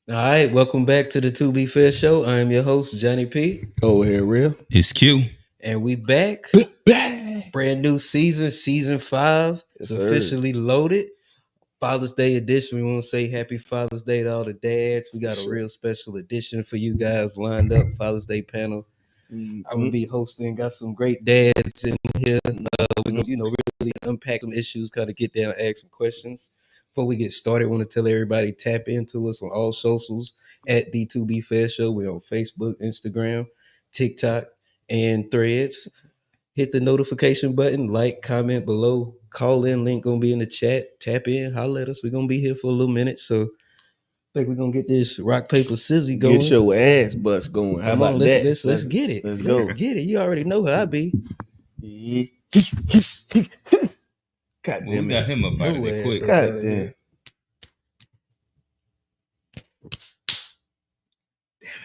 All right, welcome back to the To Be Fair Show. I am your host, Johnny P. Oh, here, real. It's Q. And we back. Brand new season 5. It's Yes, sir. officially loaded. Father's Day edition. We want to say happy Father's Day to all the dads. We got a real special edition for you guys lined up. Father's Day panel. I will be hosting. Got some great dads in here. We're gonna, really unpack some issues, kind of get down, ask some questions. Before we get started, I want to tell everybody tap into us on all socials at the 2B Fair Show. We're on Facebook, Instagram, TikTok, and Threads. Hit the notification button, like, comment below, call in link gonna be in the chat. Tap in, holler at us. We're gonna be here for a little minute, so I think we're gonna get this rock paper scissors going. Get your ass butts going. How Come about on, that? let's get it. Let's go. Get it. You already know how I be. God We damn got it. him up out of there quick. God damn.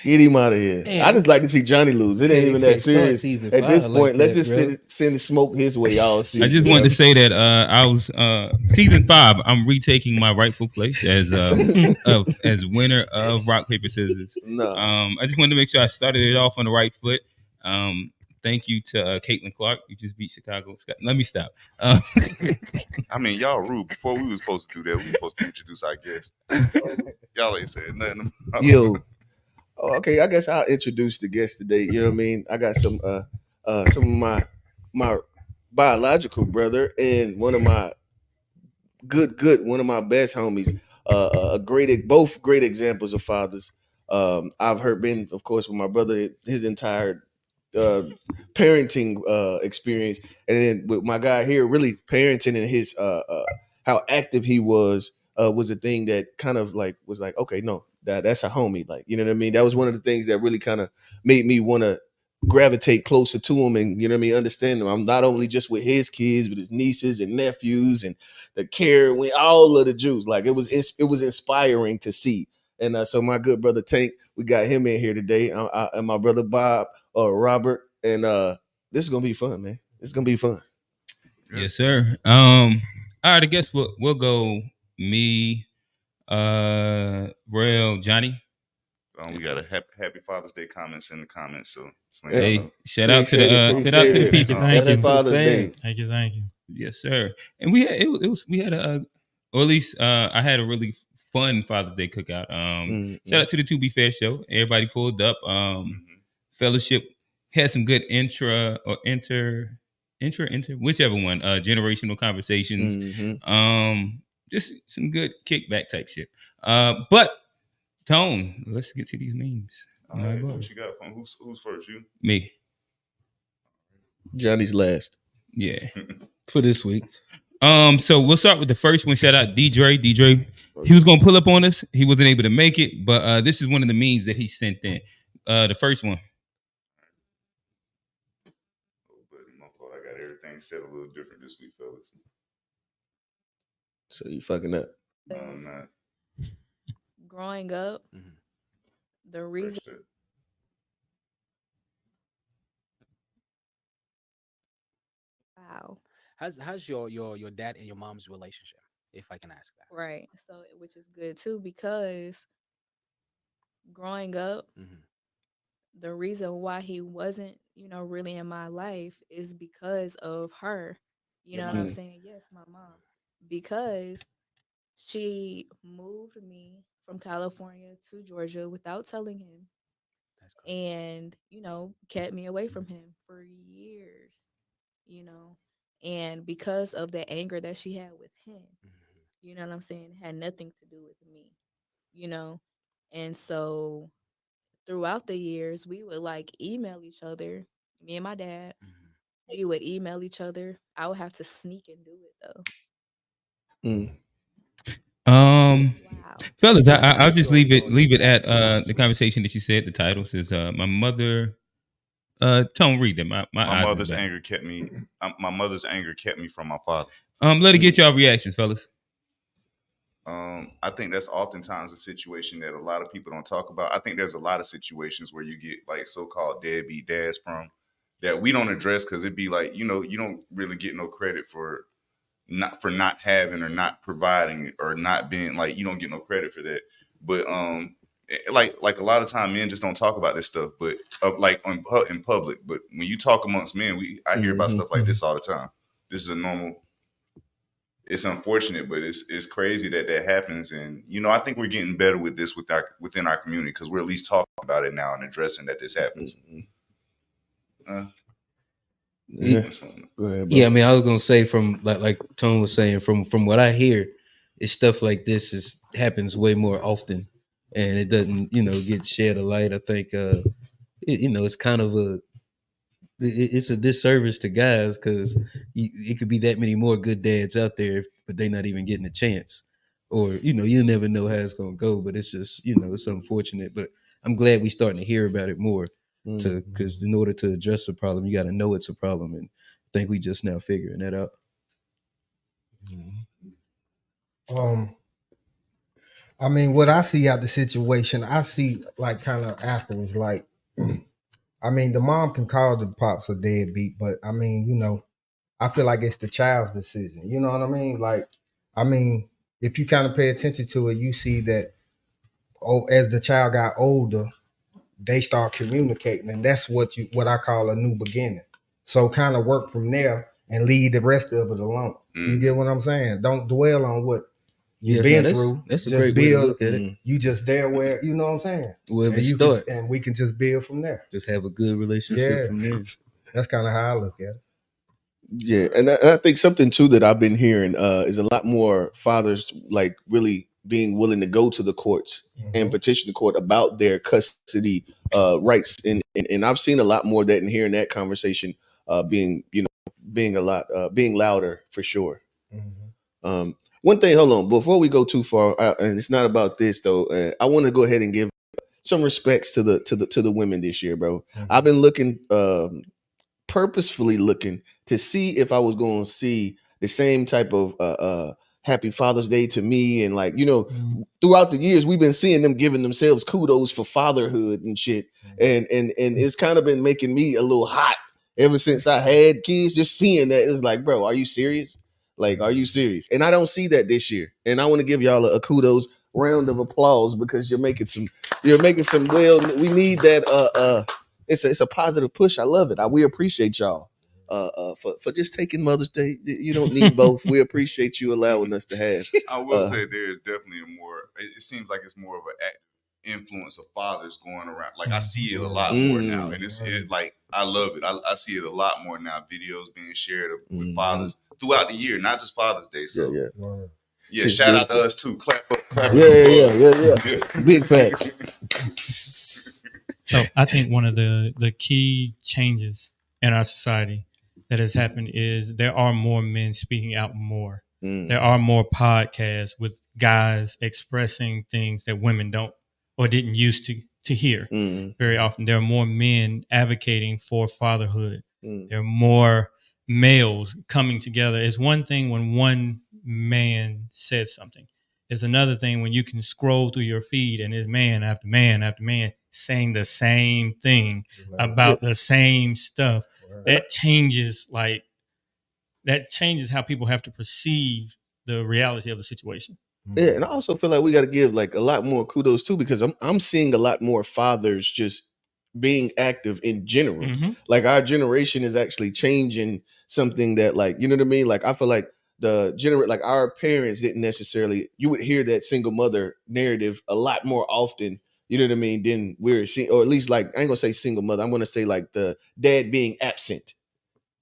Get him out of here. Damn. I just like to see Johnny lose. It ain't even that serious. Season At this 5 point, like let's that, just bro. send smoke his way all season. I just wanted to say that I was season 5. I'm retaking my rightful place as as winner of rock paper scissors. No. I just wanted to make sure I started it off on the right foot. Thank you to Caitlin Clark. You just beat Chicago. Let me stop. I mean, y'all rude. Before we was supposed to do that, we were supposed to introduce our guest. Y'all ain't said nothing. Yo. Oh, okay, I guess I'll introduce the guest today. You know what I mean? I got some of my biological brother and one of my one of my best homies. Both great examples of fathers. I've been, of course, with my brother his entire parenting experience, and then with my guy here, really parenting and his how active he was a thing that kind of like was like, okay, no, that's a homie, like, you know what I mean? That was one of the things that really kind of made me want to gravitate closer to him and, you know what I mean, understand him. I'm not only just with his kids, but his nieces and nephews and the care with all of the Jews. Like it was inspiring to see. And so my good brother Tank, we got him in here today, and my brother Bob, Robert, and this is gonna be fun, man. It's gonna be fun. Yes, sir. All right, I guess we'll go me, Rail, Johnny. We got a happy Father's Day comments in the comments. So hey, shout out to the people. Thank you, Father's Day. Thank you. Yes, sir. And we had or at least I had a really fun Father's Day cookout. Shout out to the To Be Fair show. Everybody pulled up. Fellowship had some good inter whichever one. Generational conversations. Just some good kickback type shit. But Tone, let's get to these memes. All right, what you got from who's first? You? Me. Johnny's last. Yeah. For this week. So we'll start with the first one. Shout out D-Dre. D-Dre, he was gonna pull up on us. He wasn't able to make it, but this is one of the memes that he sent in. The first one. Oh, buddy, my fault. I got everything set a little different this week, fellas. So you fucking up. No, I'm not. Growing up, the reason. Wow. How's your dad and your mom's relationship, if I can ask that? Right. So, which is good too, because growing up, the reason why he wasn't, really in my life is because of her. You know what I'm saying? Yes, my mom. Because she moved me from California to Georgia without telling him. And, kept me away from him for years, and because of the anger that she had with him, you know what I'm saying, it had nothing to do with me, you know. And so throughout the years, we would like email each other, me and my dad. We would email each other. I would have to sneak and do it though. Wow. Fellas, I'll just Sure, leave it at the conversation that you said. The title says my mother. Tone, read them. My mother's anger kept me. My mother's anger kept me from my father. Let it get y'all reactions, fellas. I think that's oftentimes a situation that a lot of people don't talk about. I think there's a lot of situations where you get like so-called deadbeat dads from that we don't address because it'd be like, you don't really get no credit for not having or not providing or not being like, you don't get no credit for that. But like a lot of time men just don't talk about this stuff, but like in public. But when you talk amongst men, I hear about stuff like this all the time. This is a normal. It's unfortunate, but it's crazy that happens. And I think we're getting better with this within our community, because we're at least talking about it now and addressing that this happens. Yeah. Go ahead, yeah, I mean, I was gonna say, from like Tone was saying, from what I hear, it's stuff like this happens way more often, and it doesn't get shed a light. I think it's kind of it's a disservice to guys, because it could be that many more good dads out there, but they're not even getting a chance, or you never know how it's gonna go. But it's just it's unfortunate. But I'm glad we starting to hear about it more, because in order to address the problem, you got to know it's a problem, and I think we just now figuring that out. I mean, what I see out the situation, I see like kind of afterwards, like, I mean, the mom can call the pops a deadbeat, but I mean, I feel like it's the child's decision. You know what I mean? Like, I mean, if you kind of pay attention to it, you see that as the child got older, they start communicating, and that's what I call a new beginning. So kind of work from there and leave the rest of it alone. You get what I'm saying? Don't dwell on what you've been through. That's a just great way to look at it. You just there where you know what I'm saying. Wherever start, and we can just build from there. Just have a good relationship from there. That's kind of how I look at it. Yeah, and I think something too that I've been hearing is a lot more fathers like really being willing to go to the courts and petition the court about their custody rights, and I've seen a lot more of that and hearing that conversation being louder for sure. One thing, hold on, before we go too far, and it's not about this though. I want to go ahead and give some respects to the women this year, bro. I've been looking. Purposefully looking to see if I was going to see the same type of Happy Father's Day to me, and like throughout the years we've been seeing them giving themselves kudos for fatherhood and shit, and it's kind of been making me a little hot ever since I had kids. Just seeing that, it's like, bro, are you serious? Like, are you serious? And I don't see that this year, and I want to give y'all a kudos round of applause, because you're making some well. We need that. It's a positive push. I love it. We appreciate y'all for just taking Mother's Day. You don't need both. We appreciate you allowing us to have. I will say there is definitely it seems like it's more of an active influence of fathers going around. Like, I see it a lot more now, and it's like, I love it. I see it a lot more now. Videos being shared with fathers throughout the year, not just Father's Day. So yeah, shout out to us too. Clap up. Yeah. Big facts. So I think one of the key changes in our society that has happened is there are more men speaking out more. There are more podcasts with guys expressing things that women don't or didn't used to hear very often. There are more men advocating for fatherhood. There are more males coming together. It's one thing when one man says something. It's another thing when you can scroll through your feed and there's man after man after man saying the same thing about the same stuff. That changes how people have to perceive the reality of the situation. Yeah, and I also feel like we got to give like a lot more kudos too, because I'm seeing a lot more fathers just being active in general. Like, our generation is actually changing something that, like, you know what I mean? Like, I feel like like our parents didn't necessarily, you would hear that single mother narrative a lot more often, you know what I mean, than we're seeing, or at least, like, I ain't gonna say single mother, I'm gonna say like the dad being absent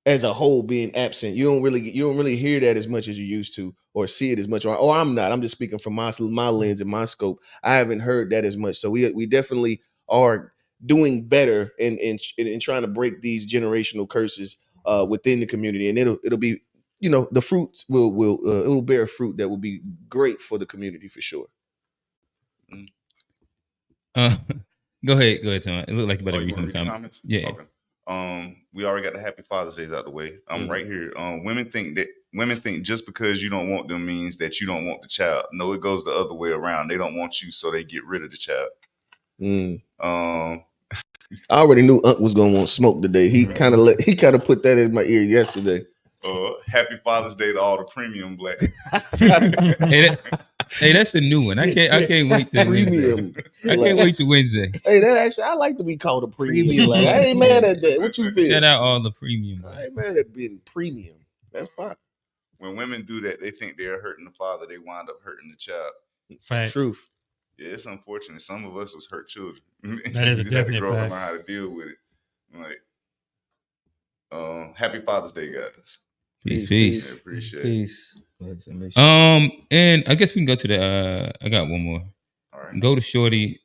as a whole, being absent. You don't really hear that as much as you used to, or see it as much. Or I'm just speaking from my lens and my scope. I haven't heard that as much. So we definitely are doing better in trying to break these generational curses within the community, and it'll be, the fruits will bear fruit that will be great for the community for sure. Go ahead, Tom. It looked like you better read some comments. Yeah. Okay. We already got the Happy Father's Day out the way. Right here. Women think just because you don't want them means that you don't want the child. No, it goes the other way around. They don't want you, so they get rid of the child. I already knew Unc was gonna want smoke today. He kind of put that in my ear yesterday. Happy Father's Day to all the premium black. Hey, that's the new one. I can't wait to premium. Wednesday. I can't wait to Wednesday. Hey, that actually, I like to be called a premium. Like, I ain't mad at that. What you feel? Shout out all the premium. I ain't mad at being premium. That's fine. When women do that, they think they're hurting the father. They wind up hurting the child. Facts. Truth. Yeah, it's unfortunate. Some of us was hurt children. That is a We just had to definite grow up and fact. learn how to deal with it. Like, happy Father's Day, guys. Peace. Yeah, appreciate it. Peace. And I guess we can go to the. I got one more. All right. Go to Shorty.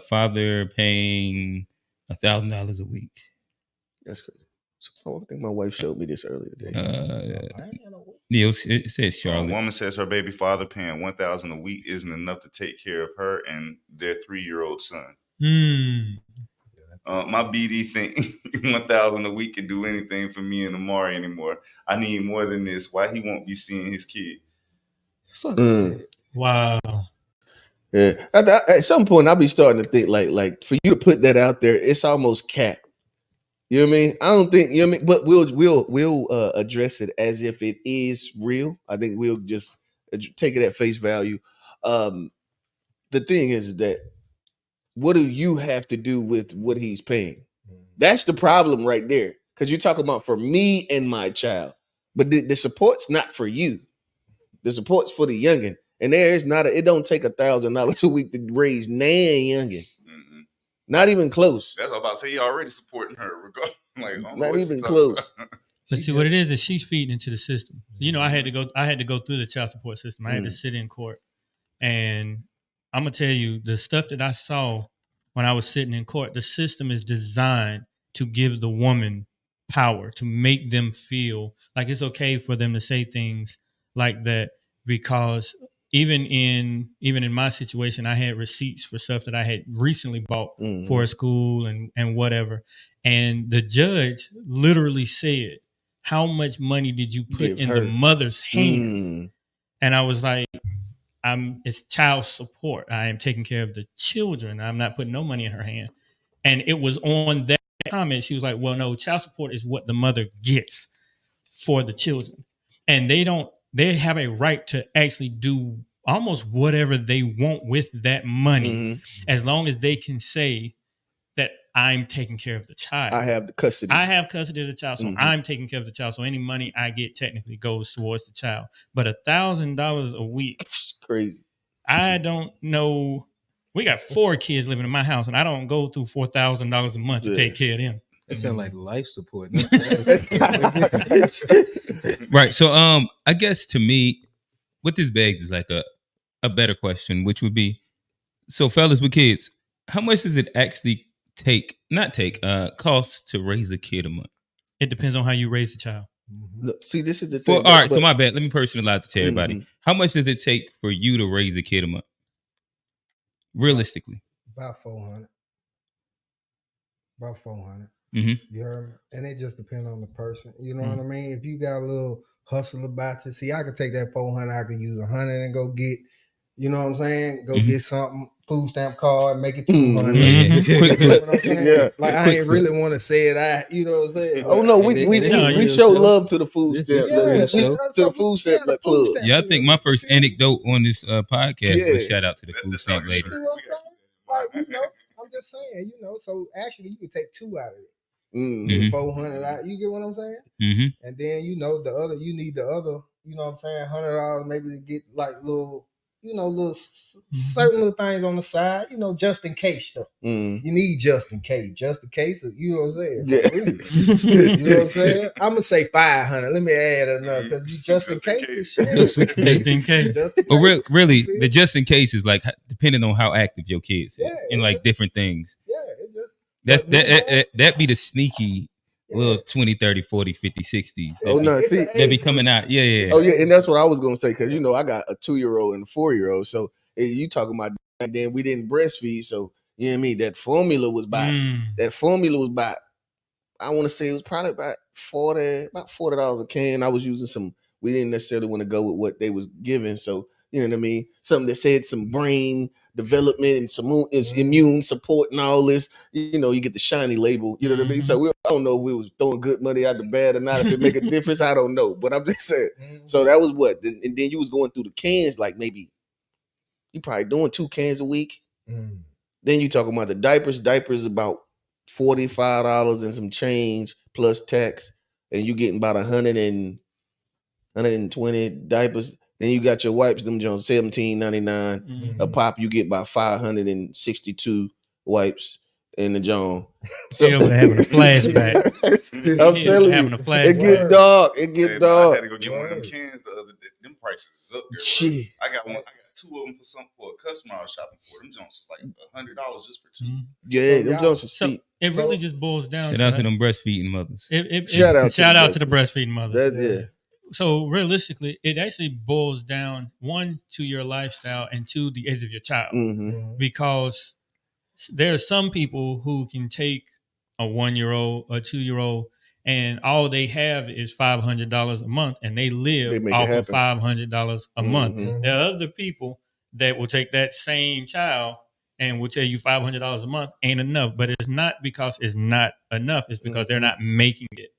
Father paying $1,000 a week. That's crazy. So, I think my wife showed me this earlier today. Yeah, it says A Charlotte. woman says her baby father paying $1,000 a week isn't enough to take care of her and their 3-year-old son. My BD think $1,000 a week can do anything for me and Amari anymore. I need more than this. Why he won't be seeing his kid? Fuck. Wow. Yeah. At some point, I'll be starting to think like for you to put that out there, it's almost cap. You know what I mean? I don't think, you know what I mean? But we'll address it as if it is real. I think we'll just take it at face value. The thing is that what do you have to do with what he's paying? That's the problem right there. Because you're talking about for me and my child. But the support's not for you. The support's for the youngin'. And it don't take $1,000 a week to raise nan youngin'. Mm-hmm. Not even close. That's what I'm about to say. He already supporting her. Like, not even close. But see, what it is she's feeding into the system. You know, I had to go through the child support system. I had to sit in court. And I'm gonna tell you, the stuff that I saw when I was sitting in court, the system is designed to give the woman power, to make them feel like it's okay for them to say things like that. Because even in my situation, I had receipts for stuff that I had recently bought for a school and whatever. And the judge literally said, "How much money did you put in the mother's hand?" And I was like, it's child support. I am taking care of the children. I'm not putting no money in her hand. And it was on that comment. She was like, well, no, child support is what the mother gets for the children. And they have a right to actually do almost whatever they want with that money, as long as they can say that I'm taking care of the child. I have the custody. I have custody of the child, so I'm taking care of the child. So any money I get technically goes towards the child. But $1,000 a week, it's crazy. I don't know. We got 4 kids living in my house, and I don't go through $4,000 a month to take care of them. That sounds like life support. Right. So I guess to me, what this begs is like a better question, which would be, so fellas with kids, how much does it actually cost to raise a kid a month? It depends on how you raise a child. Look, see, this is the thing. Well, all right, so my bad. Let me personalize it to everybody. How much does it take for you to raise a kid a month? Realistically. About 400. About 400. Mm-hmm. You heard me? And it just depends on the person. You know what I mean? If you got a little hustle about you, see, I could take that 400, I could use 100 and go get, you know what I'm saying? Go get something, food stamp card, make it 200. Yeah. Like I ain't really want to say it. You know what I'm saying? Oh no, we show love to the food stamp. To the food stamp club. Yeah, I think my first anecdote on this podcast was shout out to the food stamp lady. You know what I'm saying? Like, you know, I'm just saying, you know, so actually you could take 2 out of it. 400 out. You get what I'm saying? And then, you know, you need the other, you know what I'm saying, $100 maybe to get like little certain little things on the side, you know, just in case stuff. You need just in case, you know what I'm saying? Yeah. You know what I'm saying? I'm gonna say 500. Let me add another because you just in case. Just in case. But really, the just in case is like depending on how active your kids is and like different things. Yeah, that be the sneaky little 20, 30, 40, 50, 60s. Oh, no. They be coming out. Yeah. Oh, yeah. And that's what I was going to say. Because, you know, I got a 2-year-old and a 4-year-old. So you talking about that, then we didn't breastfeed. So, you know what I mean? That formula was about, I want to say it was probably about $40 a can. I was using we didn't necessarily want to go with what they was giving. So, you know what I mean? Something that said some brain development and some immune support and all this. You know, you get the shiny label. You know what I mean? So I don't know if we was throwing good money out the bad or not. If it make a difference, I don't know. But I'm just saying. So that was what, and then you was going through the cans like maybe you probably doing 2 cans a week. Then you talking about the diapers. Diapers about $45 and some change plus tax, and you getting about 120 diapers. Then you got your wipes, them Jones, $17.99 a pop. You get about 562 wipes in the John. So having a flashback. I'm telling you, it get dark. It get dark. I had to go get one of them cans the other day. Them prices is up there. I got 2 of them for a customer I was shopping for. Them Jones was like $100 just for 2. Yeah, them Jones are steep. It really just boils down. Shout out to them breastfeeding mothers. Shout out to the breastfeeding mothers. Yeah. So realistically, it actually boils down, 1, to your lifestyle, and 2, the age of your child. Because there are some people who can take a 1-year-old, a 2-year-old, and all they have is $500 a month, and they live off of $500 a month. There are other people that will take that same child and will tell you $500 a month ain't enough, but it's not because it's not enough. It's because they're not making it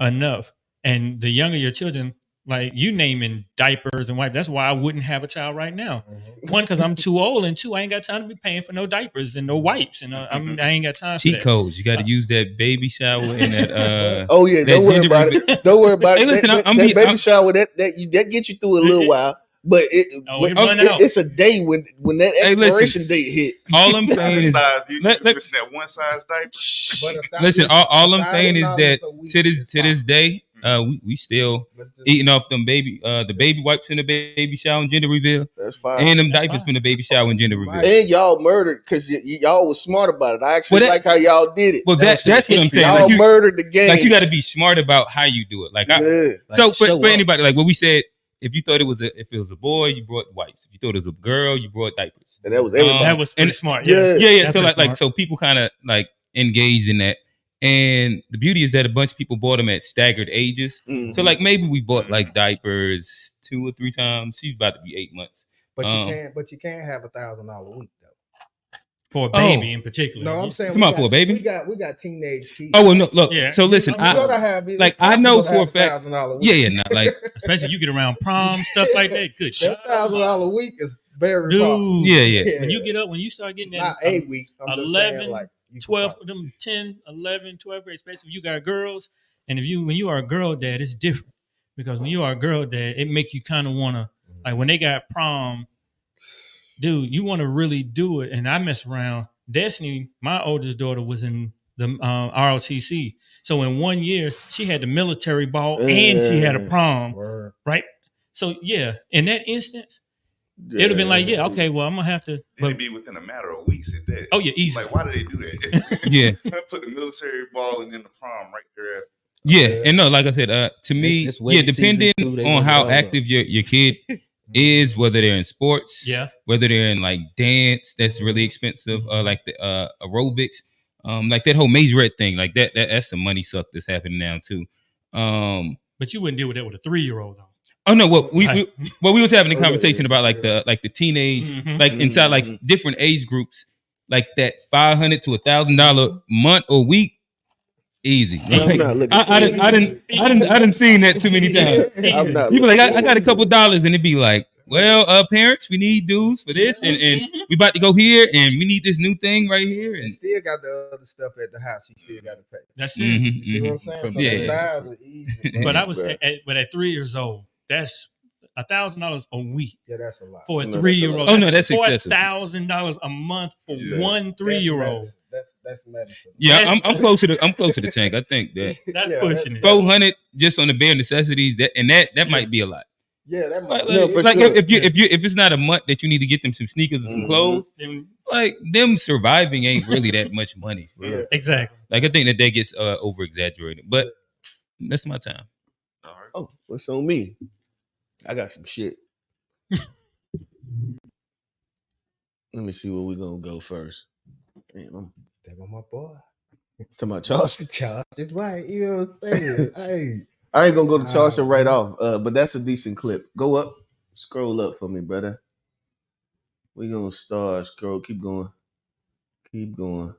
enough. And the younger your children, like you naming diapers and wipes, that's why I wouldn't have a child right now. 1, because I'm too old, and 2, I ain't got time to be paying for no diapers and no wipes, and I ain't got time. Cheat codes. You got to use that baby shower and that. Oh yeah, don't worry about it. Don't worry about it. Listen, that baby shower that gets you through a little while. But it's a day when that expiration date hits. All I'm saying is, missing that one size diaper. Listen, all I'm saying is that to this day, we still eating off them the baby wipes in the baby shower and gender reveal. That's fine. And them diapers from the baby shower and gender reveal. And y'all murdered because y'all was smart about it. I actually like how y'all did it. Well, that's what I'm saying. Y'all murdered the game. Like you got to be smart about how you do it. Like so for anybody, like what we said. If you thought if it was a boy, you brought wipes. If you thought it was a girl, you brought diapers. And that was everybody. That was pretty smart. Yeah. So so people kind of like engaged in that. And the beauty is that a bunch of people bought them at staggered ages. So like maybe we bought like diapers 2 or 3 times. She's about to be 8 months. But you can't have $1,000 a week though. For a baby in particular. No, I'm saying come on for a baby. We got teenage kids. Oh well, no, look. Yeah. So listen, I know for a fact. Yeah, like especially you get around prom stuff like that. Good. $1,000 a week is very dude. Yeah. When you get up, when you start getting that, not a week. I'm 11, 12 of them, 10, 11, 12 grade, especially if you got girls. And when you are a girl dad, it's different because when you are a girl dad, it makes you kind of want to like when they got prom. Dude, you want to really do it. And I mess around. Destiny, my oldest daughter, was in the ROTC. So in 1 year, she had the military ball and she had a prom. Right? So, yeah, in that instance, it would have been like, yeah, okay, well, I'm going to have to. It'd be within a matter of weeks at that. Oh, yeah, easy. Like, why do they do that? Yeah. Put the military ball and then the prom right there. Yeah, and no, like I said, to me, depending on how active your kid is, whether they're in sports, whether they're in like dance, that's really expensive, like the aerobics, like that whole majorette thing, like that's some money suck that's happening now too. But you wouldn't deal with that with a 3-year-old though. Oh no, we was having a conversation about like the teenage, like inside like different age groups, like that $500 to $1,000 month or week. Easy. I didn't seen that too many times. You be like, I got a couple dollars, and it'd be like, well, parents, we need dues for this, and we about to go here, and we need this new thing right here. And you still got the other stuff at the house. You still got to pay. That's it. You see what I'm saying? So easy. But I was at 3 years old. That's $1,000 a week. Yeah, that's a lot for a 3-year-old. Oh no, that's excessive. $4,000 a month for 1 3-year-old. That's medicine. Yeah, I'm close to the tank. I think that's pushing it. 400 just on the bare necessities. That might be a lot. Yeah, that might. Like if it's not a month that you need to get them some sneakers or some clothes, then like them surviving ain't really that much money. Yeah, exactly. Like I think that gets over exaggerated, but that's my time. All right. Oh, what's on me? I got some shit. Let me see where we're gonna go first. Damn, that was my boy. To my Charleston. Charleston, right? You know what I'm saying? Hey. I ain't gonna go to Charleston right off, but that's a decent clip. Go up, scroll up for me, brother. We're gonna start. Scroll. Keep going. Keep going.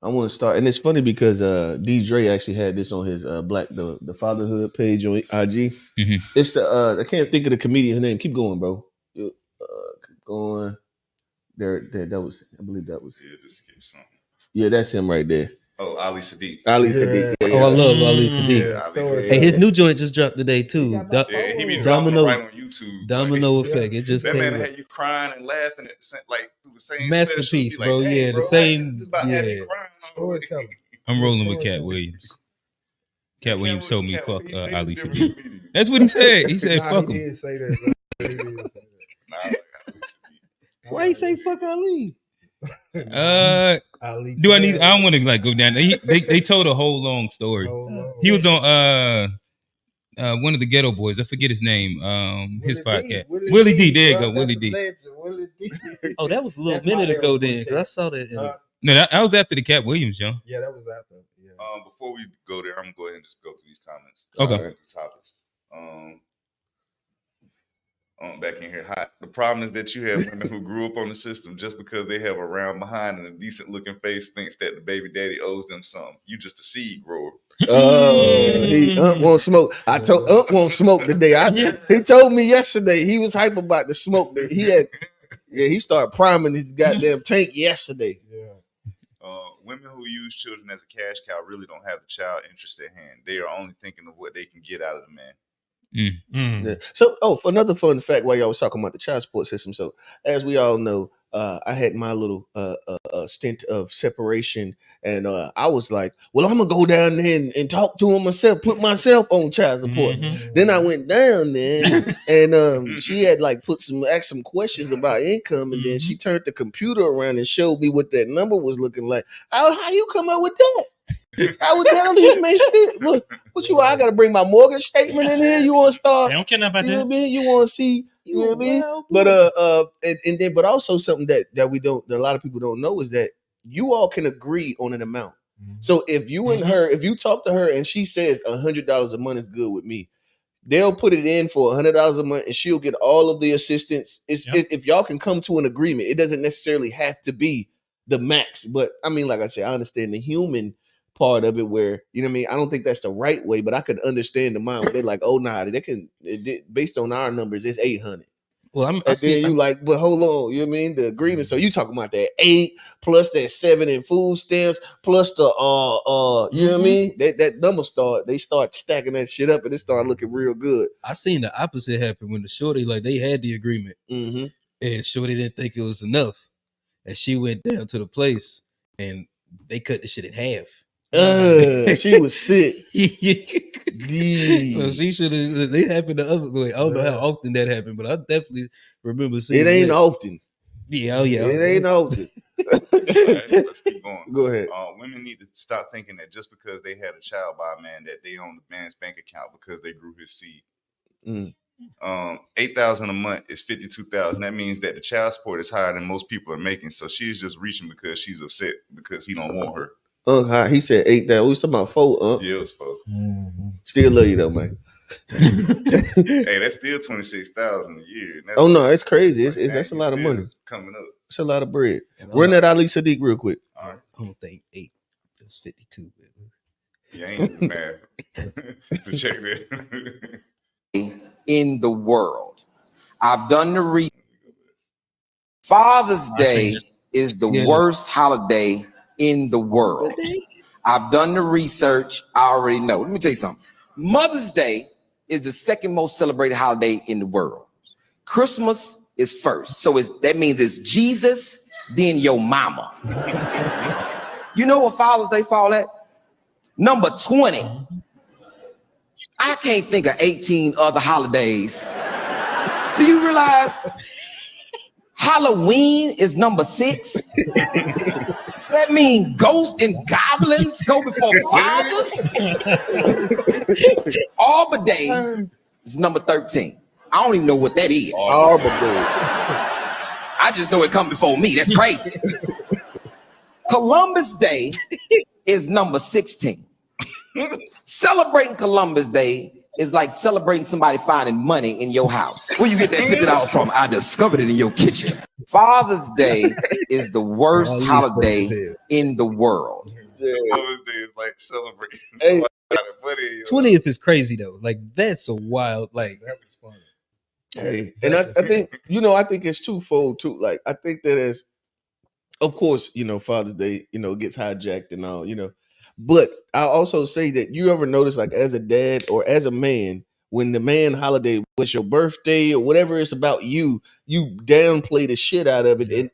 I want to start, and it's funny because D. Dre actually had this on his the fatherhood page on IG. Mm-hmm. It's the I can't think of the comedian's name. Keep going, bro. Keep going. There. That was. I believe that was. Yeah, just skip something. Yeah, that's him right there. Oh, Ali Sadiq. Ali Sadiq. Yeah, Oh, I love Ali Sadiq. Yeah, Hey, his new joint just dropped today too. he be dropping it right on YouTube. Domino effect. It just that came man up. had you crying and laughing at like through the same Masterpiece, special. bro. Like, yeah, bro, the same. Just about having you crying. Storytelling. I'm rolling with Cat Williams. Cat Williams told me fuck Ali different Sadiq. comedian. That's what he said. He said Nah, fuck he him. did say that. Bro. He did say that. Nah, I like Ali Sadiq. Why you say fuck Ali? Ali Do I need? I don't want to like go down. They told a whole long story. He was on one of the Ghetto Boys. I forget his name. His podcast. Willie D. There you go, Willie D. Willie D. Oh, that was a little minute ago then, because I saw that. No, that was after the Cat Williams, John. Yeah, that was after. Yeah. Before we go there, I'm gonna go ahead and just go through these comments. Okay. Topics. Back in here hot. The problem is that you have women who grew up on the system just because they have a round behind and a decent looking face thinks that the baby daddy owes them something. You just a seed grower. He won't smoke. I told won't smoke today. He told me yesterday he was hype about the smoke that he had. Yeah, he started priming his goddamn tank yesterday. Yeah. Women who use children as a cash cow really don't have the child interest at hand. They are only thinking of what they can get out of the man. Yeah. So, another fun fact while y'all was talking about the child support system. So, as we all know, I had my little stint of separation, and I was like, "Well, I'm gonna go down there and talk to him myself, put myself on child support." Then I went down there, and she had like asked some questions about income, and then she turned the computer around and showed me what that number was looking like. How you come up with that? I was telling you, man, what you? I gotta bring my mortgage statement in here. You want to start? They don't care about You know that. what I mean? You want to see? You know what I mean? But and then, but also something that a lot of people don't know is that you all can agree on an amount. So if you and her, if you talk to her and she says $100 a month is good with me, they'll put it in for $100 a month and she'll get all of the assistance. If y'all can come to an agreement, it doesn't necessarily have to be the max. But I mean, like I said, I understand the human part of it where, you know what I mean? I don't think that's the right way, but I could understand the mind where they're like, oh, nah, based on our numbers, it's 800. Well, but hold on, you know what I mean? The agreement. So you talking about that 8 plus that 7 in food stamps plus the you know what I mean? That number they start stacking that shit up and it started looking real good. I seen the opposite happen when the shorty, like, they had the agreement and shorty didn't think it was enough, and she went down to the place and they cut the shit in half. She was sick. So she should have. They happened the other way. I don't know how often that happened, but I definitely remember seeing it. Ain't often. Yeah, it ain't often. Right, let's keep going. Go ahead. Women need to stop thinking that just because they had a child by a man that they own the man's bank account because they grew his seed. $8,000 a month is $52,000. That means that the child support is higher than most people are making. So she's just reaching because she's upset because he don't want her. He said 8,000. We was talking about 4. Yeah, it was 4. Still love you though, man. Hey, that's still $26,000 a year. Oh no, it's crazy. That's a lot of money coming up. It's a lot of bread. Run that Ali Sadiq real quick. All right. I don't think 8 is 52. Yeah, I ain't mad. So check that. In the world, I've done the Father's Day is the worst holiday in the world. I've done the research. I already know. Let me tell you something. Mother's Day is the second most celebrated holiday in the world. Christmas is first. So that means it's Jesus, then your mama. You know what Father's Day fall at? Number 20. I can't think of 18 other holidays. Do you realize Halloween is number 6? That means ghosts and goblins go before fathers? Arbor Day is number 13. I don't even know what that is. Arbor Day. I just know it come before me. That's crazy. Columbus Day is number 16. Celebrating Columbus Day is like celebrating somebody finding money in your house. Where you get that $50 from? I discovered it in your kitchen. Father's Day is the worst holiday in the world. Father's Day is like celebrating. Hey, 20th is crazy though. Like that's a wild like. That was funny. Hey, and I think I think it's twofold too. Like I think that is, of course, Father's Day, gets hijacked and all, But I also say that you ever notice, like as a dad or as a man, when the man holiday was your birthday or whatever it's about you downplay the shit out of it, and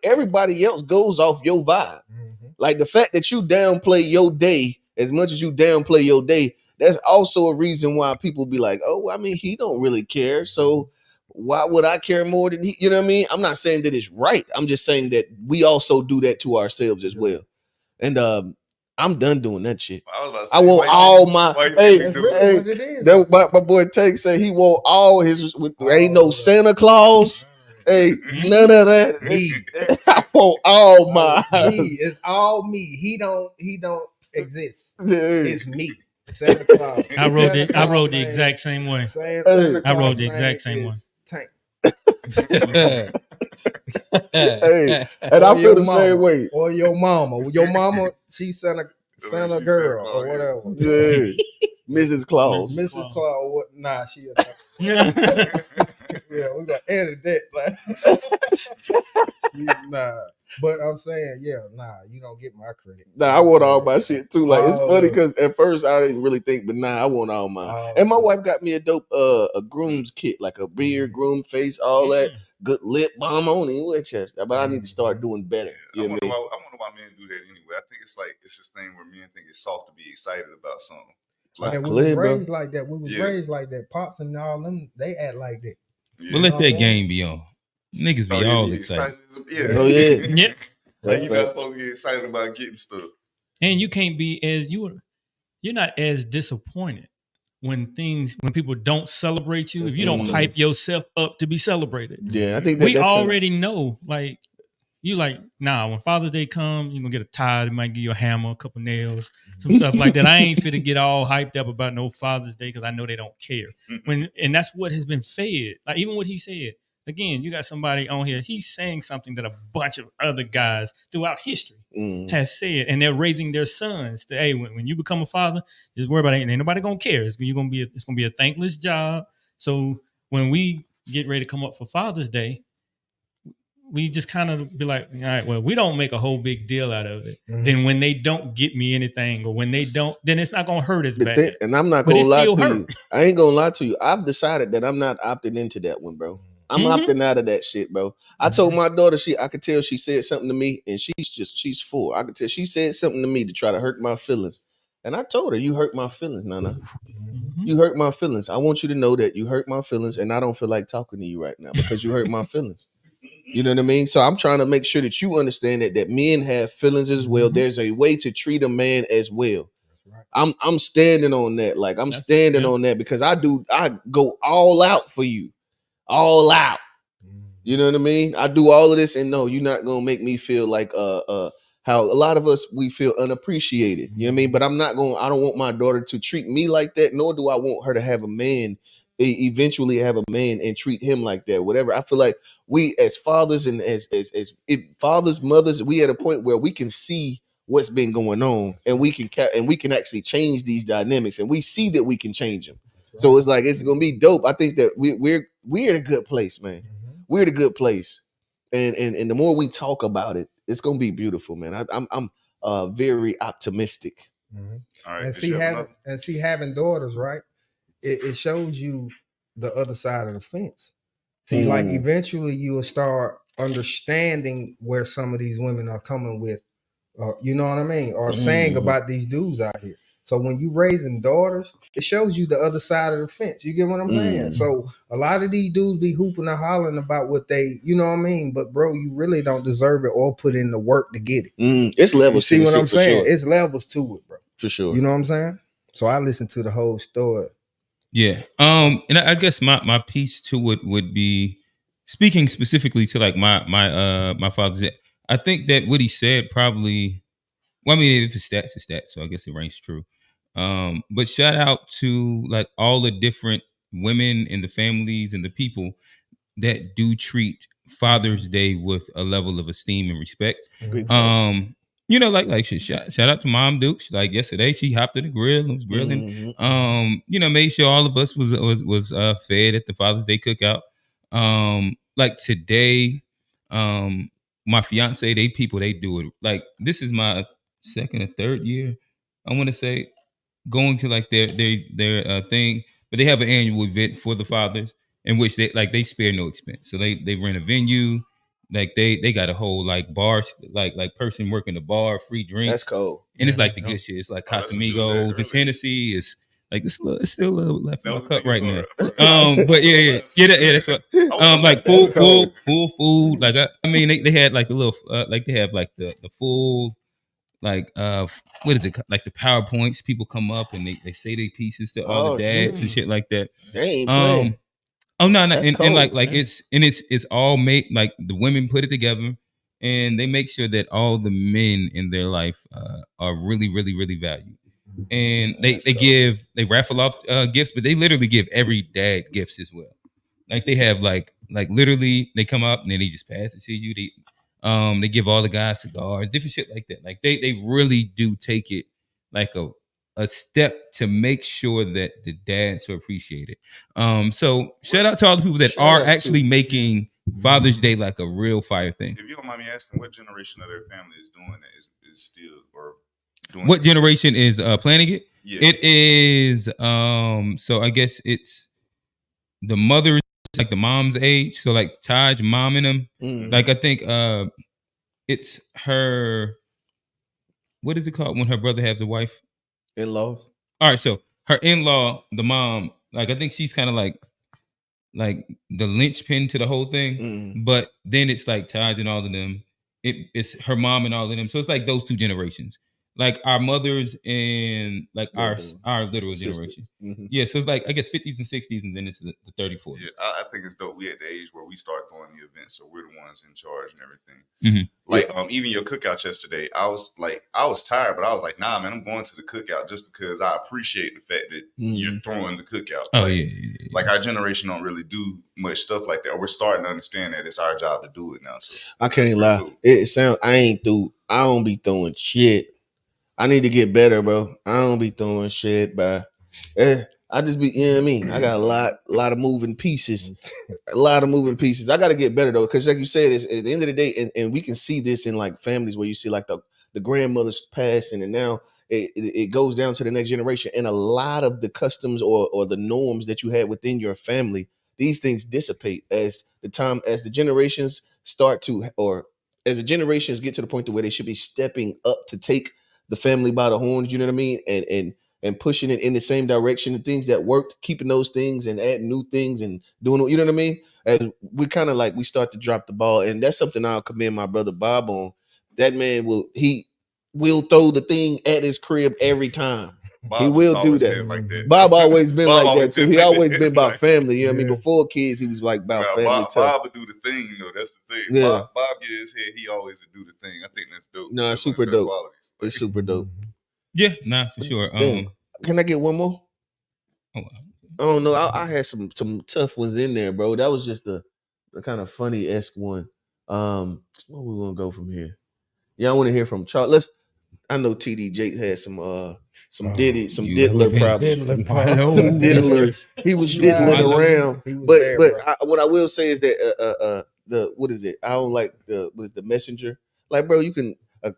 everybody else goes off your vibe. Mm-hmm. Like the fact that you downplay your day as much as you downplay your day, that's also a reason why people be like, oh, I mean, he don't really care, so why would I care more than he? You know what I mean? I'm not saying that it's right. I'm just saying that we also do that to ourselves as well. And I'm done doing that shit. I want all my my boy Tank said he want all his ain't no Santa Claus. Hey, none of that. Me. I want all my me. It's all me. He don't exist. It's me. Santa Claus. I wrote the exact same way. I wrote the exact same way. Tank. Hey, and I feel the same way. Or your mama. Your mama, she's Santa girl or whatever. Yeah. Mrs. Claus. Mrs. Claus. What? Nah, she. Yeah, we gotta edit that. Nah, but I'm saying, you don't get my credit. Nah, I want all my shit too. Like it's funny because at first I didn't really think, but I want all mine. And my wife got me a dope a groom's kit, like a beard, groom face, all that. Good lip balm on it, but I need to start doing better. I wonder why men do that anyway. I think it's this thing where men think it's soft to be excited about something. Like we was raised like that. We was raised like that. Pops and all them, they act like that. Yeah. But let that game be on. Niggas be all excited. Yeah. Oh yeah. Yeah. Like you not supposed to get excited about getting stuff. And you can't be you're not as disappointed when people don't celebrate you, if you don't hype yourself up to be celebrated. Yeah, I think we already know, like, you like, nah, when Father's Day comes, you're gonna get a tie, they might give you a hammer, a couple nails, some stuff like that. I ain't fit to get all hyped up about no Father's Day because I know they don't care. And that's what has been fed. Like even what he said. Again, you got somebody on here, he's saying something that a bunch of other guys throughout history has said, and they're raising their sons to, hey, when you become a father, just worry about it. Ain't nobody gonna care. It's gonna be a thankless job. So when we get ready to come up for Father's Day, we just kind of be like, all right, well, we don't make a whole big deal out of it. Then when they don't get me anything, or when they don't, then it's not gonna hurt as bad. And I'm not gonna lie to you. I ain't gonna lie to you. I've decided that I'm not opting into that one, bro. I'm opting out of that shit, bro. I told my daughter I could tell she said something to me, and she's 4. I could tell she said something to me to try to hurt my feelings. And I told her, you hurt my feelings, Nana. You hurt my feelings. I want you to know that you hurt my feelings, and I don't feel like talking to you right now because you hurt my feelings. You know what I mean? So I'm trying to make sure that you understand that men have feelings as well. There's a way to treat a man as well. I'm standing on that. Like I'm standing on that because I go all out for you. All out. You know what I mean? I do all of this, and no, you're not gonna make me feel like how a lot of us we feel unappreciated. You know what I mean? But I don't want my daughter to treat me like that, nor do I want her to have a man, eventually have a man and treat him like that. Whatever. I feel like we as fathers and as fathers, mothers, we at a point where we can see what's been going on, and we can actually change these dynamics, and we see that we can change them. So it's like it's gonna be dope. I think that we're in a good place, man. We're in a good place, and the more we talk about it, it's gonna be beautiful, man. I'm very optimistic. All right, and having daughters, right? It shows you the other side of the fence. See, like eventually you will start understanding where some of these women are coming with, you know what I mean, or saying about these dudes out here. So when you raising daughters, it shows you the other side of the fence. You get what I'm saying? So a lot of these dudes be hooping and hollering about what they, you know what I mean? But bro, you really don't deserve it or put in the work to get it. It's levels. You see what I'm saying? Sure. It's levels to it, bro. For sure. You know what I'm saying? So I listen to the whole story. Yeah. And I guess my piece to it would be speaking specifically to like my father's. I think that what he said probably, well, I mean, if it's stats, it's stats. So I guess it rings true. But shout out to like all the different women and the families and the people that do treat Father's Day with a level of esteem and respect. You know, like shout out to Mom Dukes. Like yesterday, she hopped at the grill and was grilling. You know, made sure all of us was fed at the Father's Day cookout. Like today, my fiance, they do it. Like this is my second or third year, I want to say, going to like their thing, but they have an annual event for the fathers in which they spare no expense. So they rent a venue, like they got a whole like bar, like person working the bar, free drinks. That's cool. And it's like the good shit. It's like Casamigos, it's Hennessy, it's like it's still a little left in my cup right now. But yeah, that's what. Like full food. Like I mean, they had like the little like they have like the full like what is it, like the PowerPoints, people come up and they say their pieces to all the dads and shit like that. They ain't playing. Oh no, and like it's all made, like the women put it together and they make sure that all the men in their life are really, really, really valued. And they raffle off gifts, but they literally give every dad gifts as well. Like they have like literally they come up and then they just pass it to you. They give all the guys cigars, different shit like that. Like they really do take it like a step to make sure that the dads are appreciated. So shout out to all the people that are actually making Father's Day like a real fire thing. If you don't mind me asking, what generation of their family is doing that? Is still or doing what generation is planning it? Yeah. It is so I guess it's the mother, like the mom's age. So like Taj, mom and them. Like I think it's her, what is it called when her brother has a wife? In-law. All right, so her in-law, the mom, like I think she's kind of like the linchpin to the whole thing. But then it's like Taj and all of them. It's her mom and all of them. So it's like those two generations. Like our mothers and like our literal generation. Yeah, so it's like I guess 50s and 60s, and then it's the 30s, 40s. Yeah, I think it's dope. We at the age where we start throwing the events, so we're the ones in charge and everything. Like even your cookout yesterday, I was tired, but I was like, nah, man, I'm going to the cookout just because I appreciate the fact that you're throwing the cookout. Oh like, yeah. Like our generation don't really do much stuff like that. We're starting to understand that it's our job to do it now. So I can't lie. Cool. It sounds I don't be throwing shit. I need to get better, bro. I don't be throwing shit, but I just be, you know what I mean? I got a lot of moving pieces. A lot of moving pieces. I got to get better though, because like you said, it's at the end of the day, and we can see this in like families where you see like the grandmothers passing, and now it goes down to the next generation. And a lot of the customs or the norms that you had within your family, these things dissipate as the generations start to, or as the generations get to the point to where they should be stepping up to take the family by the horns, you know what I mean? And pushing it in the same direction, the things that worked, keeping those things and adding new things and doing, you know what I mean? And we kind of like, we start to drop the ball. And that's something I'll commend my brother Bob on. That man will throw the thing at his crib every time. Bob he will do that. Like that. Bob always been like that too. He always been about family. You know what I mean? Before kids, he was like about family too. Bob would do the thing, though. That's the thing. Yeah. Bob get his head. He always would do the thing. I think that's dope. No, it's super dope. It's super dope. Yeah, nah, for sure. Can I get one more? I don't know. I had some tough ones in there, bro. That was just the kind of funny-esque one. Where we gonna go from here? Yeah, I want to hear from Charles. I know TD Jake had some diddler problems. Diddler. He was diddling around. But what I will say is that what is it? I don't like the messenger. Like, bro, you can a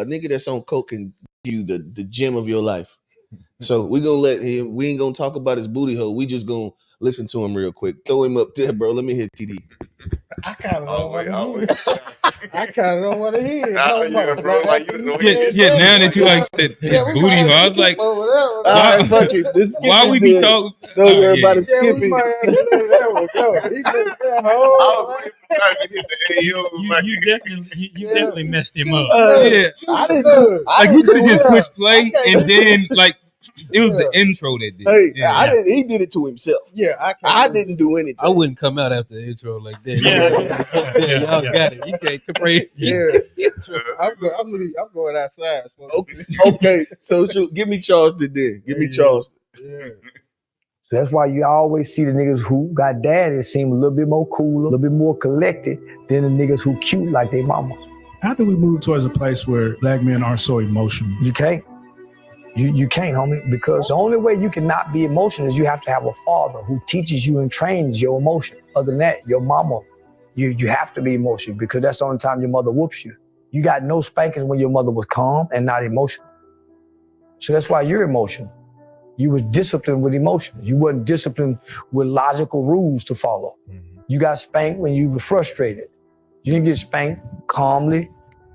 nigga that's on coke can give you the gem of your life. So we gonna let him. We ain't gonna talk about his booty hole. We just gonna listen to him real quick. Throw him up there, bro. Let me hit TD. I kind of don't want to hear. I kind of don't want to hear. Yeah, now that you like said his booty hole, I was like, all right, fuck it. Why we be talking? Don't worry about it. Skippy. You definitely messed him up. Yeah, like we could have just pushed play and then like It was the intro that did. Hey, I didn't. He did it to himself. Yeah, I didn't do anything. I wouldn't come out after the intro like that. Y'all got it. You can't compare. I'm going outside. Okay, so give me Charleston then. Give me Charleston. So that's why you always see the niggas who got daddies seem a little bit more cool, a little bit more collected than the niggas who cute like they mamas. How do we move towards a place where black men aren't so emotional? You can't. You can't, homie, because the only way you can not be emotional is you have to have a father who teaches you and trains your emotion. Other than that, your mama, you have to be emotional because that's the only time your mother whoops you. You got no spankings when your mother was calm and not emotional. So that's why you're emotional. You were disciplined with emotions. You weren't disciplined with logical rules to follow. You got spanked when you were frustrated. You didn't get spanked calmly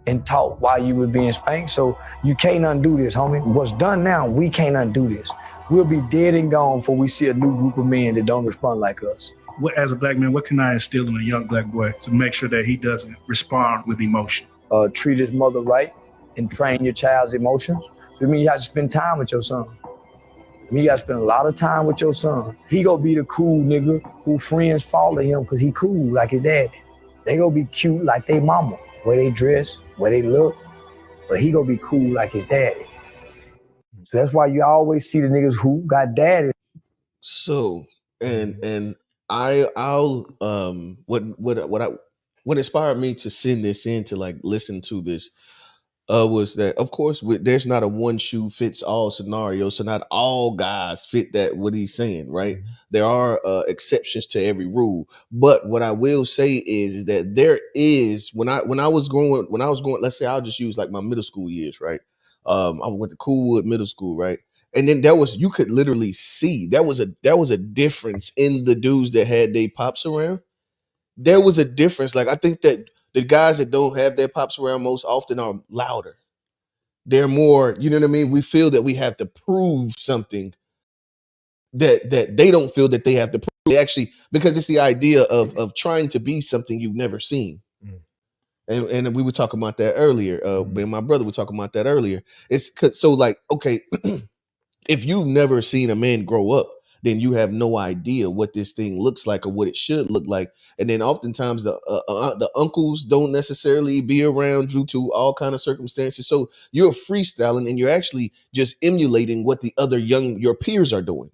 and taught why you were being spanked. So you can't undo this, homie. What's done now, we can't undo this. We'll be dead and gone before we see a new group of men that don't respond like us. As a black man, what can I instill in a young black boy to make sure that he doesn't respond with emotion? Treat his mother right and train your child's emotions. So it means you have to spend time with your son. You gotta spend a lot of time with your son. He gonna be the cool nigga who friends follow him because he cool like his daddy. They gonna be cute like they mama, where they dress, where they look, but he gonna be cool like his daddy. So that's why you always see the niggas who got daddies. So and I'll what inspired me to send this in to like listen to this was that, of course, there's not a one shoe fits all scenario. So not all guys fit that what he's saying, right? There are exceptions to every rule. But what I will say is that there is when I was going, let's say I'll just use like my middle school years, right? I went to Coolwood Middle School, right? And then you could literally see there was a difference in the dudes that had their pops around. There was a difference. Like I think that the guys that don't have their pops around most often are louder. They're more, you know what I mean? We feel that we have to prove something that they don't feel that they have to prove. They actually, because it's the idea of trying to be something you've never seen. And we were talking about that earlier. Me and my brother were talking about that earlier. It's so like, okay, if you've never seen a man grow up, then you have no idea what this thing looks like or what it should look like. And then oftentimes the uncles don't necessarily be around due to all kind of circumstances. So you're freestyling and you're actually just emulating what the other your peers are doing.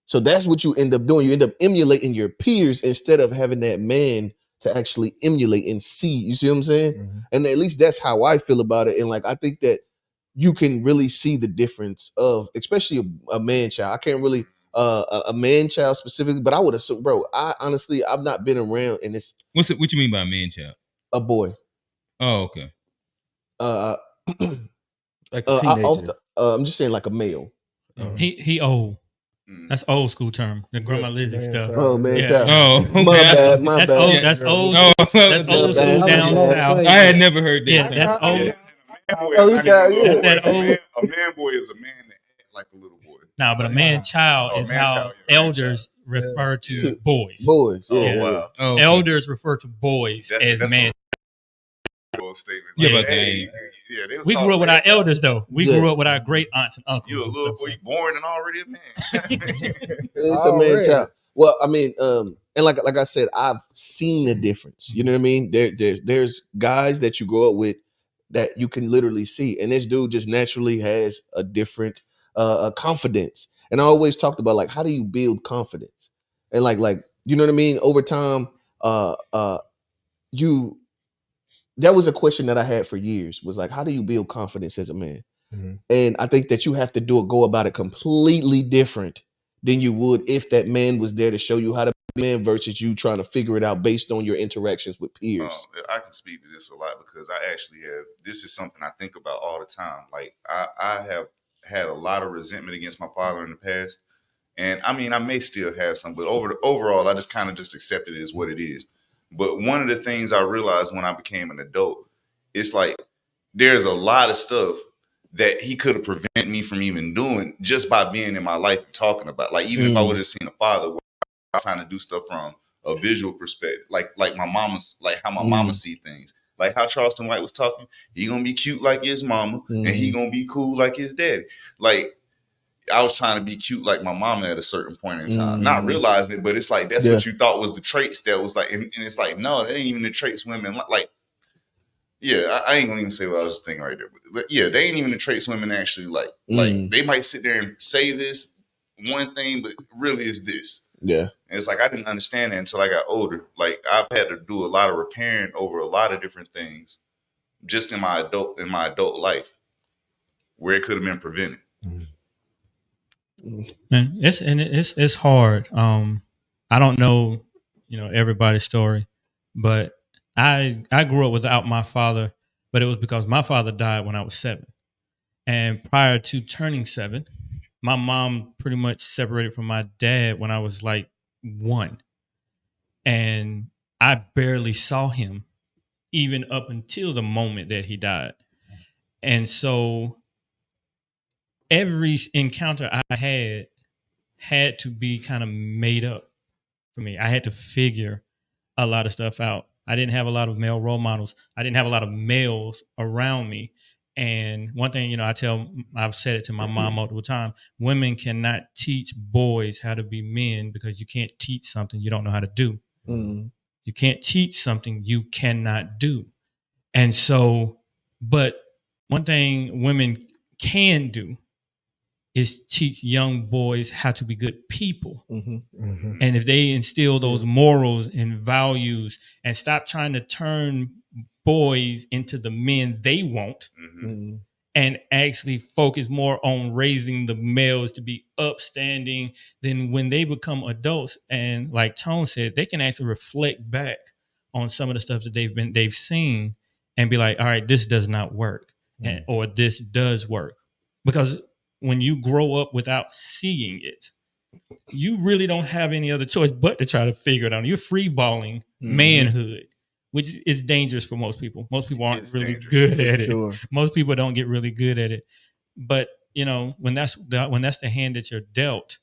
So that's what you end up doing. You end up emulating your peers instead of having that man to actually emulate and see. You see what I'm saying? And at least that's how I feel about it. And like, I think that you can really see the difference of, especially a man child. I can't really, a man child specifically, but I would assume, bro, I've not been around in this. What you mean by a man child? A boy. Oh, okay. Like a teenager. I'm just saying like a male. He old. That's old school term. The Grandma Lizzie stuff. Oh man, yeah. Oh, my bad. That's old. That's old. That's old school down south. I had never heard that. Yeah, that's old. A man boy is a man that act like a little boy. No, but a man child is how elders refer to boys. Boys. Yeah. Wow. Oh, elders refer to boys as men. Statement. Yeah, like, but we grew up with our elders, though. We grew up with our great aunts and uncles. You a little boy, you born and already a man. It's a man child. Well, I mean, and like I said, I've seen a difference. You know what I mean? There's guys that you grow up with that you can literally see, and this dude just naturally has a different confidence. And I always talked about like, how do you build confidence? And like you know what I mean? Over time, that was a question that I had for years, was like, how do you build confidence as a man? And I think that you have to go about it completely different than you would if that man was there to show you how to be a man versus you trying to figure it out based on your interactions with peers. I can speak to this a lot because I actually this is something I think about all the time. Like I have had a lot of resentment against my father in the past. And I mean, I may still have some, but overall, I just kind of just accepted it as what it is. But one of the things I realized when I became an adult, it's like there's a lot of stuff that he could have prevented me from even doing just by being in my life and talking about. Like even if I would have seen a father trying to do stuff from a visual perspective, like my mama's, like how my mama see things, like how Charleston White was talking. He gonna be cute like his mama, and he gonna be cool like his daddy. Like I was trying to be cute like my mama at a certain point in time, not realizing it, but it's like that's what you thought was the traits that was like, and it's like, no, that ain't even the traits women like. Yeah, I ain't gonna even say what I was thinking right there, but yeah, they ain't even the traits women actually like. Like they might sit there and say this one thing, but really is this. Yeah, and it's like I didn't understand that until I got older. Like I've had to do a lot of repairing over a lot of different things, just in my adult life, where it could have been prevented. Man, it's hard. I don't know, everybody's story, but I grew up without my father, but it was because my father died when I was 7, and prior to turning 7, my mom pretty much separated from my dad when I was like 1, and I barely saw him even up until the moment that he died, and so every encounter I had to be kind of made up for me. I had to figure a lot of stuff out. I didn't have a lot of male role models. I didn't have a lot of males around me. And one thing, I've said it to my mom multiple times, women cannot teach boys how to be men because you can't teach something you don't know how to do. You can't teach something you cannot do. And so, but one thing women can do is teach young boys how to be good people. And if they instill those morals and values and stop trying to turn boys into the men they want and actually focus more on raising the males to be upstanding, then when they become adults, and like Tone said, they can actually reflect back on some of the stuff that they've seen and be like, all right, this does not work, or this does work. Because when you grow up without seeing it, you really don't have any other choice but to try to figure it out. You're freeballing manhood, which is dangerous for most people. Most people aren't really good at it. Most people don't get really good at it. But when that's the hand that you're dealt,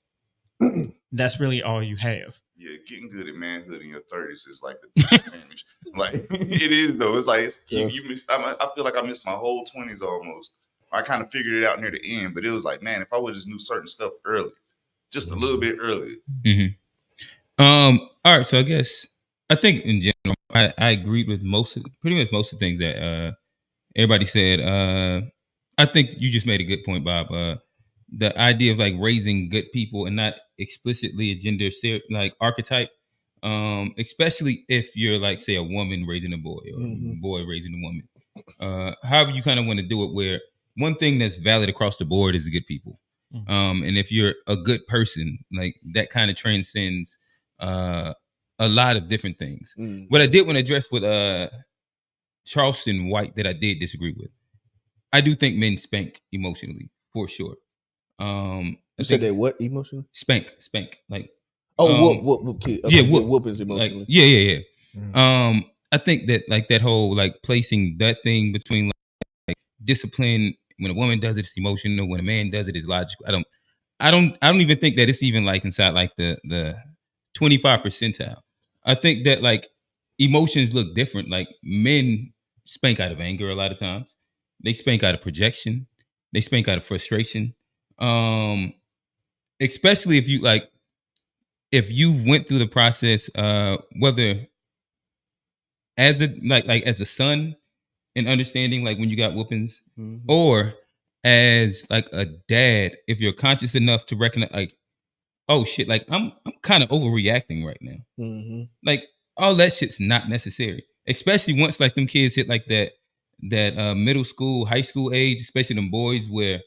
that's really all you have. Yeah, getting good at manhood in your 30s is like a disadvantage. Like it is though. It's like you miss. I feel like I missed my whole 20s almost. I kind of figured it out near the end, but it was like, man, if I would just knew certain stuff early, just a little bit earlier. All right, so I think in general, I agreed with pretty much most of the things that everybody said. I think you just made a good point, Bob. The idea of like raising good people and not explicitly a gender archetype, especially if you're like, say, a woman raising a boy or a boy raising a woman. However you kind of want to do it, where one thing that's valid across the board is good people. And if you're a good person, like that kind of transcends a lot of different things. What I did want to address with Charleston White that I did disagree with, I do think men spank emotionally for sure. You said they what emotionally? Spank, like whoop kid. Okay, yeah, whoop is emotionally. Like, yeah. I think that like that whole like placing that thing between like discipline, when a woman does it, it's emotional. When a man does it, it's logical. I don't even think that it's even like inside like the 25 percentile. I think that like emotions look different. Like men spank out of anger a lot of times. They spank out of projection. They spank out of frustration. Especially if you've went through the process, whether as a son and understanding like when you got whoopings, or as like a dad, if you're conscious enough to recognize like, oh shit, like I'm kind of overreacting right now. Like all that shit's not necessary. Especially once like them kids hit like that middle school, high school age, especially them boys where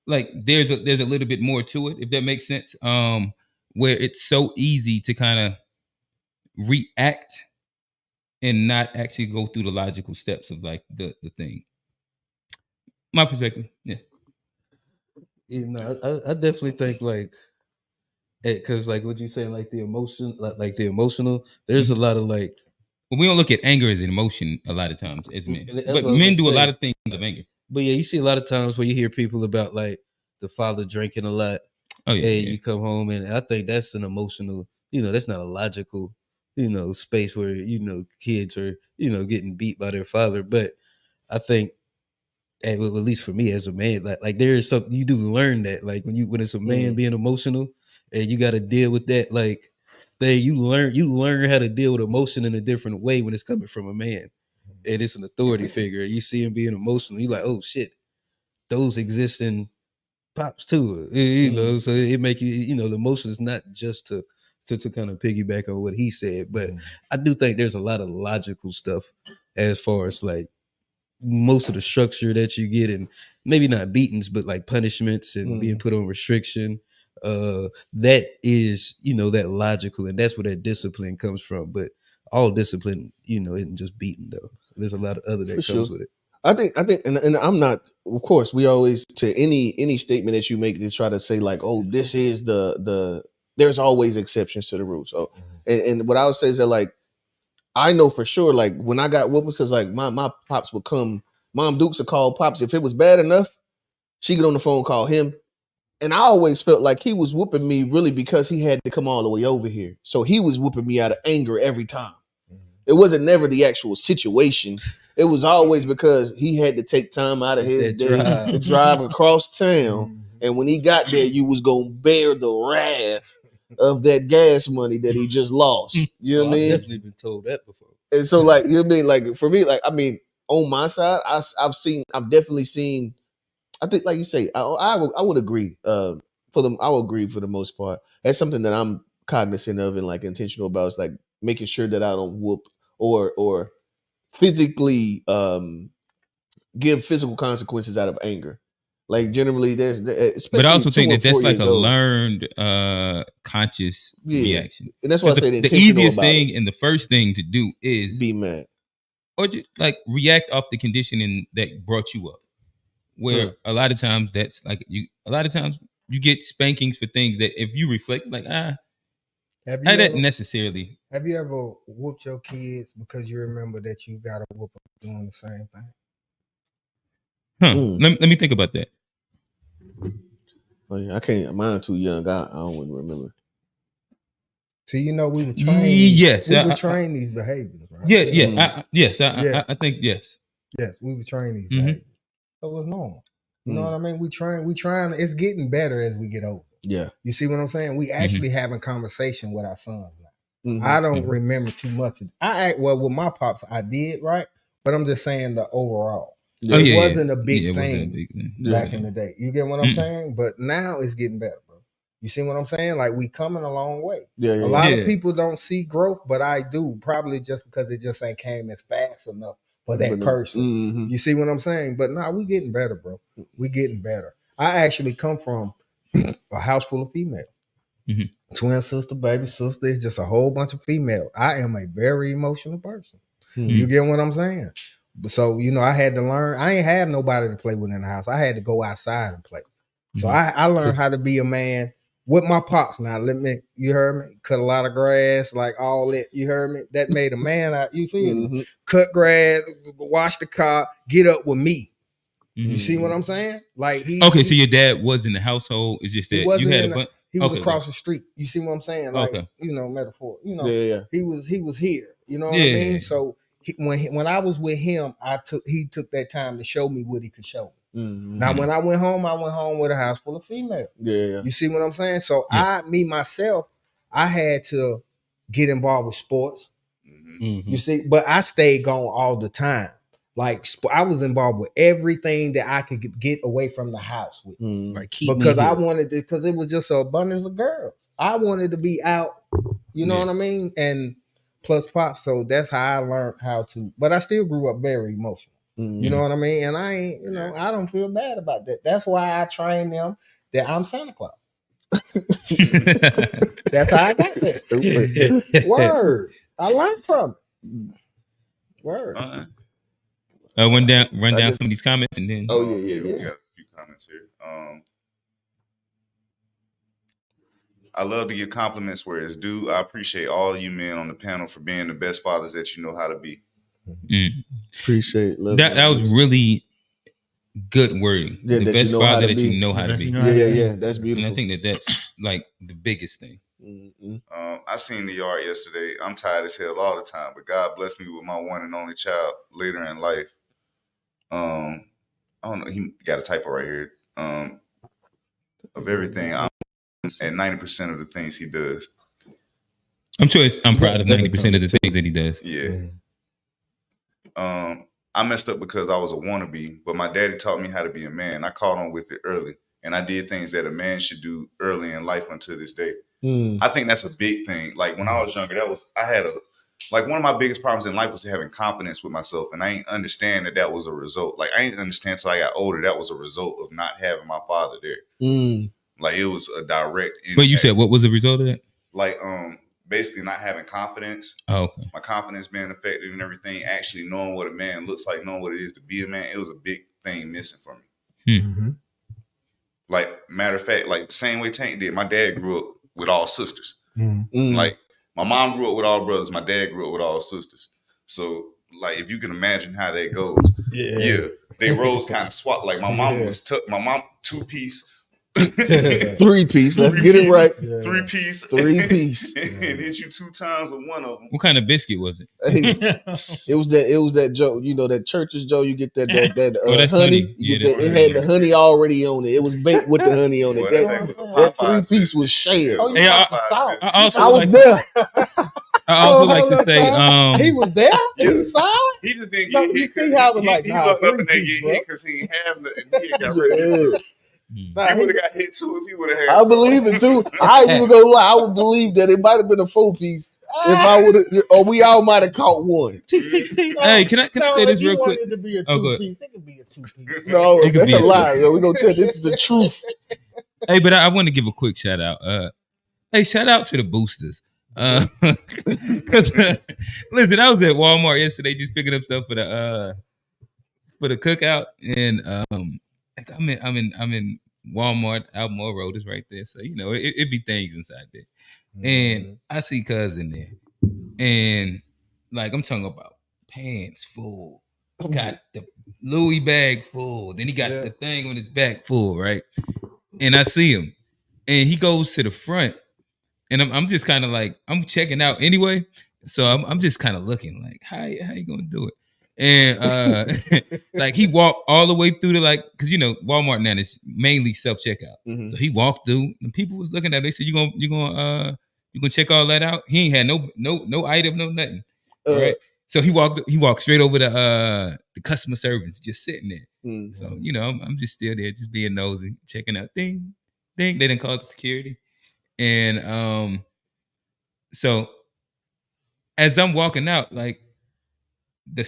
like there's a little bit more to it, if that makes sense. Where it's so easy to kind of react and not actually go through the logical steps of like the thing. My perspective, yeah. I definitely think like, because like what you saying, like the emotion, like the emotional. There's a lot of like. Well, we don't look at anger as an emotion a lot of times as men, but men do a lot of things of anger. But yeah, you see a lot of times where you hear people about like the father drinking a lot. Oh yeah, you come home, and I think that's an emotional. That's not a logical, space where kids are getting beat by their father. But I think at least for me as a man, like there is something you do learn that, like when it's a man being emotional and you got to deal with that, like you learn how to deal with emotion in a different way when it's coming from a man, and it's an authority figure. You see him being emotional, you like, oh shit, those exist in pops too, you know. So it make you, you know, the emotion is not just to kind of piggyback on what he said, but I do think there's a lot of logical stuff as far as like most of the structure that you get, and maybe not beatings, but like punishments and being put on restriction. That is, you know, that logical, and that's where that discipline comes from. But all discipline, you know, isn't just beating though. There's a lot of other that comes with it. I think, and I'm not. Of course, we always, to any statement that you make, to try to say like, oh, this is the. There's always exceptions to the rule. So, and what I would say is that, like, I know for sure, like when I got whoopings, because like my pops would come, Mom Dukes would call pops if it was bad enough. She get on the phone, call him, and I always felt like he was whooping me really because he had to come all the way over here. So he was whooping me out of anger every time. It wasn't never the actual situation. It was always because he had to take time out of his day to drive across town. And when he got there, you was going to bear the wrath of that gas money that he just lost. You know what I mean? I've definitely been told that before. And so, like, you know what I mean? Like, for me, like, I mean, on my side, I've definitely seen, I think, like you say, I would agree. I would agree for the most part. That's something that I'm cognizant of and like intentional about. Is like making sure that I don't whoop or physically give physical consequences out of anger. Like generally, but I also think that that's like a learned, conscious reaction, and that's why I say the easiest thing and the first thing to do is be mad, or just like react off the conditioning that brought you up. Where a lot of times that's like a lot of times you get spankings for things that if you reflect, it's like necessarily. Have you ever whooped your kids because you remember that you got to whoop them doing the same thing? Let me think about that. Oh, yeah, I can't. Mine too young. I don't remember. See, you know, we were trained. Yes, we were trained these behaviors, right? I think yes. Yes, we were trained these behaviors. So it was normal. You know what I mean? We trying. It's getting better as we get older. Yeah. You see what I'm saying? We actually having conversation with our sons now. I don't remember too much. With my pops, I did, right? But I'm just saying the overall. It wasn't a big thing back in the day. You get what I'm saying? But now it's getting better, bro. You see what I'm saying? Like we coming a long way. A lot of people don't see growth, but I do. Probably just because it just ain't came as fast enough for that person. You see what I'm saying? But nah, we getting better, bro. We getting better. I actually come from a house full of females. Twin sister, baby sister. It's just a whole bunch of females. I am a very emotional person. You get what I'm saying? So, you know, I had to learn. I ain't have nobody to play with in the house. I had to go outside and play. So I learned how to be a man with my pops. Now, you heard me? Cut a lot of grass, like all that. You heard me? That made a man out. You feel me? Cut grass, wash the car, get up with me. You see what I'm saying? Like so your dad was in the household. It's just that you had a bunch. He was across the street. You see what I'm saying? Like, you know, metaphor. You know, he was here. You know what I mean? So when I was with him, he took that time to show me what he could show me. Now, when I went home with a house full of females. You see what I'm saying? So myself, I had to get involved with sports. You see, but I stayed gone all the time. Like I was involved with everything that I could get away from the house with, like because I wanted to. Because it was just an abundance of girls. I wanted to be out. You know what I mean? And plus pops. So that's how I learned how to. But I still grew up very emotional. You know what I mean? And I ain't. You know, I don't feel bad about that. That's why I train them that I'm Santa Claus. That's how I got that. Stupid word. I learned from it. Word. Run down some of these comments and then. We got a few comments here. I love to give compliments where it's due. I appreciate all of you men on the panel for being the best fathers that you know how to be. Appreciate love. That was really good wording. Yeah, the best father that you know how to be. Yeah. That's beautiful. And I think that's like the biggest thing. I seen the yard yesterday. I'm tired as hell all the time, but God blessed me with my one and only child later in life. I don't know. He got a typo right here. Of everything, I'm at 90% of the things he does. I'm proud of 90% of the things that he does. Yeah. I messed up because I was a wannabe, but my daddy taught me how to be a man. I caught on with it early, and I did things that a man should do early in life until this day. I think that's a big thing. Like when I was younger, one of my biggest problems in life was having confidence with myself, and I ain't understand that was a result. Like I ain't understand till I got older that was a result of not having my father there. Like it was a direct impact. But you said what was the result of that? Like basically not having confidence. Oh, okay. My confidence being affected and everything, actually knowing what a man looks like, knowing what it is to be a man, it was a big thing missing from me. Like, matter of fact, like the same way Tank did, my dad grew up with all sisters. Like, my mom grew up with all brothers, my dad grew up with all sisters. So, like, if you can imagine how that goes, they roles kind of swap. Like, my mom was my mom 2-piece. 3-piece. Let's get it right. 3-piece. 3-piece. And hit you 2 times with one of them. What kind of biscuit was it? It was that Joe, that Church's Joe. You get that honey. You get that. It had the honey already on it. It was baked with the honey on it. That 3-piece was shared. Oh, I was there. I also like to say, he was there. He saw it. He just didn't get hit. You see how it was like, he looked up and they get hit because he ain't have nothing. He got rid of it. He would have got hit too if he would have had. I believe it too. I ain't even gonna lie. I would believe that it might have been a 4-piece if I would have, or we all might have caught one. Hey, can I say this real quick? It to be a 2-piece. It could be a 2-piece. No, that's a lie. Yo. We're gonna tell this is the truth. Hey, but I want to give a quick shout out. Hey, shout out to the boosters. Because listen, I was at Walmart yesterday just picking up stuff for the cookout, and I'm in Walmart. Albemarle Road is right there, so it be things inside there. And I see cousin there, and like I'm talking about pants full, got the Louis bag full, then he got the thing on his back full, right? And I see him, and he goes to the front, and I'm just kind of like I'm checking out anyway, so I'm just kind of looking like how you gonna do it? And like he walked all the way through because Walmart now is mainly self checkout. So he walked through, and people was looking at it. They said, "You gonna check all that out?" He ain't had no item, no nothing. Right? So he walked straight over to the customer service, just sitting there. So I'm just still there, just being nosy, checking out. Ding, ding. They didn't call the security, and so as I'm walking out, like. The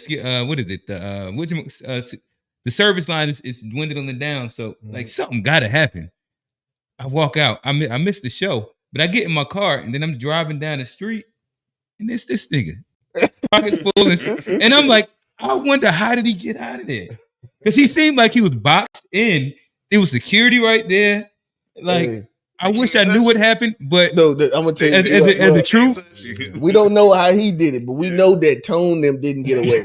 service line is dwindling down, so like something gotta happen. I walk out. I missed the show, but I get in my car and then I'm driving down the street, and it's this nigga, pockets full, and I'm like, I wonder how did he get out of there? Because he seemed like he was boxed in. There was security right there. Like I wish I knew what happened, but no, I'm gonna tell you as the truth. We don't know how he did it, but we know that Tone them didn't get away.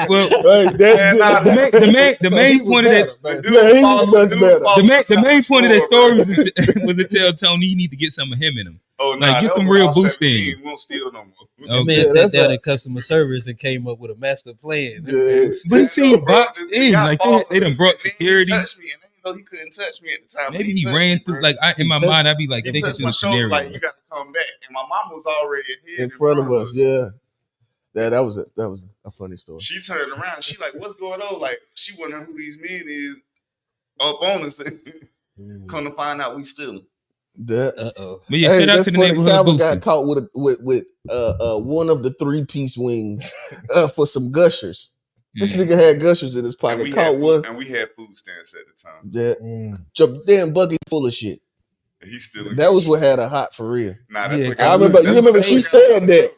Well, the main point of that story was to tell Tony he need to get some of him in him. Oh, get some real boost in. Won't steal no more. Okay. Man, sat down in customer service and came up with a master plan. But he seemed boxed in, like they done brought security. He couldn't touch me at the time. Maybe he ran through. Like in my mind, I'd be like thinking through the scenario. Like you got to come back, and my mom was already ahead in front of us. Yeah, that was a funny story. She turned around and she like, "What's going on?" Like she wondering who these men is up on us. Come to find out, we stealing. But yeah, shout out to the neighborhood Calvin got caught with one of the 3-piece wings for some gushers. This nigga had gushers in his pocket. And we had food stamps at the time. Yeah, damn bucket full of shit. He's still. That was what had her hot for real. Nah, I remember. You remember she said that.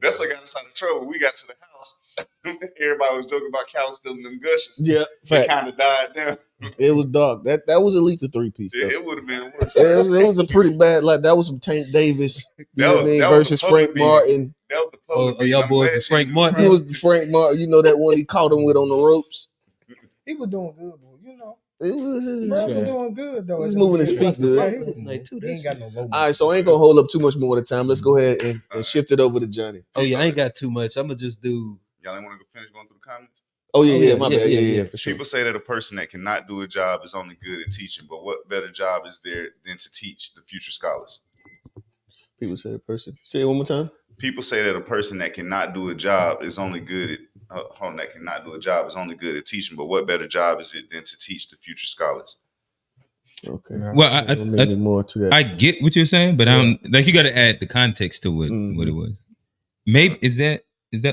That's what got us out of trouble. We got to the house. Everybody was joking about Cal stealing them gushers. Yeah, it kind of died down. It was dark. That was at least a 3-piece. It would have been worse. It was a pretty bad. Like that was some Tank Davis. Versus Frank Martin. That was the y'all boys with Frank Martin. He was Frank Martin. You know that one he caught him with on the ropes. He was doing good, It was doing good though. He was moving his feet good. He ain't got no low. All right, so I ain't gonna hold up too much more of the time. Let's go ahead and shift it over to Johnny. Oh yeah, I ain't got too much. I'm gonna just do Y'all ain't want to finish going through the comments? Oh yeah, my bad. Yeah, for sure. People say that a person that cannot do a job is only good at teaching, but what better job is there than to teach the future scholars? People say a person. Say it one more time. People say that a person that cannot do a job is only good at teaching, but what better job is it than to teach the future scholars? Okay. Well, maybe more to that. I get what you're saying, but I'm like, you got to add the context to what it was. Maybe is that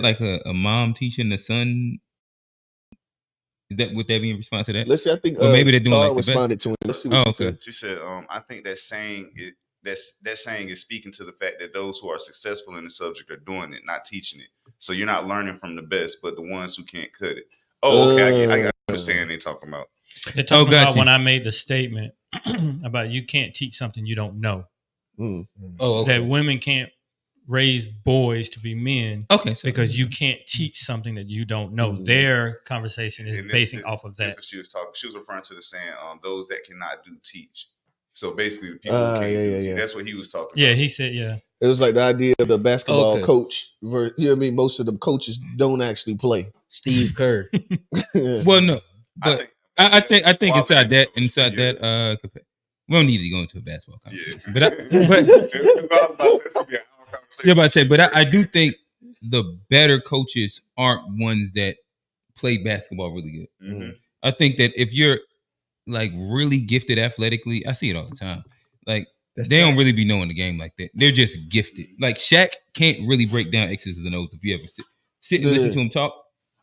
like a mom teaching the son? Would that be in response to that? Let's see. I think maybe they're doing Tara like responded to him. Let's see what she said. She said, I think that saying is speaking to the fact that those who are successful in the subject are doing it, not teaching it. So you're not learning from the best, but the ones who can't cut it. Oh, okay. I understand they talking about. They're talking about when I made the statement about you can't teach something you don't know. Oh, okay. That women can't raise boys to be men. Okay, so because you can't teach something that you don't know. Their conversation is basing off of that. What she was talking. She was referring to the saying, those that cannot do teach. So basically, the people who can't do teach. That's what he was talking about. Yeah, he said, It was like the idea of the basketball coach. You know what I mean? Most of the coaches don't actually play. Steve Kerr. Well, no, but I think inside that we don't need to go into a basketball conversation. But I do think the better coaches aren't ones that play basketball really good. Mm-hmm. I think that if you're like really gifted athletically, I see it all the time. Like they don't really be knowing the game like that. They're just gifted. Like Shaq can't really break down X's and O's if you ever sit and listen to him talk.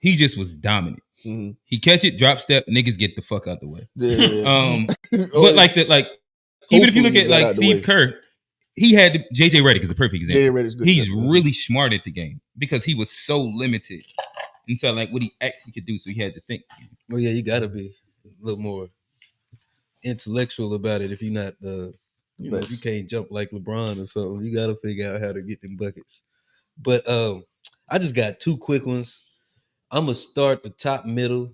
He just was dominant. Mm-hmm. He catch it, drop step, niggas get the fuck out the way. Yeah. But even if you look at like Steve Kerr, he had JJ Redick is a perfect example. He's really smart at the game because he was so limited. And so like what he actually could do, so he had to think. Well, yeah, you gotta be a little more intellectual about it if you're not you know, if you can't jump like LeBron or something, you gotta figure out how to get them buckets. But I just got two quick ones. I'm gonna start the top middle.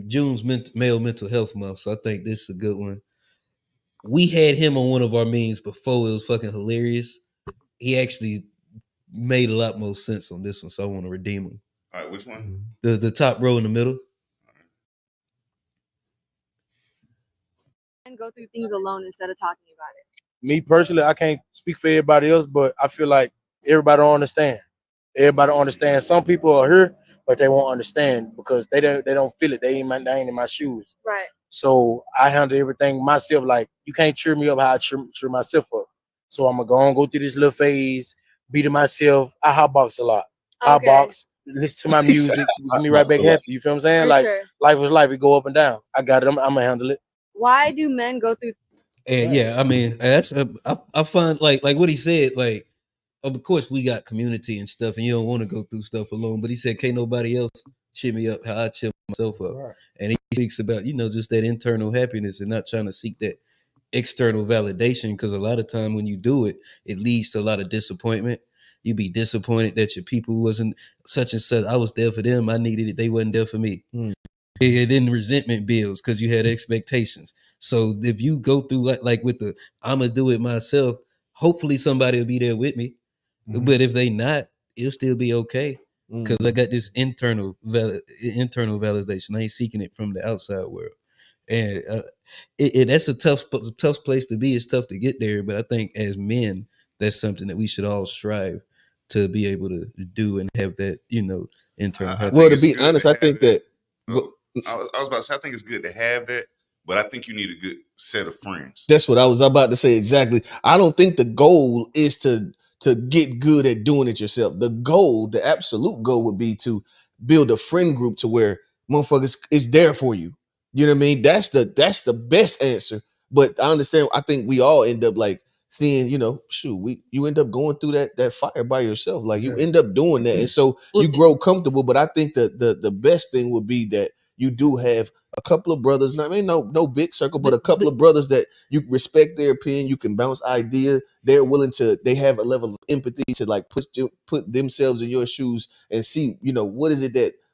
June's male mental health month, so I think this is a good one. We had him on one of our memes before. It was fucking hilarious. He actually made a lot more sense on this one, so I want to redeem him. All right, which one? The top row in the middle. And go through things alone instead of talking about it. Me personally, I can't speak for everybody else, but I feel like everybody don't understand. Everybody don't understand. Some people are here, but they won't understand because they don't feel it. They ain't in my shoes. Right. So I handle everything myself. Like you can't cheer me up how I cheer myself up. So I'm gonna go through this little phase, be to myself. I hotbox a lot. Okay. Hotbox, listen to my music, get me right back happy. You feel what I'm saying? For like sure. life is life. It go up and down. I got it. I'm gonna handle it. Why do men go through? And yeah, I mean, that's I find like what he said. Like, of course, we got community and stuff, and you don't want to go through stuff alone. But he said, "Can't nobody else cheer me up how I cheer myself up." Right. And he speaks about just that internal happiness and not trying to seek that external validation, because a lot of time when you do it, it leads to a lot of disappointment. You be disappointed that your people wasn't such and such. I was there for them. I needed it. They wasn't there for me. And then resentment builds because you had expectations. So if you go through like with the I'm gonna do it myself, hopefully somebody will be there with me. Mm-hmm. But if they not, it'll still be okay because I got this internal validation. I ain't seeking it from the outside world, and that's a tough place to be. It's tough to get there, but I think as men, that's something that we should all strive to be able to do and have that internal. Well, to be honest, I think that. I was about to say, I think it's good to have that, but I think you need a good set of friends. That's what I was about to say exactly. I don't think the goal is to get good at doing it yourself. The absolute goal would be to build a friend group to where motherfuckers is there for you. You know what I mean? That's the best answer. But I understand. I think we all end up like seeing, you end up going through that fire by yourself. Like you end up doing that, and so you grow comfortable. But I think that the best thing would be that you do have a couple of brothers, no big circle, but a couple of brothers that you respect their opinion. You can bounce idea. They have a level of empathy to like put themselves in your shoes and see,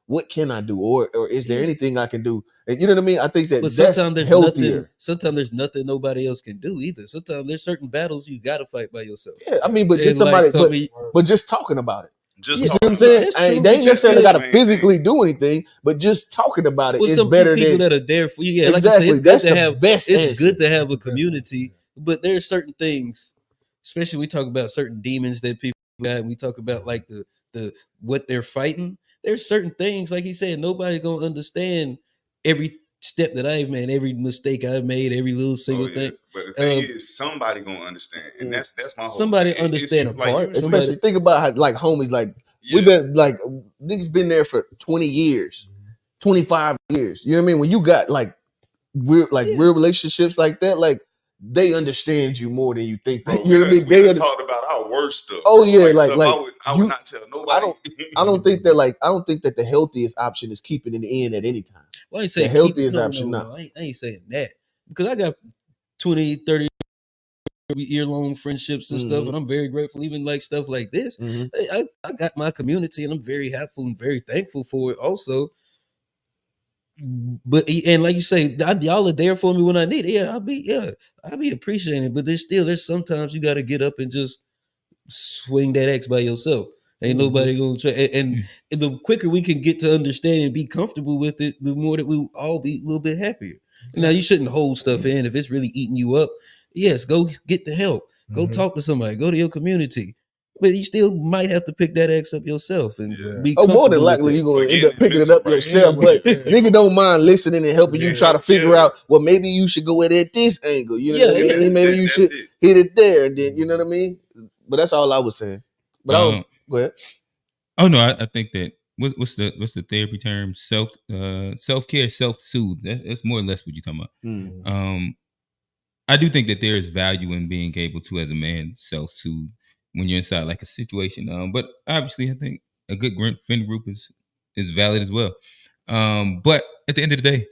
what can I do? Or is there anything I can do? And you know what I mean? I think that's healthier. Sometimes there's nothing nobody else can do either. Sometimes there's certain battles you got to fight by yourself. Yeah, I mean, but just somebody, but just talking about it. Just You see what talking I'm about saying? it. They ain't necessarily got to Main physically do anything, but just talking about it is better people than that are there for you. Yeah, exactly. like you say, That's the best answer. It's good to have a community, but there's certain things, especially we talk about certain demons that people got. And we talk about like the what they're fighting. There's certain things, like he said, nobody gonna understand every step that I've made, every mistake I've made, every little single thing. But the thing is, somebody gonna understand, and that's my whole somebody thing. understand a part. Especially think about how like homies, like we've been like niggas been there for 20 years, 25 years. You know what I mean? When you got like real relationships like that, like they understand you more than you think. Bro, You know what I mean? They talked about our worst stuff. Oh bro. yeah, like I would you, not tell nobody. I don't think that the healthiest option is keeping it in at any time. Well, I ain't saying the healthiest option, no. I ain't saying that, because I got 20, 30 year-long friendships and stuff, and I'm very grateful. Even like stuff like this, I got my community, and I'm very happy and very thankful for it. Also, but and like you say, y'all are there for me when I need it. I'll be appreciating it. But there's sometimes you got to get up and just swing that X by yourself. Ain't nobody gonna try. And the quicker we can get to understand and be comfortable with it, the more that we'll all be a little bit happier. Now, you shouldn't hold stuff in if it's really eating you up. Yes, go get the help. Go talk to somebody. Go to your community. But you still might have to pick that X up yourself and be comfortable. More than likely you're gonna end up picking it up yourself. But nigga don't mind listening and helping you try to figure out, well, maybe you should go at this angle. You know what I mean? Maybe you should hit it there, and then you know what I mean? But that's all I was saying. But go ahead. Oh no, I think that what's the therapy term? Self-care, self-soothe. That's more or less what you're talking about. I do think that there is value in being able to, as a man, self-soothe when you're inside like a situation. But obviously, I think a good friend group is valid as well. But at the end of the day,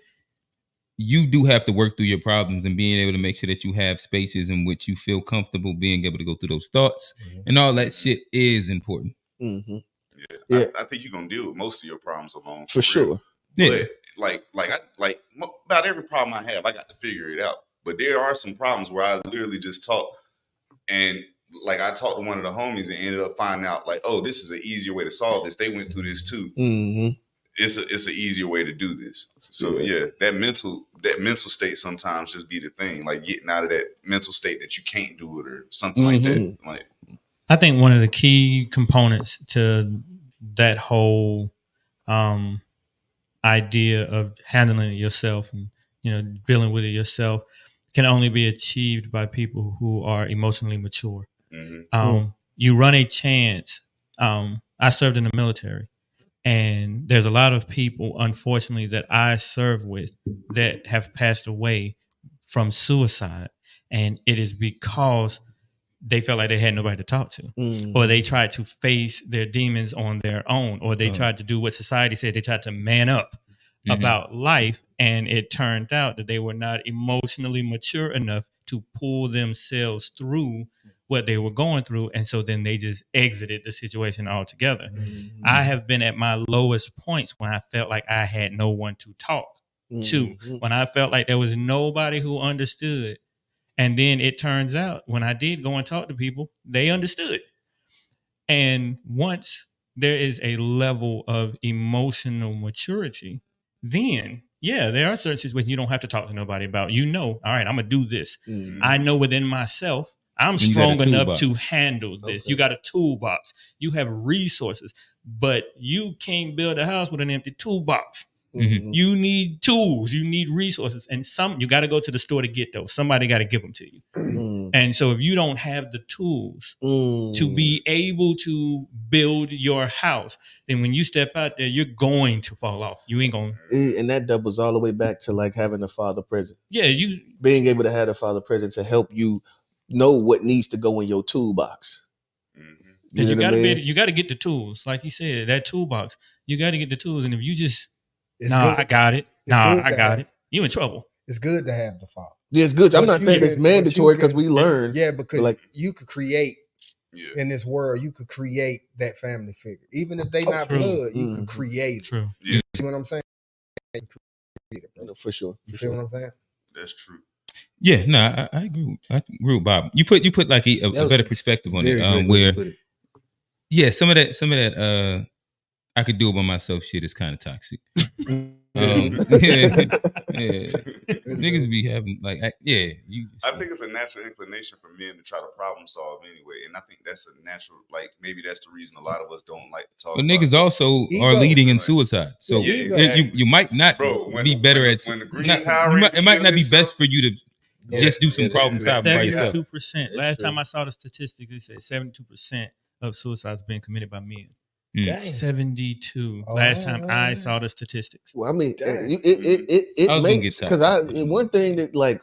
you do have to work through your problems and being able to make sure that you have spaces in which you feel comfortable being able to go through those thoughts, and all that shit is important. Yeah. I think you're gonna deal with most of your problems alone for sure. But like about every problem I have, I got to figure it out. But there are some problems where I literally just talk, and like I talked to one of the homies and ended up finding out like, oh, this is an easier way to solve this. They went through this too. It's an easier way to do this. So yeah, that mental state sometimes just be the thing, like getting out of that mental state that you can't do it or something like that. Like, I think one of the key components to that whole idea of handling it yourself and dealing with it yourself can only be achieved by people who are emotionally mature. You run a chance. I served in the military, and there's a lot of people, unfortunately, that I serve with that have passed away from suicide, and it is because they felt like they had nobody to talk to, or they tried to face their demons on their own, or they tried to do what society said. They tried to man up about life, and it turned out that they were not emotionally mature enough to pull themselves through what they were going through, and so then they just exited the situation altogether. I have been at my lowest points when I felt like I had no one to talk to, when I felt like there was nobody who understood. And then it turns out when I did go and talk to people, they understood. And once there is a level of emotional maturity, then there are certain situations you don't have to talk to nobody about. All right, I'm going to do this. I know within myself, I'm strong enough to handle this. You got a toolbox. You have resources, but you can't build a house with an empty toolbox. You need tools, you need resources, and you got to go to the store to get those. Somebody got to give them to you. And so if you don't have the tools to be able to build your house, then when you step out there, you're going to fall off. You ain't going to. And that doubles all the way back to like having a father present. Yeah, you being able to have a father present to help you know what needs to go in your toolbox. Because you got to get the tools. Like you said, that toolbox, you got to get the tools. And if you just, I got it. I got it. You in trouble. It's good to have the father. Yeah, it's good. I'm not saying it's mandatory because we learn. Yeah, because like you could create in this world, you could create that family figure. Even if they not blood, you could create it. True. You see what I'm saying? For sure. You feel what I'm saying? That's true. Yeah, no, I agree. I agree with Bob. You put like a better perspective on it, where Yeah, some of that I could do it by myself shit is kind of toxic. Niggas be having like, I think it's a natural inclination for men to try to problem solve anyway, and I think that's a natural, like maybe that's the reason a lot of us don't like to talk. But niggas also are leading in suicide, so you might not be better at. It might not be best for you to just do some problem solving by yourself. 72%. Last time I saw the statistics, they said 72% of suicides being committed by men. 72. Last time I saw the statistics. Well, I mean, it makes, because one thing that like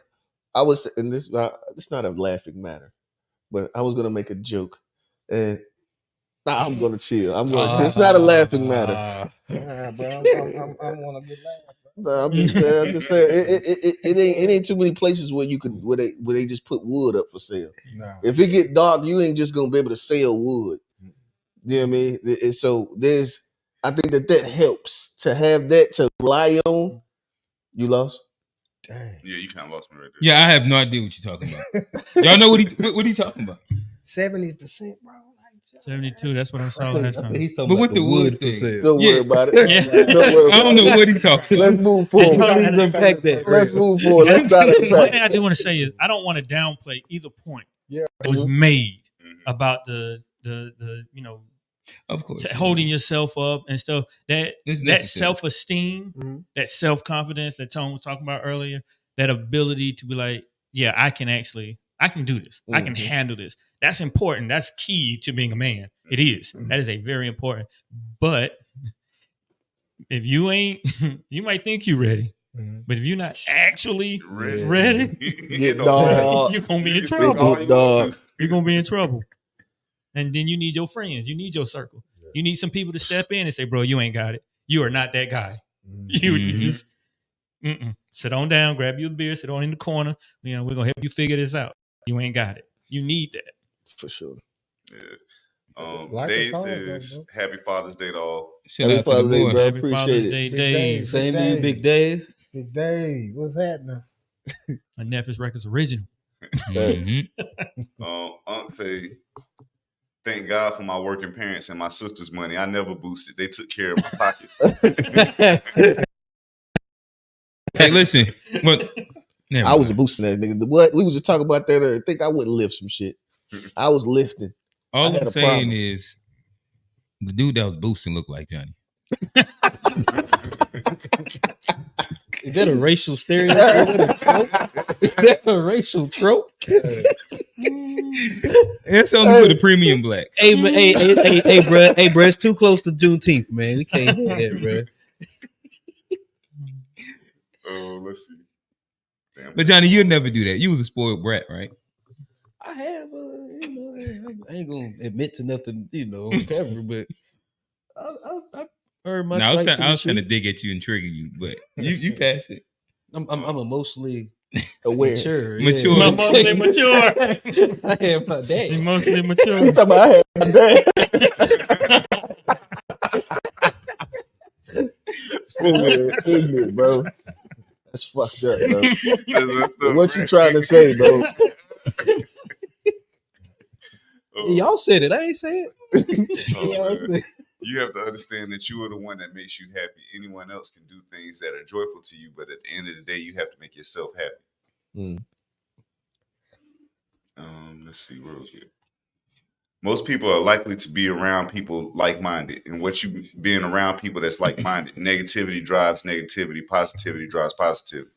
I was, and this it's not a laughing matter, but I was gonna make a joke, and I'm gonna chill. It's not a laughing matter. Bro, I want to get laughed. No, I'm just saying it ain't too many places where they just put wood up for sale. No. If it get dark, you ain't just gonna be able to sell wood. You know what I mean? And so I think that helps to have that to rely on. You lost? Dang. Yeah, you kind of lost me right there. Yeah, I have no idea what you're talking about. Y'all know what he talking about? 70%, bro. 72. That's what I saw last time. He's talking about the wood for sale. Don't worry about it. Yeah. Don't worry about I don't know what he talking about. Let's move forward. Please unpack that. Let's move forward. Let's try to unpack. One thing I do want to say is I don't want to downplay either point that was made about the of course, holding yourself up and stuff. That self-esteem, that self-confidence that Tone was talking about earlier, that ability to be like, yeah, I can do this. I can handle this. That's important. That's key to being a man. It is. That is a very important. But if you ain't, you might think you're ready. But if you're not actually ready, you're gonna be in trouble. You're gonna be in trouble. And then you need your friends. You need your circle. You need some people to step in and say, bro, you ain't got it. You are not that guy. You just sit on down, grab you a beer, sit on in the corner. We're going to help you figure this out. You ain't got it. You need that. For sure. Yeah. Dave says, Happy Father's Day to all. Happy Father's Day, bro. Happy Father's Day, Dave. Same to you, Big Dave. Big Dave. What's happening? A Netflix Records original. Unc say, thank God for my working parents and my sister's money. I never boosted. They took care of my pockets. Hey, listen. I was boosting that nigga. What we was just talking about that. I think I wouldn't lift some shit. I was lifting. All I'm saying is the dude that was boosting looked like Johnny. Is that a racial stereotype? Is that a racial trope? It's only for the premium blacks. Hey, bro. Hey, bro. It's too close to Juneteenth, man. You can't do that, bro. Oh, let's see. Damn. But Johnny, you'd never do that. You was a spoiled brat, right? I have, I ain't gonna admit to nothing, on camera, but I earned my. I was trying to dig at you and trigger you, but you passed it. I'm emotionally aware, mature. Emotionally mature. I have my dad. Emotionally mature. You talking about I have my dad? Ignorant, bro. That's fucked up, bro. What you trying to say, bro? Y'all said it. I ain't say it. You have to understand that you are the one that makes you happy. Anyone else can do things that are joyful to you, but at the end of the day, you have to make yourself happy. Let's see, where was it? Most people are likely to be around people like-minded, and what you being around people that's like-minded, negativity drives negativity, positivity drives positivity.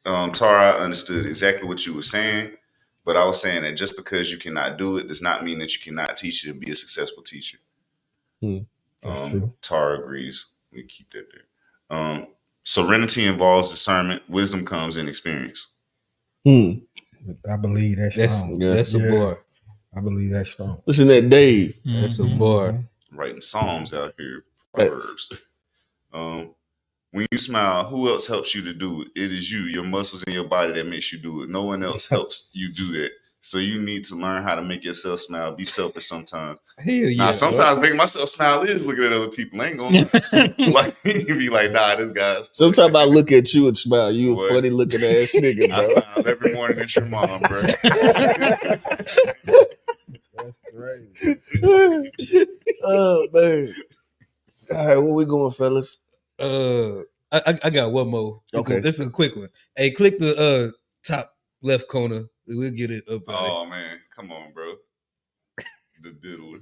Tara, I understood exactly what you were saying, but I was saying that just because you cannot do it does not mean that you cannot teach it and be a successful teacher. That's true. Tara agrees. We keep that there. Serenity involves discernment. Wisdom comes in experience. I believe that's strong. That's a bar. I believe that's strong. Listen to that, Dave. That's a bar. Writing psalms out here. Proverbs. When you smile, who else helps you to do it? It is you, your muscles in your body that makes you do it. No one else helps you do that. So you need to learn how to make yourself smile. Be selfish sometimes. Hell yeah. Now, sometimes making myself smile is looking at other people. I ain't gonna like be like, nah, this guy's. Sometimes I look at you and smile. You a funny looking ass nigga, bro. I smile every morning at your mom, bro. Oh man. All right, where we going, fellas? I got one more. Okay. This is a quick one. Hey, click the top left corner. We'll get it up. Oh man, come on, bro. The diddler.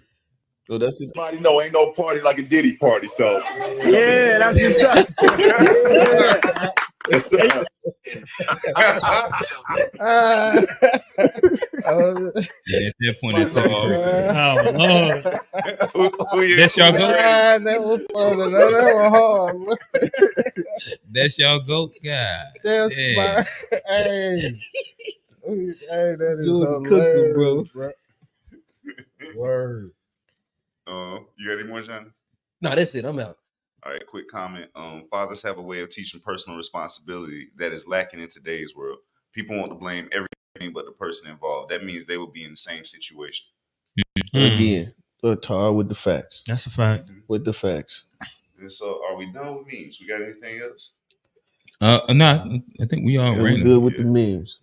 Oh, that's it. Everybody know ain't no party like a Diddy party, so Yeah, that's what's up. Yes, sir. Yeah, at that point, it's Who you- That's y'all goat. That was funny. That was hard. That's y'all goat, God. That's Yeah. my hey. Hey, that is Jordan hilarious, Cooker, bro. Word. You got any more, Johnny? No, that's it. I'm out. All right, quick comment. Fathers have a way of teaching personal responsibility that is lacking in today's world. People want to blame everything but the person involved. That means they will be in the same situation. Again, Tar with the facts. That's a fact. With the facts. And so, are we done with memes? We got anything else? No, I think we all Yeah, ran we it. good with the memes.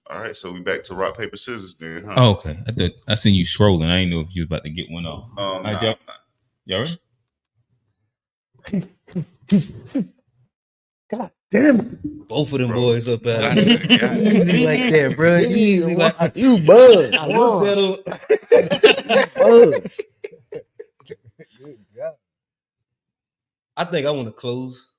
All right, so we back to rock, paper, scissors then, huh? Oh, okay. I seen you scrolling. I didn't know if you was about to get one off. All right, Nah. y'all ready? God damn it. Both of them boys up out God, of there. God. Easy like that, bro. Easy like You buzz. I looked at him. Buzz. I think I want to close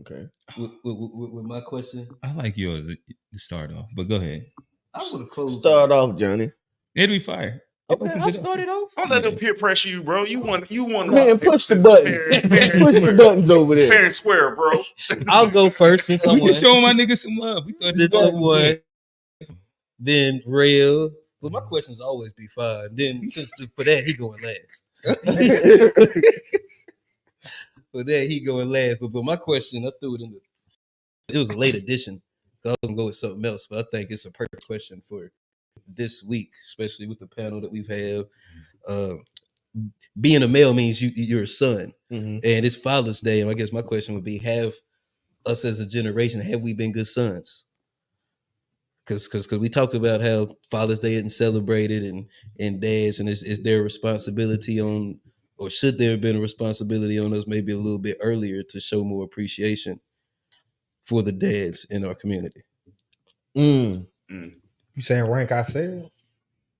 Okay. with my question. I like yours to start off, but go ahead. I want to close. Start off, Johnny. It'll be fire. Okay, I started off. Don't let them peer pressure you, bro. You want Man, push the button. Push the buttons over there. Fair and square, bro. I'll go first since I We won. can show my niggas some love. We thought Since this I was won. good. Then Real. But my questions always be fine. Then for that he going last. For that he going last. But my question, I threw it in it was a late edition. So I was gonna go with something else, but I think it's a perfect question for this week, especially with the panel that we've had. Being a male means you're a son, and it's Father's Day. And I guess my question would be: have us as a generation, have we been good sons? Because we talk about how Father's Day isn't celebrated, and dads, and is there a responsibility on, or should there have been a responsibility on us maybe a little bit earlier to show more appreciation for the dads in our community? You saying rank ourselves?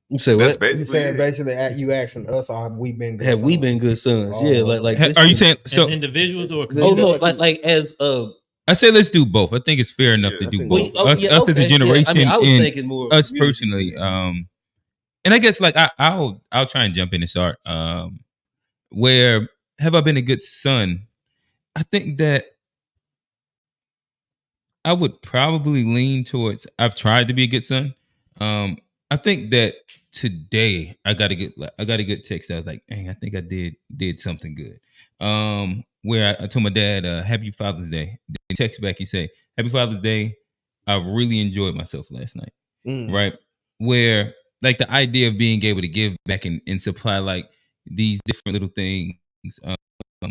You say That's what? basically You saying it. basically you asking us, or have we been good Have we sons? been good sons? Yeah, like Are you this- saying so? As individuals or Oh no, like as I say let's do both. I think it's fair enough to do both. Well, Us yeah, as okay, a generation, yeah. I was and thinking more us community. personally. And I guess like I'll try and jump in and start. Where have I been a good son? I think that I would probably lean towards I've tried to be a good son. I think that today I got a good text. I was like, dang, I think I did something good. Where I told my dad, Happy Father's Day. He text back, he said, Happy Father's Day. I really enjoyed myself last night. Right? Where like the idea of being able to give back and supply like these different little things.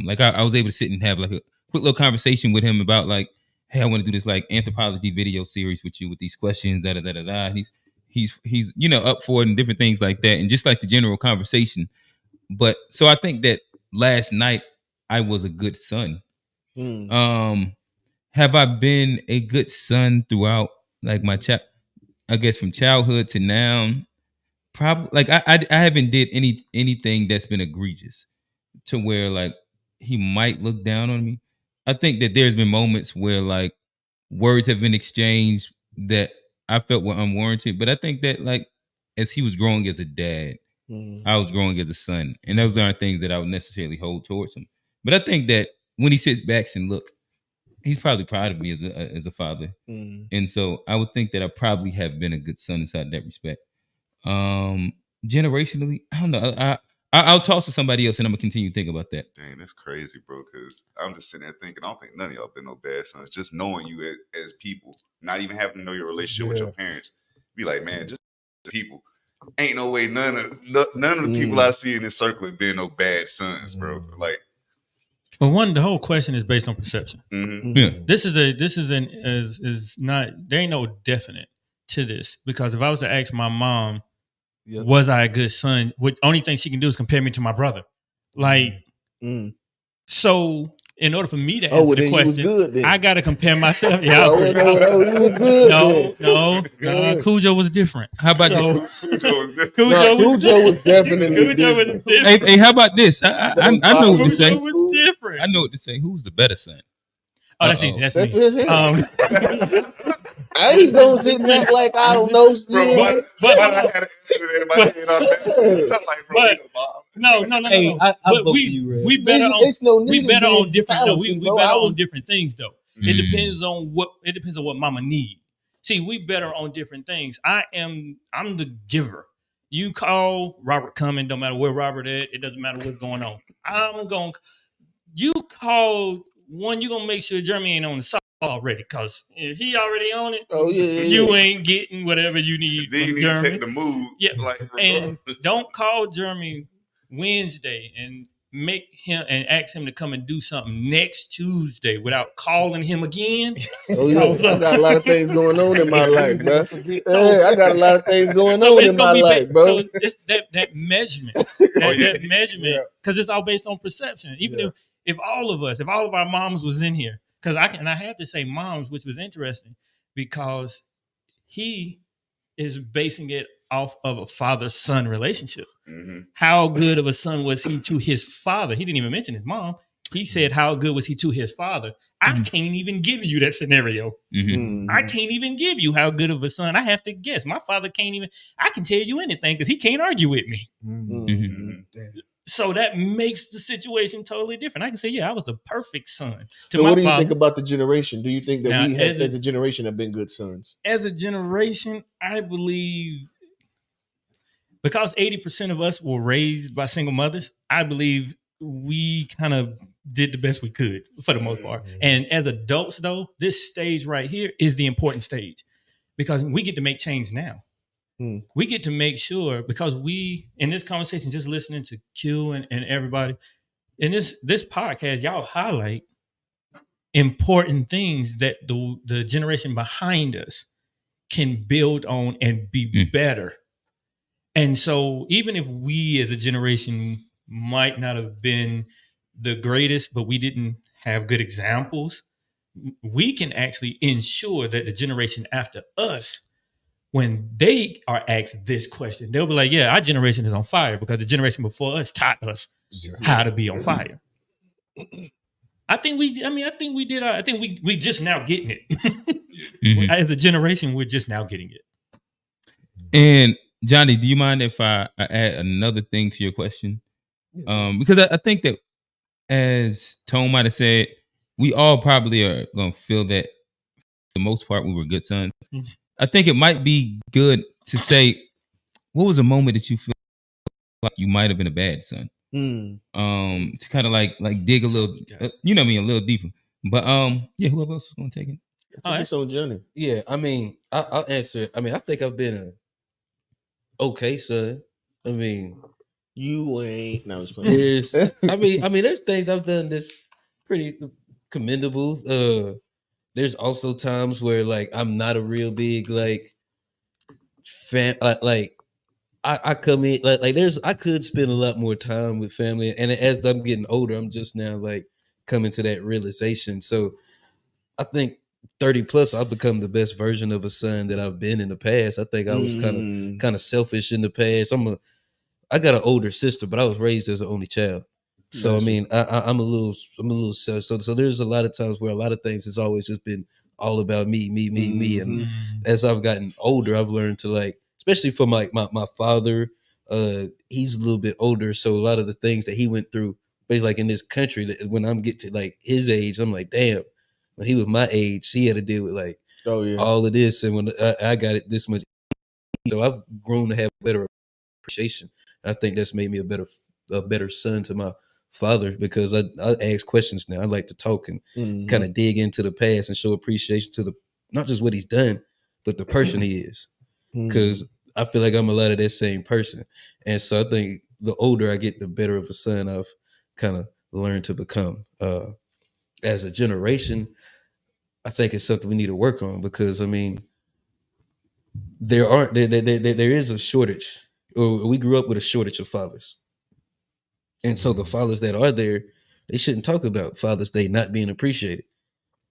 Like I was able to sit and have like a quick little conversation with him about like, hey, I want to do this like anthropology video series with you with these questions, da da da da da. And he's you know up for it and different things like that, and just like the general conversation. But so I think that last night I was a good son. Have I been a good son throughout like my I guess from childhood to now? Probably like I haven't did anything that's been egregious to where like he might look down on me. I think that there's been moments where like words have been exchanged that I felt were unwarranted. But I think that like as he was growing as a dad, I was growing as a son. And those aren't things that I would necessarily hold towards him. But I think that when he sits back and look, he's probably proud of me as a father. And so I would think that I probably have been a good son inside that respect. Generationally, I don't know. I'll toss to somebody else and I'm gonna continue to think about that. Dang, that's crazy, bro. Because I'm just sitting there thinking, I don't think none of y'all been no bad sons. Just knowing you as people, not even having to know your relationship with your parents. Be like, man, just people. Ain't no way none of the people I see in this circle have been no bad sons, bro. Like, well, the whole question is based on perception. Yeah. This is not. There ain't no definite to this because if I was to ask my mom, was I a good son? What only thing she can do is compare me to my brother. Like, so in order for me to answer the question, I got to compare myself. Yeah, you was good. No, Cujo was different. How about Cujo was different? Cujo was definitely different. Hey, how about this? I know what to say. Cujo was different. I know what to say. Who's the better son? Oh, that's easy. That's me. I just don't sit and act like I don't know. No. Hey, I but vote we you, Red. we better on It's no need we better to on different. No, fallacy, we bro. better on different things though. It Mm. depends on what Mama need. See, we better on different things. I'm the giver. You call Robert coming, don't matter where Robert at. It doesn't matter what's going on. You call one. You gonna make sure Jeremy ain't on the side already, cause if he already on it, you ain't getting whatever you need Then from you need to Jeremy. check the mood. Yeah, like and don't call Jeremy Wednesday and make him and ask him to come and do something next Tuesday without calling him again. Oh yeah, I got a lot of things going on in my life, bro. I got a lot of things going on in my life, bro. So it's that measurement, that measurement, because it's all based on perception. Even if all of our moms was in here, because I had to say moms, which was interesting because he is basing it off of a father-son relationship. Mm-hmm. How good of a son was he to his father? He didn't even mention his mom. He said, how good was he to his father? I can't even give you that scenario. Mm-hmm. I can't even give you how good of a son. I have to guess. My father can't even, I can tell you anything because he can't argue with me. Mm-hmm. So that makes the situation totally different. I can say, yeah, I was the perfect son to So my what do you father. think about the generation? Do you think that Now, we have, as a generation, have been good sons? As a generation, I believe because 80% of us were raised by single mothers, I believe we kind of did the best we could for the most part. And as adults, though, this stage right here is the important stage because we get to make change now. We get to make sure because we, in this conversation, just listening to Q and everybody, in this podcast, y'all highlight important things that the generation behind us can build on and be better. And so even if we as a generation might not have been the greatest, but we didn't have good examples, we can actually ensure that the generation after us, when they are asked this question, they'll be like, yeah, our generation is on fire because the generation before us taught us how to be on fire. I think we just now getting it. As a generation, we're just now getting it. And Johnny, do you mind if I add another thing to your question? Because I think that, as Tone might have said, we all probably are going to feel that for the most part we were good sons. I think it might be good to say, what was a moment that you feel like you might have been a bad son? To kind of like dig a little, you know what I mean, a little deeper. But yeah, whoever else is going to take it? It's on Johnny. Yeah, I mean, I'll answer it. I mean, I think I've been a okay son. I mean, you ain't. No, I was playing. There's things I've done that's pretty commendable. There's also times where like I'm not a real big like fan. I come in like I could spend a lot more time with family, and as I'm getting older, I'm just now like coming to that realization. So I think 30 plus, I've become the best version of a son that I've been in the past. I think I was kind of selfish in the past. I got an older sister, but I was raised as an only child. So I mean, I'm a little selfish. So there's a lot of times where a lot of things has always just been all about me. And as I've gotten older, I've learned to like, especially for my father, he's a little bit older. So a lot of the things that he went through, basically like in this country, that when I'm get to like his age, I'm like, damn, when he was my age, he had to deal with like all of this. And when I got it this much, so I've grown to have better appreciation. I think that's made me a better son to my father because I ask questions now. I like to talk and kind of dig into the past and show appreciation to the not just what he's done, but the person he is. Because I feel like I'm a lot of that same person. And so I think the older I get, the better of a son I've kind of learned to become. As a generation, I think it's something we need to work on because I mean, there is a shortage we grew up with a shortage of fathers. And so the fathers that are there, they shouldn't talk about Father's Day not being appreciated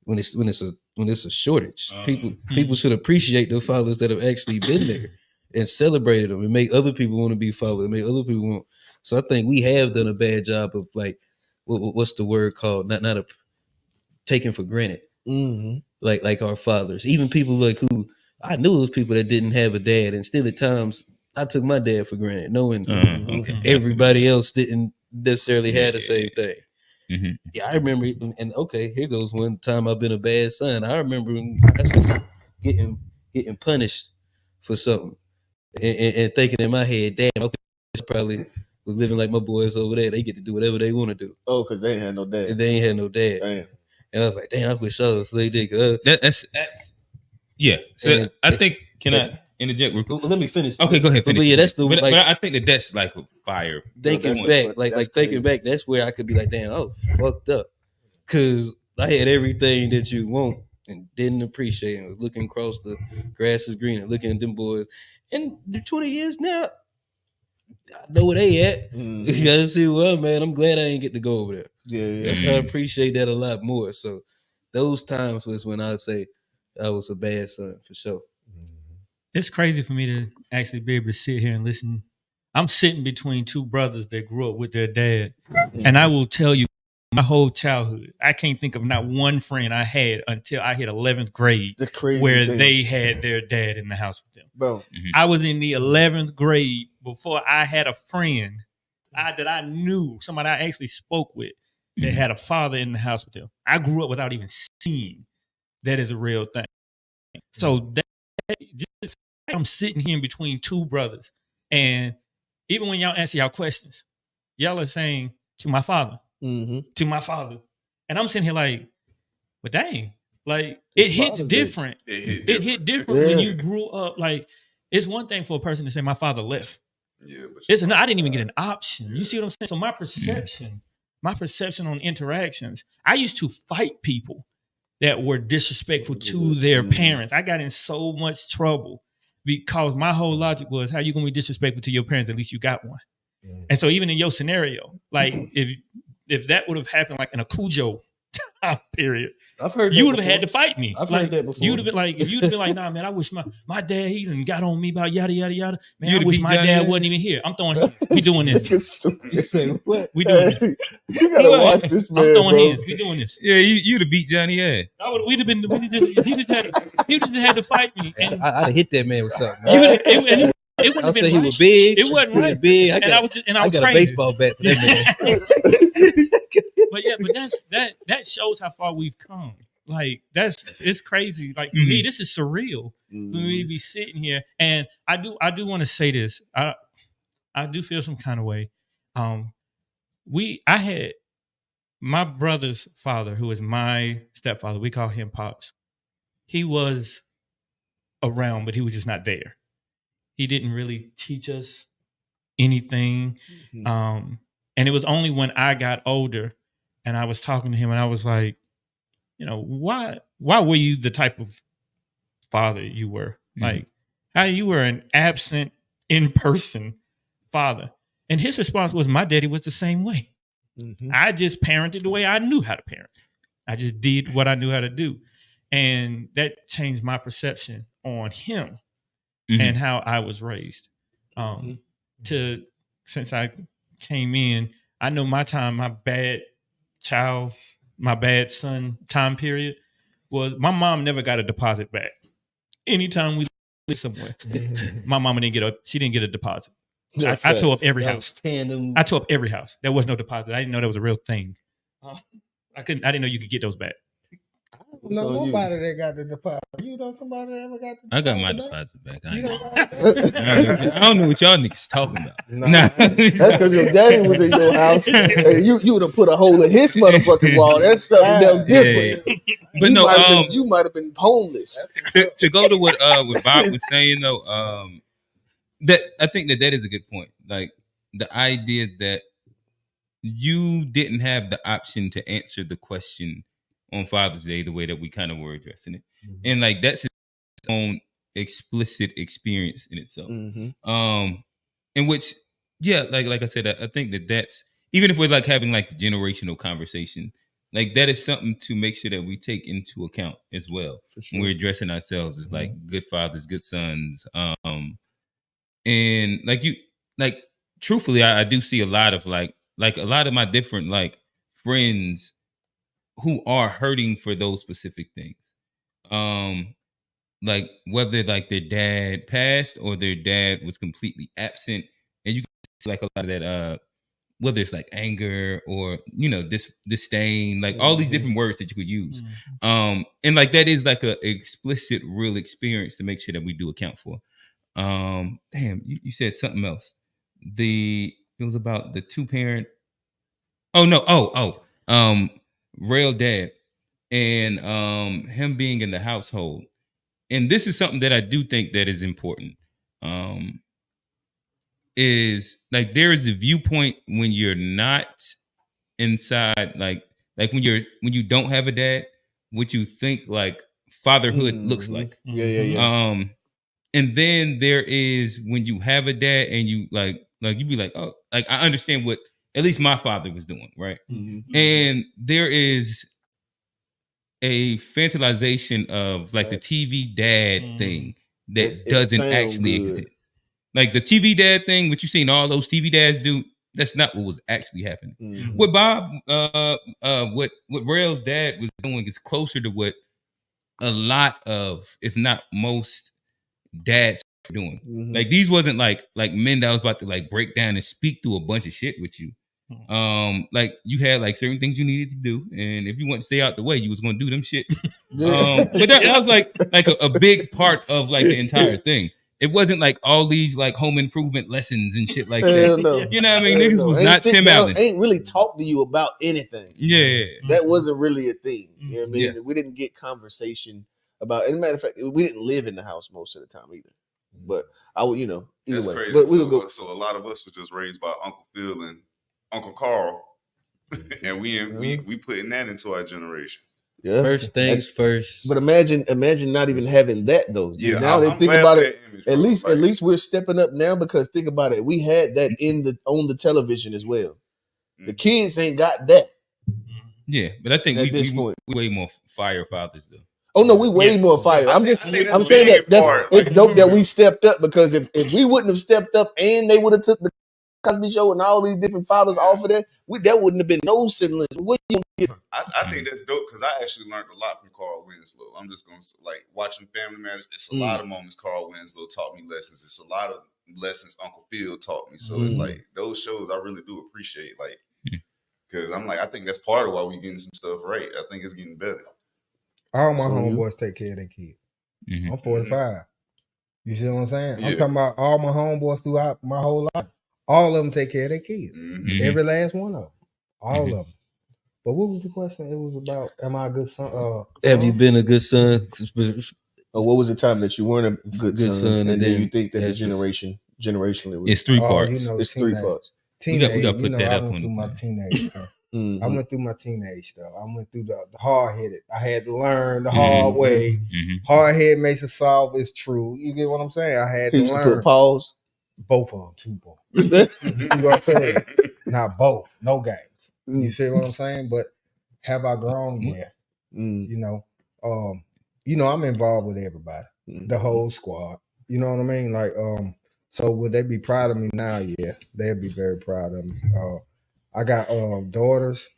when it's a shortage. People should appreciate the fathers that have actually been there and celebrated them and make other people want to be fathers, make other people want. So I think we have done a bad job of like, what's the word called? Not taken for granted. Mm-hmm. Like our fathers, even people like who I knew it was people that didn't have a dad, and still at times I took my dad for granted, knowing everybody else didn't necessarily have the same thing. Mm-hmm. Yeah, I remember, and okay, here goes one time I've been a bad son. I remember getting punished for something, and thinking in my head, damn, okay, probably was living like my boys over there. They get to do whatever they want to do. Oh, because they ain't had no dad. And they ain't had no dad. Damn. And I was like, damn, I wish I was. So they did. That's yeah. So I think, can I interject? Let me finish. Okay, go ahead. Finish. But yeah, that's the. But I think that's like a fire. Thinking back, thinking back, that's where I could be like, damn, I was fucked up, because I had everything that you want and didn't appreciate it. I was looking across the grass is green and looking at them boys, and the 20 years now, I know where they at. Mm-hmm. You gotta see, well, man, I'm glad I didn't get to go over there. Yeah. I appreciate that a lot more. So those times was when I would say I was a bad son for sure. It's crazy for me to actually be able to sit here and listen. I'm sitting between two brothers that grew up with their dad. And I will tell you, my whole childhood, I can't think of not one friend I had until I hit 11th grade where they had their dad in the house with them. Bro, I was in the 11th grade before I had a friend that I knew, somebody I actually spoke with, that had a father in the house with them. I grew up without even seeing that is a real thing. So just, I'm sitting here in between two brothers, and even when y'all answer y'all questions, y'all are saying to my father, to my father, and I'm sitting here like, but dang, like it hits different. It hit different when you grew up. Like, it's one thing for a person to say my father left. Yeah, but it's I didn't even get an option. You see what I'm saying? So my perception on interactions, I used to fight people that were disrespectful to their parents. I got in so much trouble because my whole logic was, how you gonna be disrespectful to your parents? At least you got one. And so even in your scenario, like if that would have happened like in a Cujo time period, I've heard you would have had to fight me. I've like, heard that before. You would have been like, if you'd have been like, nah, man, I wish my dad, he done got on me about yada yada yada. Man, I wish my dad wasn't even here. I'm throwing hands. We doing this. You say what? We doing this. You gotta watch this, man. I'm throwing bro. hands. We doing this. Yeah, you'd have beat Johnny ass. We'd have been. He just had to fight me. And I'd have hit that man with something. It wouldn't have been he was big. It wasn't right. Big. I got a baseball bat for that man. But yeah, that shows how far we've come. Like it's crazy. Like for me, this is surreal for me to be sitting here. And I do want to say this. I do feel some kind of way. I had my brother's father, who is my stepfather. We call him Pops. He was around, but he was just not there. He didn't really teach us anything. And it was only when I got older and I was talking to him and I was like, you know, why were you the type of father you were? Like, how you were an absent, in-person father. And his response was, my daddy was the same way. I just parented the way I knew how to parent. I just did what I knew how to do. And that changed my perception on him and how I was raised. Since I came in, I know my time, my bad son time period was my mom never got a deposit back. Anytime we lived somewhere, my mama she didn't get a deposit. I tore up every house. I tore up every house. There was no deposit. I didn't know that was a real thing. I didn't know you could get those back. No, nobody that got the deposit. You know somebody that ever got the deposit? I got my deposit back. I don't know what y'all niggas talking about. Nah. That's because your daddy was in your house. And you would have put a hole in his motherfucking wall. That's something different. Yeah. But you might have been homeless. To go to what Bob was saying though, that I think that is a good point. Like the idea that you didn't have the option to answer the question on Father's Day the way that we kind of were addressing it. And like that's its own explicit experience in itself. in which, yeah, like I said, I think that's, even if we're like having like the generational conversation, like that is something to make sure that we take into account as well when we're addressing ourselves as like good fathers, good sons. And like truthfully, I do see a lot of like a lot of my different like friends who are hurting for those specific things. Like whether like their dad passed or their dad was completely absent, and you can see like a lot of that whether it's like anger or disdain, like all these different words that you could use. And like that is like a explicit real experience to make sure that we do account for. Damn, you said something else. It was about the two parent. Oh no, real dad and him being in the household. And this is something that I do think that is important. Is like there is a viewpoint when you're not inside, like when you don't have a dad, what you think like fatherhood looks like. Yeah. And then there is when you have a dad and you like you be like, oh, like I understand what at least my father was doing, right? And there is a fantasization of like the TV dad thing that doesn't actually exist. Like the TV dad thing, what you seen all those TV dads do, that's not what was actually happening. What Bob, what Rail's dad was doing is closer to what a lot of, if not most, dads were doing. Like these wasn't like men that was about to like break down and speak through a bunch of shit with you. Like you had like certain things you needed to do, and if you want to stay out the way, you was gonna do them shit. But that was like a big part of like the entire thing. It wasn't like all these like home improvement lessons and shit like that. No. You know what I mean? Niggas was not Tim Allen. Ain't really talk to you about anything. Yeah. That wasn't really a thing. You know what I mean? Yeah. We didn't get conversation about, as a matter of fact, we didn't live in the house most of the time either. But I would, either that's way. Crazy. But we would go. So a lot of us were just raised by Uncle Phil and Uncle Carl. And we putting that into our generation. Yeah. First things first. But imagine not even having that though. Yeah. Now they think about it. Image, at least we're stepping up now, because think about it. We had that on the television as well. The kids ain't got that. Yeah, but I think we way more fire fathers though. Oh no, we way more fire. I'm saying it's dope that we stepped up, because if we wouldn't have stepped up and they would have took the Cosby Show and all these different fathers off of that, that wouldn't have been no siblings. I think that's dope, because I actually learned a lot from Carl Winslow. I'm just gonna like watching Family Matters. It's a lot of moments Carl Winslow taught me lessons. It's a lot of lessons Uncle Phil taught me. So it's like those shows I really do appreciate. Like, because I'm like, I think that's part of why we getting some stuff right. I think it's getting better. All my homeboys take care of their kids. I'm 45. You see what I'm saying? Yeah. I'm talking about all my homeboys throughout my whole life. All of them take care of their kids. Every last one of them. All of them. But what was the question? It was about, am I a good son? Have you been a good son? Or what was the time that you weren't a good son? And then you think that the generationally it's three parts. It's three parts. Teenage, we got to put that up I went through my teenage stuff. I went through my teenage stuff. I went through the hard-headed. I had to learn the hard way. Hard head makes it soft. It's true. You get what I'm saying? I had to learn. Put pause. Both of them, two both. You know what I'm saying? Not both. No games. You see what I'm saying? But have I grown? Yeah. I'm involved with everybody, the whole squad. You know what I mean? Like, so would they be proud of me now? Yeah, they'd be very proud of me. I got daughters,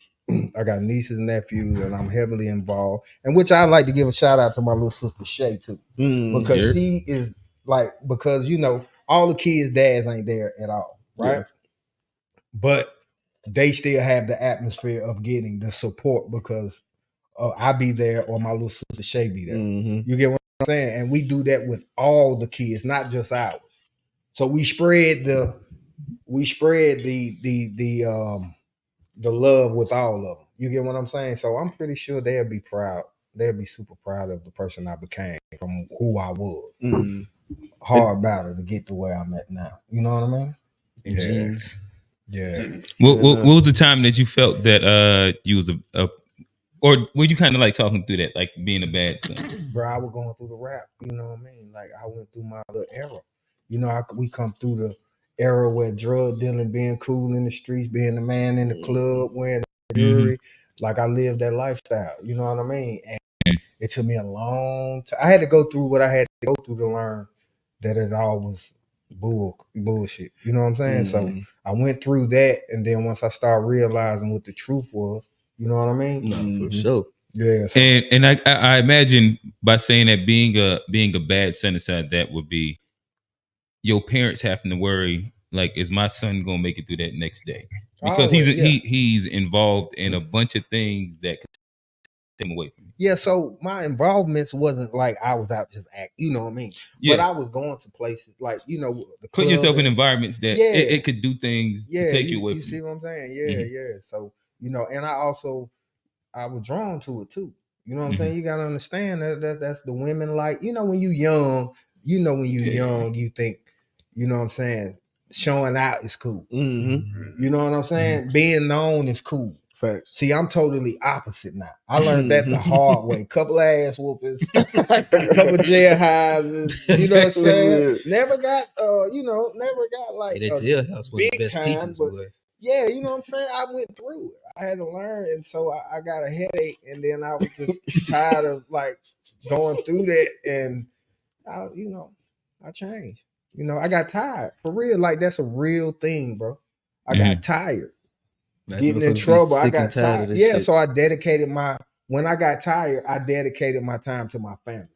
I got nieces and nephews, and I'm heavily involved. And which I'd like to give a shout out to my little sister Shay too, because she is because all the kids' dads ain't there at all, right? Yeah. But they still have the atmosphere of getting the support because I be there or my little sister Shay be there. You get what I'm saying? And we do that with all the kids, not just ours. So we spread the love with all of them. You get what I'm saying? So I'm pretty sure they'll be proud. They'll be super proud of the person I became from who I was. Hard battle to get to where I'm at now. You know what I mean? Yeah. What was the time that you felt that you was or were you kind of like talking through that, like being a bad son? Bro, I was going through the rap. You know what I mean? Like I went through my little era. We come through the era where drug dealing, being cool in the streets, being the man in the club, wearing jewelry. Like I lived that lifestyle. You know what I mean? And it took me a long time. I had to go through what I had to go through to learn that it all was bullshit. You know what I'm saying? So I went through that, and then once I started realizing what the truth was, you know what I mean? No, for sure. Yeah. So. And I imagine by saying that being a bad son inside that would be your parents having to worry, like, is my son gonna make it through that next day? Because he's involved in a bunch of things that could take him away from you. Yeah, so my involvements wasn't like I was out just acting, you know what I mean? Yeah. But I was going to places like, you know, the Put yourself in environments that it could do things to take you away from you. See what I'm saying? Yeah. So, you know, and I was drawn to it too. You know what I'm saying? You gotta understand that that's the women, like, you know, when you young, you think, you know what I'm saying, showing out is cool. You know what I'm saying? Being known is cool. Facts. See, I'm totally opposite now. I learned that the hard way. Couple ass whoopings, couple jail houses. You know what I'm saying? Never got, like that jailhouse was the best teachers, boy. Yeah, you know what I'm saying? I went through it. I had to learn, and so I got a headache, and then I was just tired of like going through that, and I changed. You know, I got tired for real. Like that's a real thing, bro. I got tired. Getting in trouble. I got tired. Yeah, so I dedicated when I got tired, I dedicated my time to my family.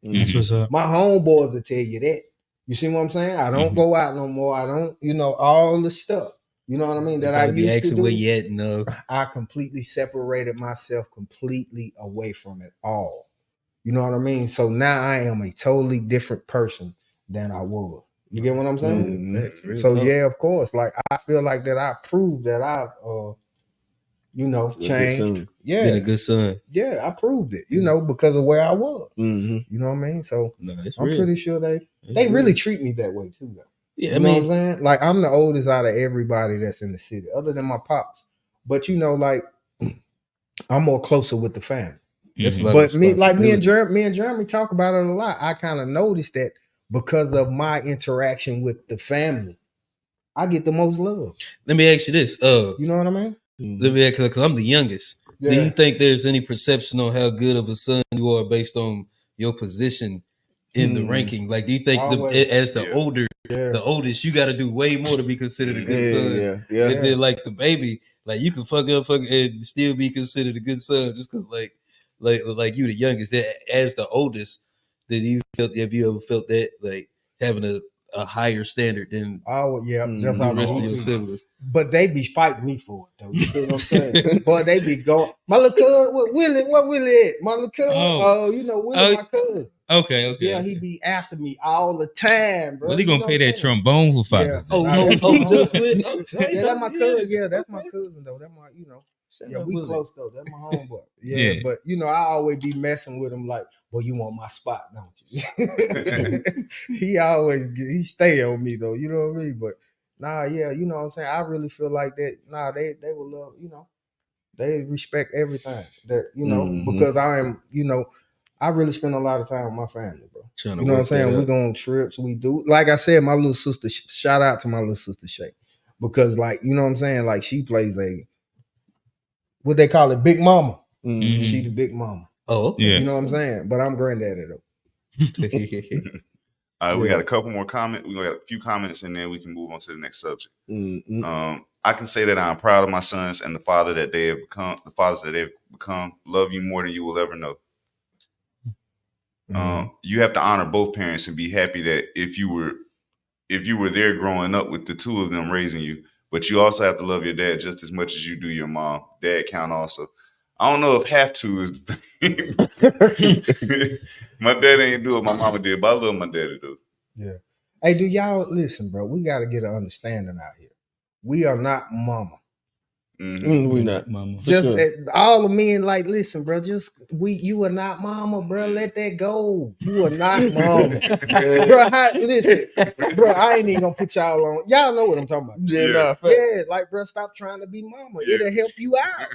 That's what's up. My homeboys will tell you that. You see what I'm saying? I don't go out no more. I don't, all the stuff. You know what I mean? That I used to do. Where you at, no. I completely separated myself completely away from it all. You know what I mean? So now I am a totally different person than I was. You get what I'm saying? So yeah, of course. Like I feel like that I proved that I've changed. Yeah. Been a good son. Yeah, I proved it, because of where I was. You know what I mean? So I'm pretty sure they really treat me that way too, though. Yeah, you know what I'm saying? Like I'm the oldest out of everybody that's in the city, other than my pops. But like I'm more closer with the family. But me and Jeremy talk about it a lot. I kind of noticed that because of my interaction with the family, I get the most love. Let me ask you this. You know what I mean? Let me ask you, because I'm the youngest. Yeah. Do you think there's any perception on how good of a son you are based on your position in the ranking? Like, do you think the oldest, you got to do way more to be considered a good son? Yeah. And then like the baby, like you can fuck up and still be considered a good son just because like you the youngest. As the oldest, have you ever felt that, like having a higher standard than just the rest of your siblings? But they be fighting me for it though. You see what I'm saying? But they be going, my little cousin, what Willie at? My little cousin, Willie, my cousin. Okay. Yeah, he be after me all the time, bro. Well, he gonna pay that trombone for Father's Day. Yeah, that's my cousin. Yeah, that's my cousin though. That's my, we close though. That's my homeboy. Yeah, but I always be messing with him like, boy, you want my spot, don't you? He stay on me though. You know what I mean? But you know what I'm saying? I really feel like that. They will love, they respect everything that, because I am, I really spend a lot of time with my family, bro. You know what I'm saying? We go on trips. We do. Like I said, my little sister, shout out to my little sister Shay. Because like, you know what I'm saying? Like she plays what they call it, big mama. She the big mama. Oh, okay. You know what I'm saying? But I'm granddaddy though. All right, we got a couple more comments. We got a few comments, and then we can move on to the next subject. I can say that I'm proud of my sons and the father that they have become. The fathers that they've become love you more than you will ever know. You have to honor both parents and be happy that if you were there growing up with the two of them raising you, but you also have to love your dad just as much as you do your mom. Dad count also. I don't know if have to is my dad ain't do what my mama did, but I love my daddy though. Yeah. Hey, do y'all listen, bro? We got to get an understanding out here. We are not mama. We not mama. Just all the men, like, listen, bro. You are not mama, bro. Let that go. You are not mama, bro. Listen, bro. I ain't even gonna put y'all on. Y'all know what I'm talking about. Yeah, like, bro. Stop trying to be mama. It'll help you out.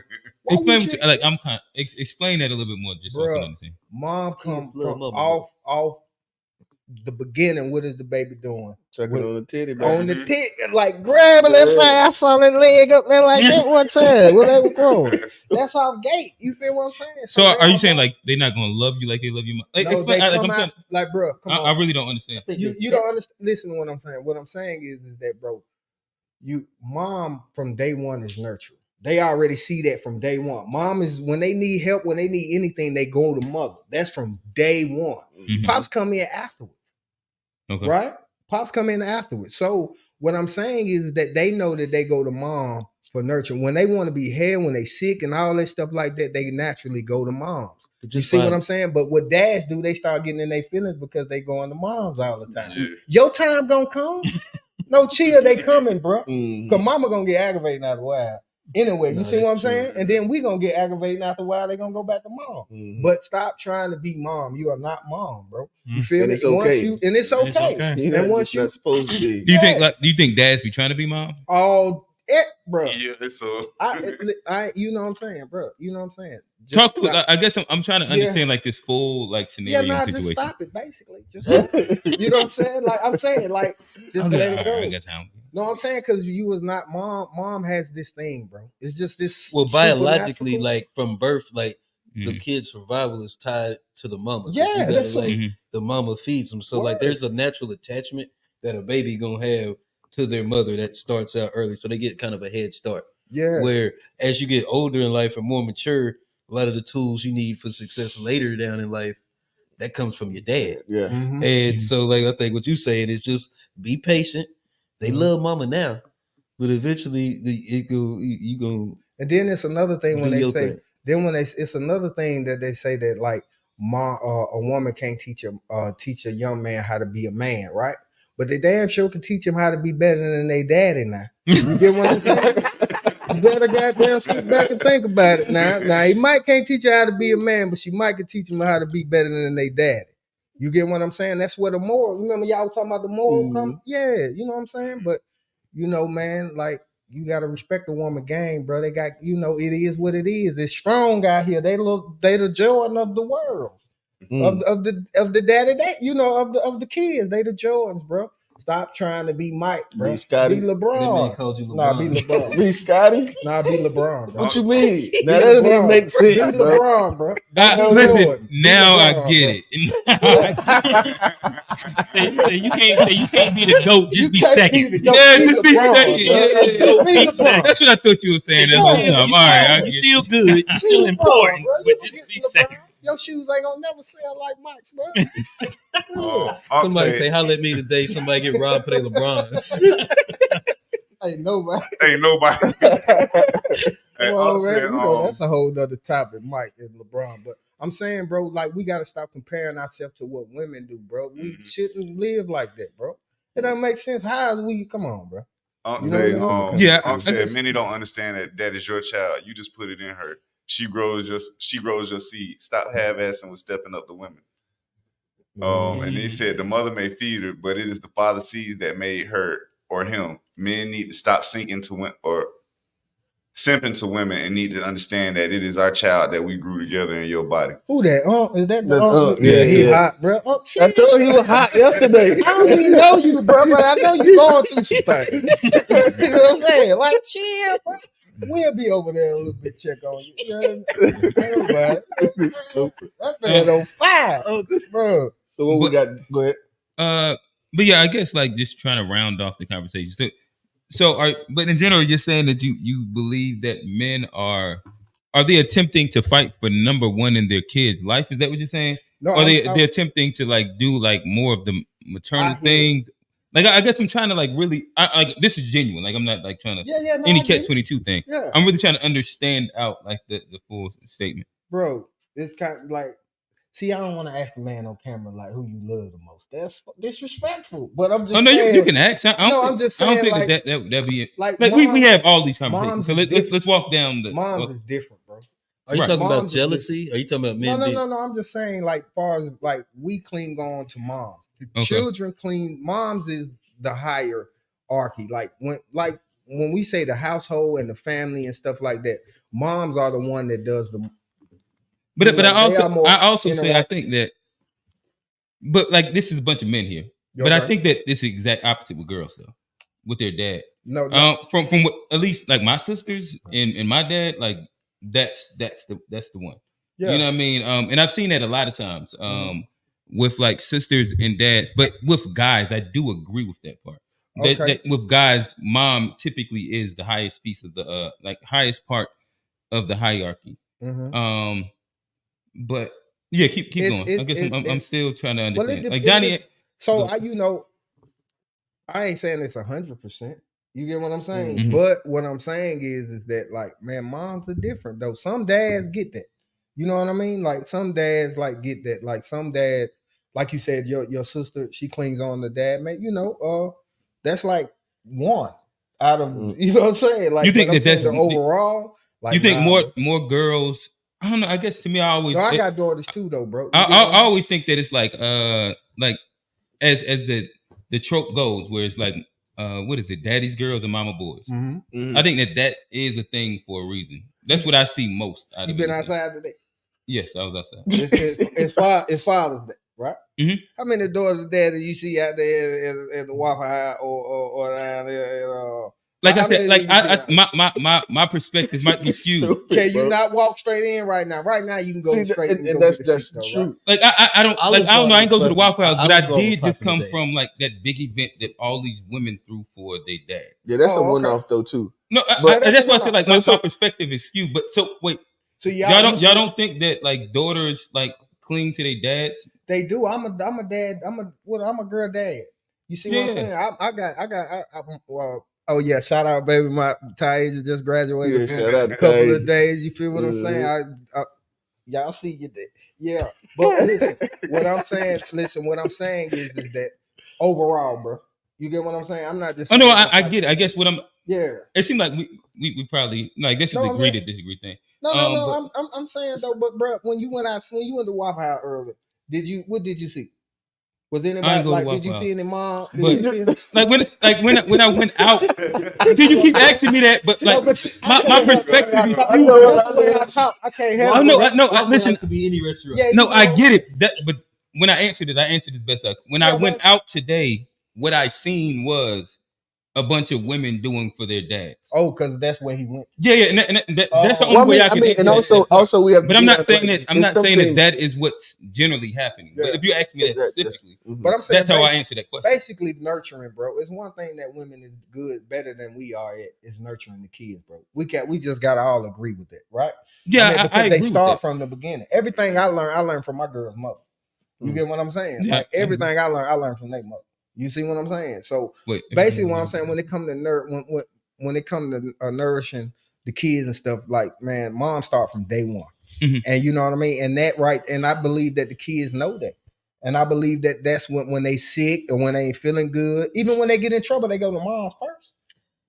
Explain that a little bit more, just bro, so I can understand. Mom come from off the beginning, what is the baby doing? Sucking on the titty, bro. On the titty, like grabbing that thing. I saw that leg up there like that one time. What they were throwing. That's off gate. You feel what I'm saying? So are you saying like they're not gonna love you like they love you? Like, no, they come out like, bro, come on. I really don't understand. You don't understand. Listen to what I'm saying. What I'm saying is that, bro, mom from day one is nurturing. They already see that from day one. Mom is, when they need help, when they need anything, they go to mother. That's from day one. Mm-hmm. Pops come in afterwards. Okay. Right? Pops come in afterwards. So what I'm saying is that they know that they go to mom for nurturing. When they want to be held, when they sick and all that stuff like that, they naturally go to moms. You see what I'm saying? But what dads do, they start getting in their feelings because they going to moms all the time. Yeah. Your time gonna come. No, chill, they coming, bro. Because mama gonna get aggravated after a while. Anyway, you see what I'm saying? And then we gonna get aggravated after a while. They gonna go back to mom. Mm-hmm. But stop trying to be mom. You are not mom, bro. You feel me? It's okay. And it's okay. And once you're not supposed to be. Do you think dads be trying to be mom? Oh, bro. Yeah, so you know what I'm saying, bro. You know what I'm saying. Talk to it. I guess I'm trying to understand like this full like scenario situation. Just stop it, basically. Just you know what I'm saying? Like I'm saying, like just let it go. I guess no, I'm saying because you was not mom. Mom has this thing, bro. It's just this. Well, biologically, like from birth, like the kid's survival is tied to the mama. Yeah, that's like the mama feeds them. So like, there's a natural attachment that a baby gonna have to their mother that starts out early, so they get kind of a head start. Yeah. Where as you get older in life and more mature, a lot of the tools you need for success later down in life, that comes from your dad. Yeah. Mm-hmm. And so like, I think what you're saying is just be patient. They love mama now, but eventually you go. And then it's another thing when they say, it's another thing that they say that like a woman can't teach a young man how to be a man, right? But they damn sure can teach him how to be better than their daddy now. You get what I'm saying? You better goddamn sit back and think about it now. Now he might can't teach her how to be a man, but she might can teach him how to be better than their daddy. You get what I'm saying? That's where the moral. Remember y'all talking about the moral come? Yeah, you know what I'm saying? But you know, man, like you gotta respect the woman game, bro. They got, you know, it is what it is. It's strong out here. They the Jordan of the world. Of the daddy, you know, of the kids. They the Jordans, bro. Stop trying to be Mike, bro. Be Scotty. Be LeBron. Nah, be LeBron. Be Scotty. Nah, be LeBron, bro. What you mean? Now that doesn't even make sense, be LeBron, bro. Listen, now LeBron, I get it. You can't be the GOAT, just be second. Yeah, just be second. That's what I thought you were saying. All right, you're still good. You're still important, but just be second. Your shoes ain't gonna never sell like Mike's, bro. Somebody say, holla at me today. Somebody get robbed for their LeBrons. Ain't nobody. Well, man, you know, that's a whole other topic, Mike and LeBron. But I'm saying, bro, like we gotta stop comparing ourselves to what women do, bro. We shouldn't live like that, bro. It doesn't make sense. How is we? Come on, bro. I'm saying many don't understand that is your child. You just put it in her. She grows your seed. Stop half-assing with stepping up to women. And they said the mother may feed her, but it is the father seeds that made her or him. Men need to stop simping to women and need to understand that it is our child that we grew together in your body. Who that? Is that the he hot, bro? I told you he was hot yesterday. I don't even know you, bro, but I know you going through some things. You know what I'm saying? Like, chill, bro. We'll be over there a little bit, check on you. You know what I mean? That man on fire, bro. So what we got? Go ahead. But yeah, I guess like just trying to round off the conversation. But in general, you're saying that you believe that men are they attempting to fight for number one in their kids' life? Is that what you're saying? No, or they're attempting to like do like more of the maternal things? Like I guess I'm trying to like really, like this is genuine. Like I'm not like trying to any catch-22 thing. Yeah. I'm really trying to understand out like the full statement. Bro, it's kind of like, see, I don't want to ask the man on camera like who you love the most. That's disrespectful. But I'm just saying, you can ask. I'm just saying. I don't think like, that'd be it. Like we have all these conversations. So let's walk down the. Moms is different, bro. Are you talking about jealousy? Are you talking about men? No. I'm just saying, like, far as like we cling on to moms. The children cling. Moms is the hierarchy. Like when we say the household and the family and stuff like that, moms are the one that does the. But I also say I think that But like this is a bunch of men here. But I think that it's the exact opposite with girls though, with their dad. No. From what at least like my sisters and my dad, like that's the one. Yeah. You know what I mean? And I've seen that a lot of times. With like sisters and dads, but with guys, I do agree with that part. That with guys, mom typically is the highest piece of the like highest part of the hierarchy. But yeah, keep going. I guess I'm still trying to understand. Like Johnny, so I ain't saying it's 100%. You get what I'm saying? Mm-hmm. But what I'm saying is that like, man, moms are different though. Some dads get that. You know what I mean? Like some dads like get that. Like some dads, like you said, your sister, she clings on to dad, man. You know, that's like one out of you know what I'm saying? Like you think that's the overall. Like you think more girls? I don't know. I guess to me, I always. No, I got daughters too, though, bro. I always think that it's like as the trope goes, where it's like what is it, daddy's girls and mama boys. I think that is a thing for a reason. That's what I see most. You been outside today? Yes, I was outside. It's Father's Day, right? How many daughters, dad, do you see out there at the Waffle House or down there? Like I said, like my perspective might be skewed. Can you not walk straight in right now? Right now, you can go straight. And that's true. Like I don't know. I ain't go to the Waffle House, but I did just come from like that big event that all these women threw for their dads. Yeah, that's a one-off though too. No, that's why I said like my perspective is skewed. But so wait, so y'all don't think that like daughters like cling to their dads? They do. I'm a dad. I'm a girl dad. You see what I'm saying? I got. Oh yeah, shout out, baby. My Taija just graduated a couple of days. You feel what I'm saying? Y'all see you there. Yeah, but listen, what I'm saying is that overall, bro. You get what I'm saying? I'm not just. Oh no, I get it. I guess what I'm. Yeah. It seemed like we probably like this is the agree to disagree thing. No. I'm saying though, but bro, when you went to Waffle House earlier, what did you see? Was anybody like? Did you see any mom? Like when I went out, see, you keep asking me that, but like my perspective. I can't help. No. Listen, could be any restaurant. Yeah, no, I get it. But when I answered it as best I could. When I went out today, what I seen was a bunch of women doing for their dads. Oh, because that's where he went. Yeah, and that's the only way I can. And also we have. But I'm not saying that. I'm not saying that is what's generally happening. Yeah. But if you ask me that specifically, but I'm saying that's how I answer that question. Basically, nurturing, bro. It's one thing that women is good, better than we are at is nurturing the kids, bro. We just gotta all agree with that, right? Yeah, I agree. They start from the beginning. Everything I learned from my girl's mother. You get what I'm saying? Yeah. Like everything I learned from their mother. You see what I'm saying? So basically, what I'm saying when it comes to when it comes to nourishing the kids and stuff, like man, mom start from day one, and you know what I mean. And that right, and I believe that the kids know that, and I believe that that's when they sick or when they ain't feeling good, even when they get in trouble, they go to mom's first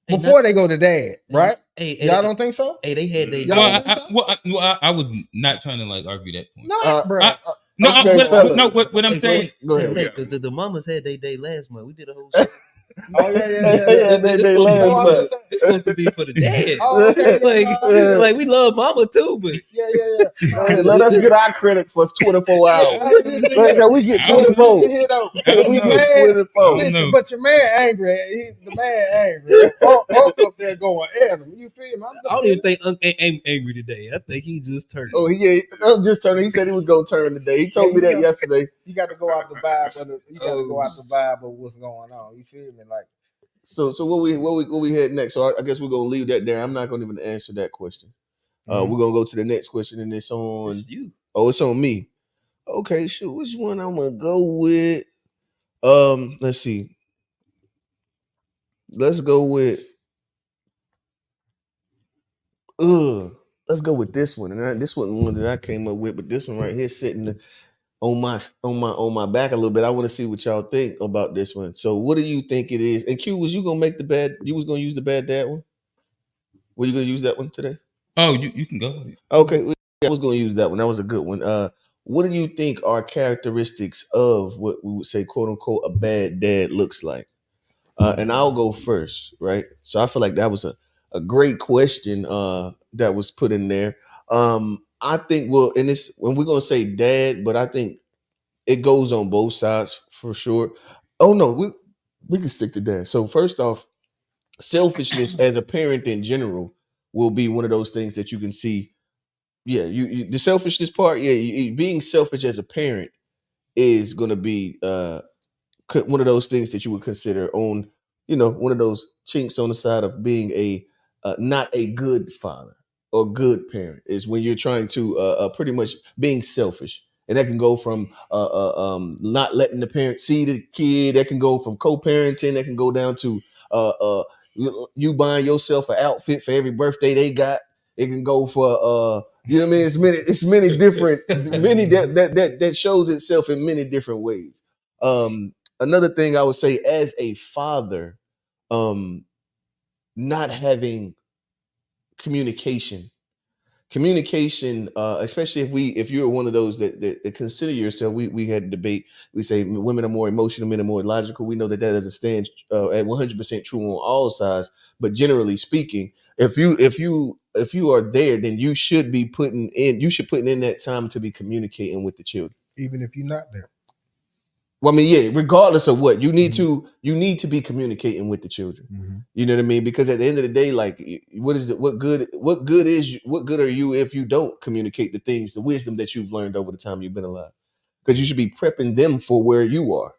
before they go to dad, right? Y'all don't think so? Hey, they had they. I was not trying to like argue that point. No, bro. What I'm saying. Go ahead. The mamas had their day last month. We did a whole show. Oh yeah. They last month. It's supposed to be for the dad. Like we love mama too, but yeah. Let us get our credit for 24 hours. We get 24. We get 24. But your man angry. The man angry. Hulk up there going at him. You feel me? I don't even think Unc ain't angry today. I think he just turned. Oh yeah, just turning. He said he was gonna turn today. He told me that yesterday. You got to go out the vibe. You got to go out the vibe of what's going on. You feel me? Like. So what we head next? So I guess we're gonna leave that there. I'm not gonna even answer that question. We're gonna go to the next question, and it's on you. Oh, it's on me. Okay, shoot, which one I'm gonna go with? Let's see. Let's go with. Let's go with this one, and this wasn't one that I came up with, but this one right here sitting on my back a little bit. I want to see what y'all think about this one. So what do you think it is? And Q, was you gonna make you was gonna use the bad dad one? Were you gonna use that one today? Oh, you can go. Okay, I was gonna use that one. That was a good one. What do you think are characteristics of what we would say, quote unquote, a bad dad looks like? And I'll go first, right? So I feel like that was a great question that was put in there. I think, and it's when we're gonna say dad, but I think it goes on both sides for sure. Oh no, we can stick to that. So first off, selfishness as a parent in general will be one of those things that you can see. Yeah, you the selfishness part. Yeah, being selfish as a parent is going to be one of those things that you would consider on, one of those chinks on the side of being a not a good father or good parent is when you're trying to pretty much being selfish. And that can go from not letting the parent see the kid. That can go from co-parenting. That can go down to you buying yourself an outfit for every birthday they got. It can go for you know what I mean. It's many different that shows itself in many different ways. Another thing I would say as a father, not having communication, especially if you're one of those that consider yourself, we had a debate. We say women are more emotional, men are more logical. We know that doesn't stand at 100% true on all sides, but generally speaking, if you are there, then you should put in that time to be communicating with the children, even if you're not there. Well, I mean, yeah, regardless of what you need to be communicating with the children. Mm-hmm. You know what I mean? Because at the end of the day, like, what good are you if you don't communicate the wisdom that you've learned over the time you've been alive? Because you should be prepping them for where you are.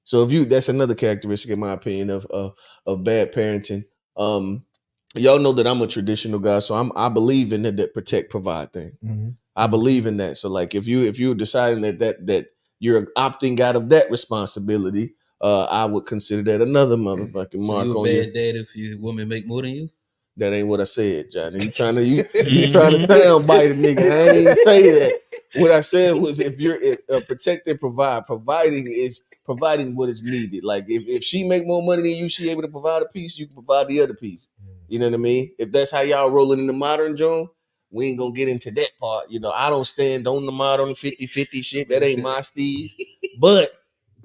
So that's another characteristic, in my opinion, of bad parenting. Y'all know that I'm a traditional guy, so I believe in that protect, provide thing. Mm-hmm. I believe in that. So like if you're deciding that you're opting out of that responsibility, I would consider that another motherfucking mark you a on bad you. dad if your woman make more than you? That ain't what I said, Johnny. You trying to sound bite a nigga. I ain't say that. What I said was if you're protect and provide, providing is providing what is needed. Like if she make more money than you, she able to provide a piece, you can provide the other piece. You know what I mean? If that's how y'all rolling in the modern zone, we ain't gonna get into that part. I don't stand on the modern 50-50 shit. That ain't my steez. But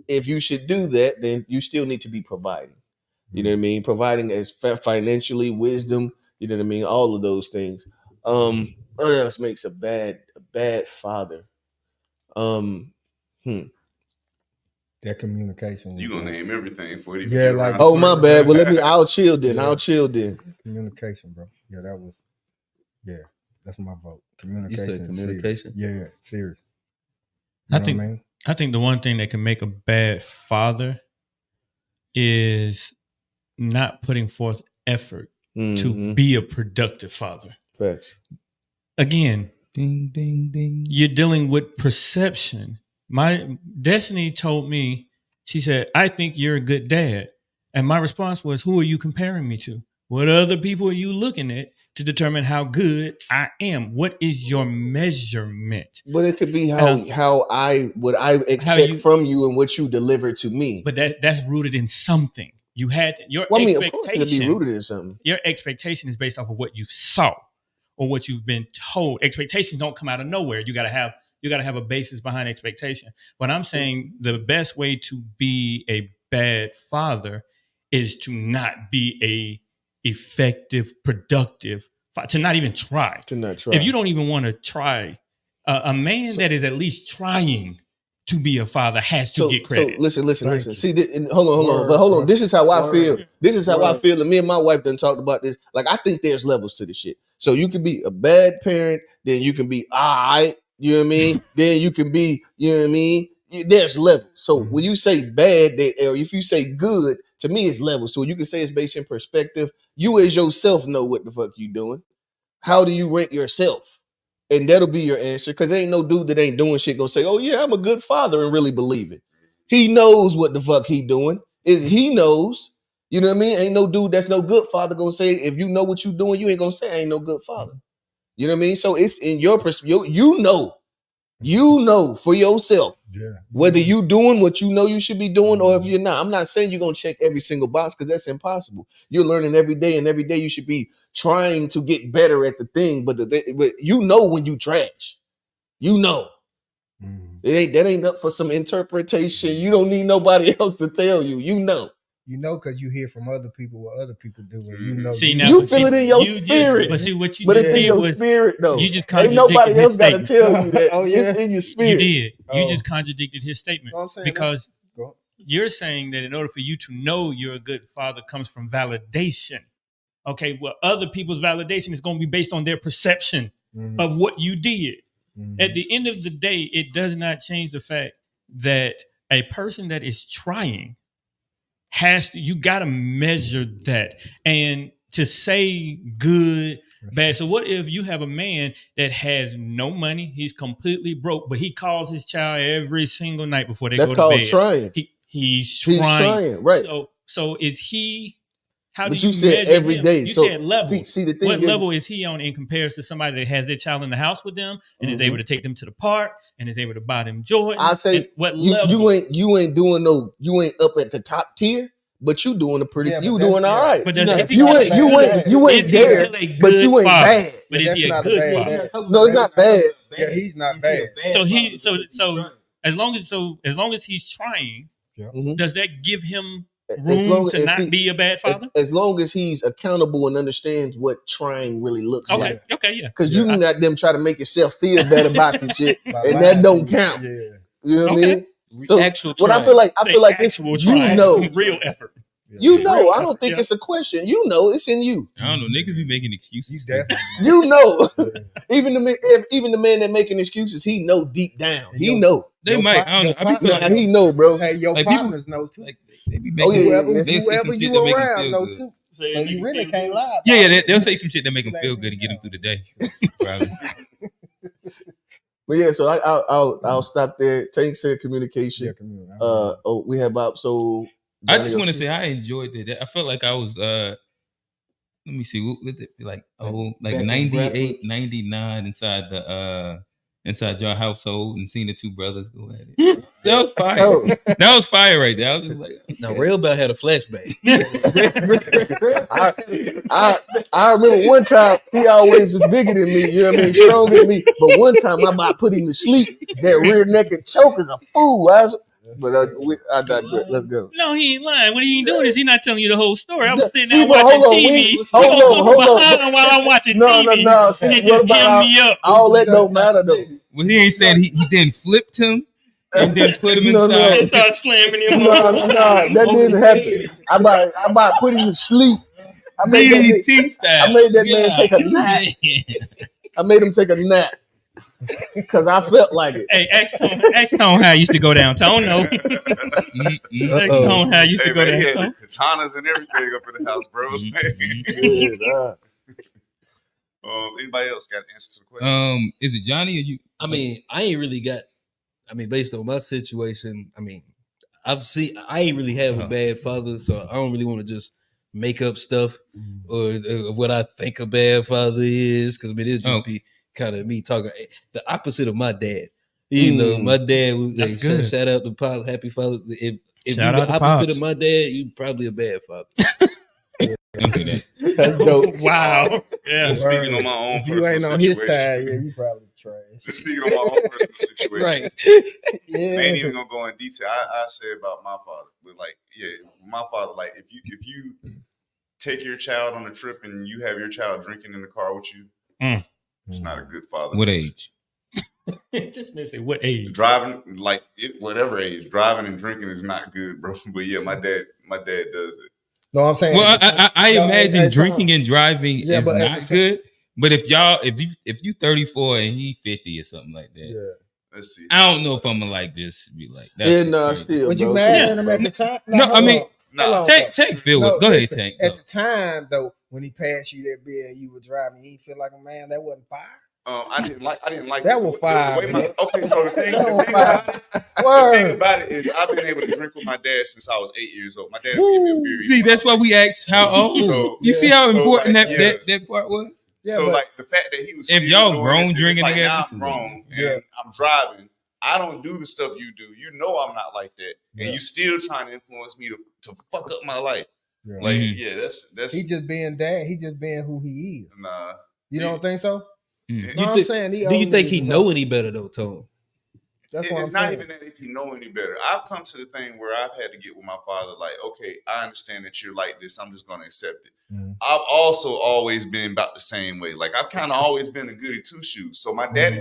if you should do that, then you still need to be providing. You know what I mean? Providing as financially, wisdom, you know what I mean? All of those things. What else makes a bad father? That communication. You gonna name everything for it. Yeah, like my bad. Well, I'll chill then. Yeah. I'll chill then. Communication, bro. Yeah, that's my vote. Communication. You said communication? Yeah, serious. I think the one thing that can make a bad father is not putting forth effort to be a productive father. Facts. Again, ding, ding, ding. You're dealing with perception. My Destiny told me, she said, I think you're a good dad. And my response was, who are you comparing me to? What other people are you looking at to determine how good I am? What is your measurement? But it could be how I expect from you and what you deliver to me. But that's rooted in something. You had your expectation. Of course, it'll be rooted in something. Your expectation is based off of what you saw or what you've been told. Expectations don't come out of nowhere. You gotta have a basis behind expectation. But I'm saying the best way to be a bad father is to not be a effective, productive, to not even try. To not try. If you don't even want to try, a man that is at least trying to be a father has to get credit. So listen. See, hold on. This is how I feel. This is how I feel. And me and my wife done talked about this. Like, I think there's levels to this shit. So you can be a bad parent, then you can be all right. You know what I mean? Then you can be, you know what I mean? There's levels. So when you say bad, or if you say good, to me it's levels. So you can say it's based in perspective. You as yourself know what the fuck you doing. How do you rank yourself? And that'll be your answer. Because there ain't no dude that ain't doing shit gonna say, oh yeah, I'm a good father, and really believe it. He knows what the fuck he doing. He knows. You know what I mean? Ain't no dude that's no good father gonna say, if you know what you doing, you ain't gonna say I ain't no good father. You know what I mean? So it's in your perspective. You know for yourself whether you doing what you know you should be doing or if you're not. I'm not saying you're gonna check every single box because that's impossible. You're learning every day, and every day you should be trying to get better at the thing. But you know when you trash, you know. That ain't up for some interpretation. You don't need nobody else to tell you. You know. You know, because you hear from other people what other people do, and you know you feel it in your spirit. But see what you but just it's in did your was spirit though. you just Ain't nobody else got to statement. tell you that. Oh, yeah. It's in your spirit. You did. Oh. You just contradicted his statement No, I'm saying because Go on. you're saying that in order for you to know you're a good father comes from validation. Okay, well, other people's validation is going to be based on their perception of what you did. At the end of the day, it does not change the fact that a person that is trying you got to measure that. And to say good, bad. So what if you have a man that has no money, he's completely broke, but he calls his child every single night before they go to bed. That's called trying. He's trying. Right. So is he? How But do you said measure every him? day. You So said levels. see the thing what is, level is he on in comparison to somebody that has their child in the house with them and is able to take them to the park and is able to buy them Jordans? I say what level? You ain't doing you ain't up at the top tier, but you doing doing all right. But you ain't there, but you ain't bad. But is he a good father? No, it's not bad. Yeah, he's not bad. So as long as he's trying, does that give him room to not be a bad father? As long as he's accountable and understands what trying really looks like. Okay, yeah. Because you can let them try to make yourself feel better about some shit, and that don't count. Yeah. You know what I mean? So Actual what trying. I feel like it's real effort. I don't think it's a question. It's in you. I don't know. Niggas be making excuses. Even the man that making excuses, he know deep down. He know. They might. I don't know. He know, bro. Hey, your partners know too. They be making Whoever you around know too. So you really can't lie. Yeah, they'll say some shit that make them feel good and get them through the day. But yeah, so I'll stop there. Tank said communication. We have about so. I just want to say I enjoyed it. I felt like I was let me see, what was it like 98, 99 inside your household and seeing the two brothers go at it. That was fire. That was fire right there. I was just like, now Real Bell had a flashback. I remember one time he always was bigger than me, you know what I mean, stronger than me. But one time I about put him to sleep. That rear naked choke is a fool. But I digress. Let's go. No, he ain't lying. What he ain't doing is he not telling you the whole story. I was sitting See, there but watching hold on, TV. hold on. While I'm watching No. TV. See, what about all that don't matter though? Well, he ain't saying he didn't flipped him and then put him inside. And start slamming him. No, that didn't happen. I about put him to sleep. I made that man take a nap. I made him take a nap. Because I felt like it. Hey, X Tone how I used to go down. Tone, no. X Tone how I used to go down. He had the katanas and everything up in the house, bro. Anybody else got an answer to the question? Is it Johnny or you? I mean, I ain't really got. I mean, based on my situation, I mean, I ain't really have a bad father, so I don't really want to just make up stuff or what I think a bad father is, because I mean, it'll just be kind of me talking the opposite of my dad. You know, my dad was like, shout out to Pop, happy father. If you're the opposite of my dad, you probably a bad father. Don't do that. That's dope. Wow. Yeah. Speaking on my own if you ain't on his side, you probably trash. Speaking on my own personal situation. Right. I ain't even gonna go in detail. I say about my father, but my father, like if you take your child on a trip and you have your child drinking in the car with you, it's not a good father. What age? Just say what age? Driving, whatever age, driving and drinking is not good, bro. But yeah, my dad does it. No, I'm saying. Well, I imagine drinking and driving is not good. But if you 34 and he 50 or something like that, let's see. I don't know if I'm gonna like this. Be like, still. Was you mad at him at the time? No, I mean, Tank feel it. Go ahead, Tank. At the time though, when he passed you that beer and you were driving, you didn't feel like a man. That wasn't fire. I didn't like that was fire. So the thing about it is I've been able to drink with my dad since I was 8 years old. My dad would give me a beer. See, that's why we asked how old. So, you see how important that part was. Yeah, so like the fact that he was if y'all grown drinking together, now I'm grown and I'm driving. I don't do the stuff you do. You know I'm not like that, and you still trying to influence me to fuck up my life. Yeah. Like that's he just being dad. He just being who he is. Nah, you don't think so? I'm saying. Do you think he know any better though, Tone? it's not even that if you know any better. I've come to the thing where I've had to get with my father, like, okay, I understand that you're like this. I'm just going to accept it. I've also always been about the same way. Like, I've kind of always been a goody two shoes. So my daddy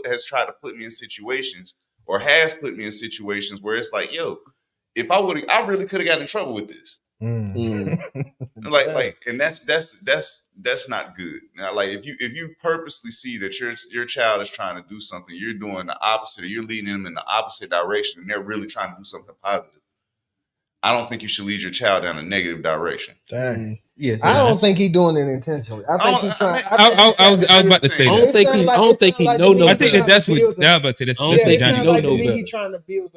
has tried to put me in situations, or has put me in situations where it's like, yo, if I really could have gotten in trouble with this. Like, and that's not good. Now, like, if you purposely see that your child is trying to do something, you're doing the opposite, or you're leading them in the opposite direction, and they're really trying to do something positive, I don't think you should lead your child down a negative direction. Yes, I don't think he's doing it intentionally. I think he's trying. I was about to say that. I don't think he know no better. I think that's what I was about to say. That's It Johnny. sounds like to me he's trying to build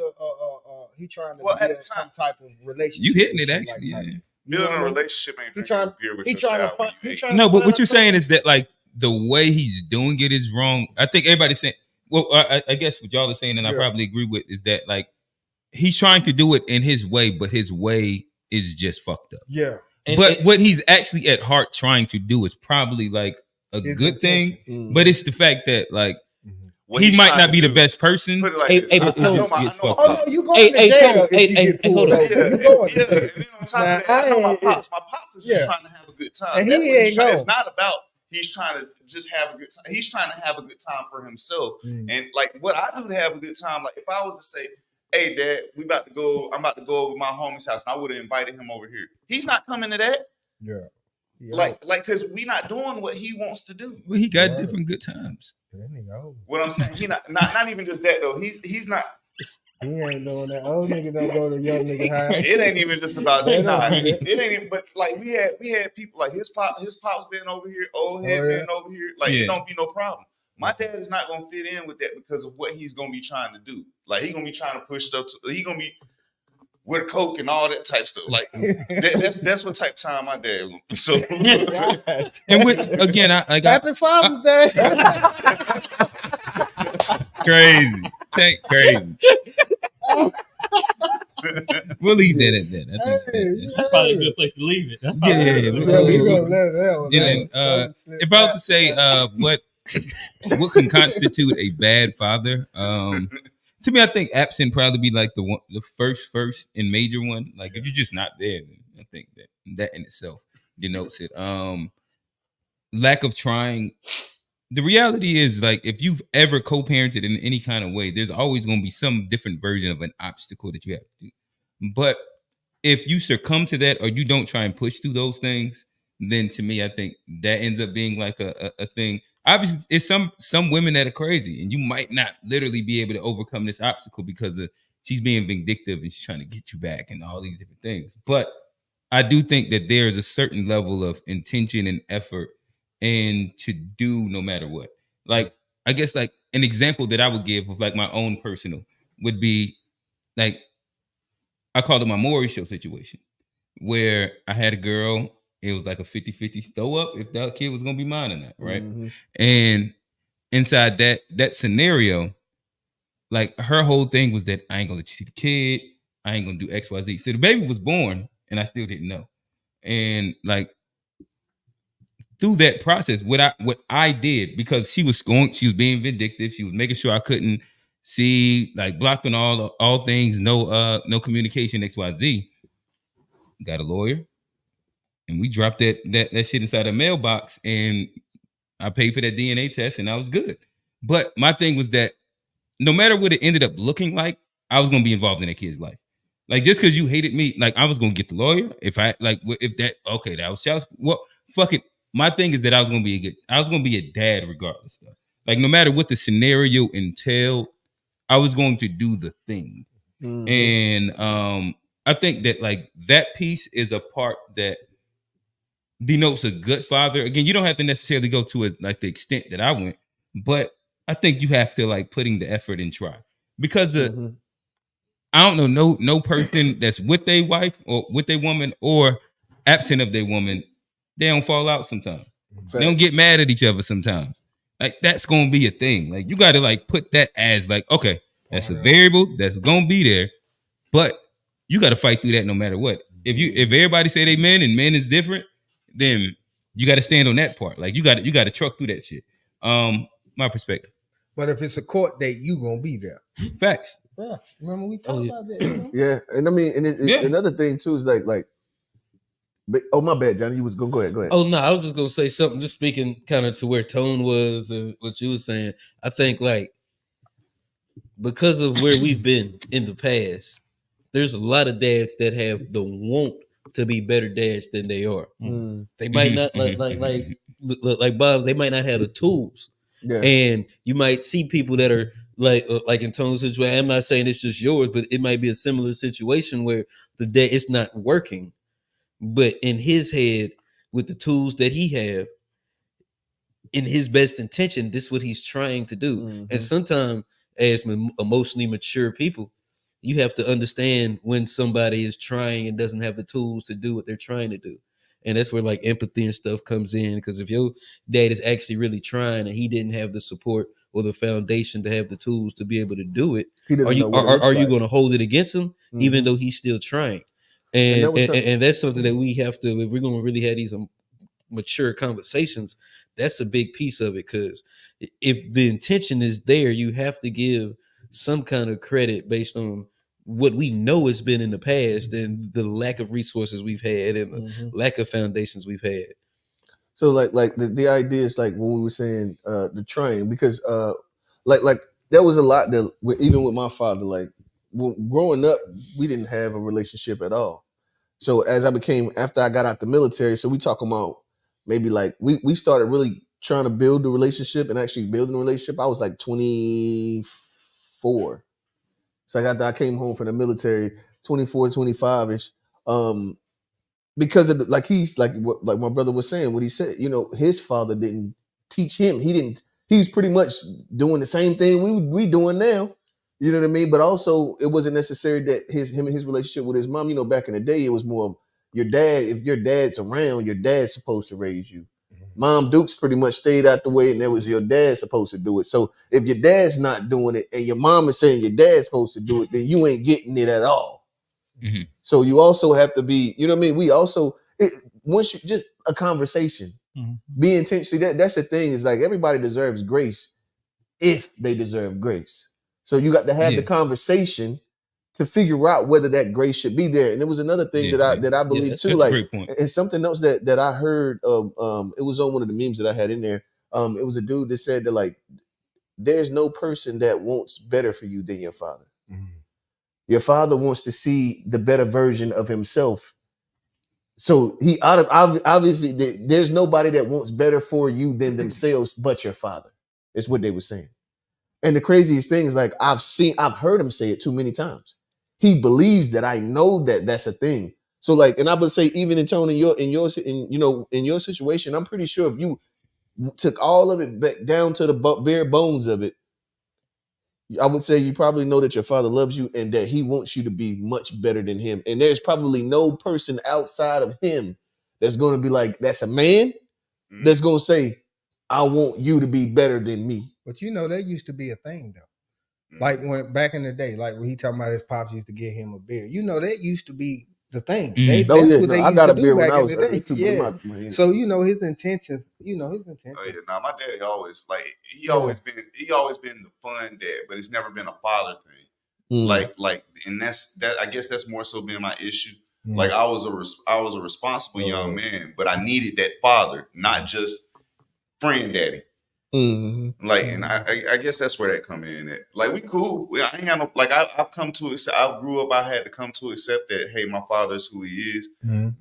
he's trying to build some type of relationship. You hitting it actually, like, yeah. Building a relationship ain't drinking beer with your child. No, but what you're saying is that, like, the way he's doing it is wrong. I think everybody's saying, well, I guess what y'all are saying, and I probably agree with, is that, like, he's trying to do it in his way, but his way is just fucked up. Yeah. But what he's actually at heart trying to do is probably like a good thing, but it's the fact that, like, he might not be the best person. Put it like this. Oh, no, you going to jail if you get pulled over. You going to jail. And on top of that, I know my pops is just trying to have a good time. And That's he what ain't going. It's not about he's trying to just have a good time. He's trying to have a good time for himself. And like, what I do to have a good time, like, if I was to say, hey, Dad, I'm about to go over to my homie's house, and I would have invited him over here. He's not coming to that. Yeah. Like, because we not doing what he wants to do. Well, he got different good times. What I'm saying, he not even just that though. He's not. He ain't doing that. Old nigga don't go to young nigga house. It ain't even just about that. It ain't even. But like, we had people like his pops been over here, old head been over here. Like, it don't be no problem. My dad is not gonna fit in with that because of what he's gonna be trying to do. Like, he gonna be trying to push stuff. He gonna be with coke and all that type stuff. Like, that's what type of time my dad was. So, and which again, Happy Father's Day. Crazy. We'll leave that at that. I think that's probably a good place to leave it. If I was to say what can constitute a bad father, to me, I think absent probably be like the first and major one. Like, if you're just not there, then I think that in itself denotes it. Lack of trying. The reality is, like, if you've ever co-parented in any kind of way, there's always going to be some different version of an obstacle that you have to do. But if you succumb to that, or you don't try and push through those things, then to me, I think that ends up being like a thing. Obviously, it's some women that are crazy, and you might not literally be able to overcome this obstacle because she's being vindictive and she's trying to get you back and all these different things. But I do think that there is a certain level of intention and effort and to do no matter what. Like, I guess, like, an example that I would give of, like, my own personal would be, like, I called it my Maury show situation, where I had a girl. It was like a 50-50 throw up if that kid was gonna be mine or not, right? And inside that scenario, like, her whole thing was that I ain't gonna let you see the kid, I ain't gonna do XYZ. So the baby was born and I still didn't know. And, like, through that process, what I did, because she was being vindictive, she was making sure I couldn't see, like, blocking all things, no communication, XYZ. Got a lawyer, and we dropped that shit inside a mailbox, and I paid for that DNA test, and I was good. But my thing was that no matter what it ended up looking like, I was gonna be involved in that kid's life. Like, just because you hated me, like, I was gonna get the lawyer. If that was child, well, fuck it. My thing is that I was gonna be a dad regardless. Though. Like, no matter what the scenario entailed, I was going to do the thing. And I think that, like, that piece is a part that denotes a good father. Again, you don't have to necessarily go to like the extent that I went, but I think you have to, like, putting the effort and try, because I don't know no person that's with their wife or with their woman or absent of their woman, they don't fall out sometimes. Facts. They don't get mad at each other sometimes. Like, that's gonna be a thing. Like, you got to, like, put that as, like, okay, that's a variable that's gonna be there, but you got to fight through that no matter what. If everybody say they men and men is different, then you got to stand on that part. Like, you got to truck through that shit. My perspective. But if it's a court date, you gonna be there. Facts. Yeah, remember we talked about that. You know? Yeah, and I mean, and another thing too is like, oh my bad, Johnny, you was going. Go ahead. Oh no, I was just gonna say something. Just speaking kind of to where Tone was and what you were saying. I think like because of where we've been in the past, there's a lot of dads that have the want to be better dads than they are. They might not like Bob. They might not have the tools. Yeah. And you might see people that are like in Tone's situation. I'm not saying it's just yours, but it might be a similar situation where the dad it's not working, but in his head with the tools that he have, in his best intention, this is what he's trying to do. And sometimes, as emotionally mature people, you have to understand when somebody is trying and doesn't have the tools to do what they're trying to do. And that's where like empathy and stuff comes in. Because if your dad is actually really trying and he didn't have the support or the foundation to have the tools to be able to do it, are you going to hold it against him, even though he's still trying? And that's something that we have to, if we're going to really have these mature conversations, that's a big piece of it. Because if the intention is there, you have to give some kind of credit based on what we know has been in the past and the lack of resources we've had and the lack of foundations we've had. So like the idea is like when we were saying the trying, because like there was a lot that even with my father, like growing up, we didn't have a relationship at all. So as after I got out the military, so we talking about maybe like we started really trying to build the relationship and actually building a relationship. I was like 24. So I came home from the military 24, 25-ish. Because of he's like my brother was saying, what he said, his father didn't teach him. He's pretty much doing the same thing we doing now. You know what I mean? But also it wasn't necessary that him and his relationship with his mom, back in the day, it was more of your dad. If your dad's around, your dad's supposed to raise you. Mom Dukes pretty much stayed out the way, and that was your dad supposed to do it. So if your dad's not doing it and your mom is saying your dad's supposed to do it, then you ain't getting it at all. So you also have to be, you know what I mean? We also, once you just a conversation, be intentional. That's the thing, is like everybody deserves grace if they deserve grace. So you got to have the conversation to figure out whether that grace should be there. And there was another thing that I believe too, that's like, a great point. And something else that I heard of, it was on one of the memes that I had in there. It was a dude that said that like, there's no person that wants better for you than your father. Your father wants to see the better version of himself. So obviously there's nobody that wants better for you than themselves, but your father. Is what they were saying. And the craziest thing is like I've heard him say it too many times. He believes that I know that that's a thing. So like, and I would say even in Tony, in your situation, I'm pretty sure if you took all of it back down to the bare bones of it, I would say you probably know that your father loves you and that he wants you to be much better than him. And there's probably no person outside of him that's going to be like, that's a man that's going to say, I want you to be better than me. But that used to be a thing though. Like when back in the day, like when he talking about his pops used to get him a beer. That used to be the thing. That's what they used to do back in the day. So his intentions. Oh yeah, my daddy always always been the fun dad, but it's never been a father thing. And that I guess that's more so been my issue. Like I was a responsible young man, but I needed that father, not just friend daddy. And I guess that's where that come in at. Like we cool. I ain't got no I've come to accept. I grew up. I had to come to accept that hey, my father's who he is,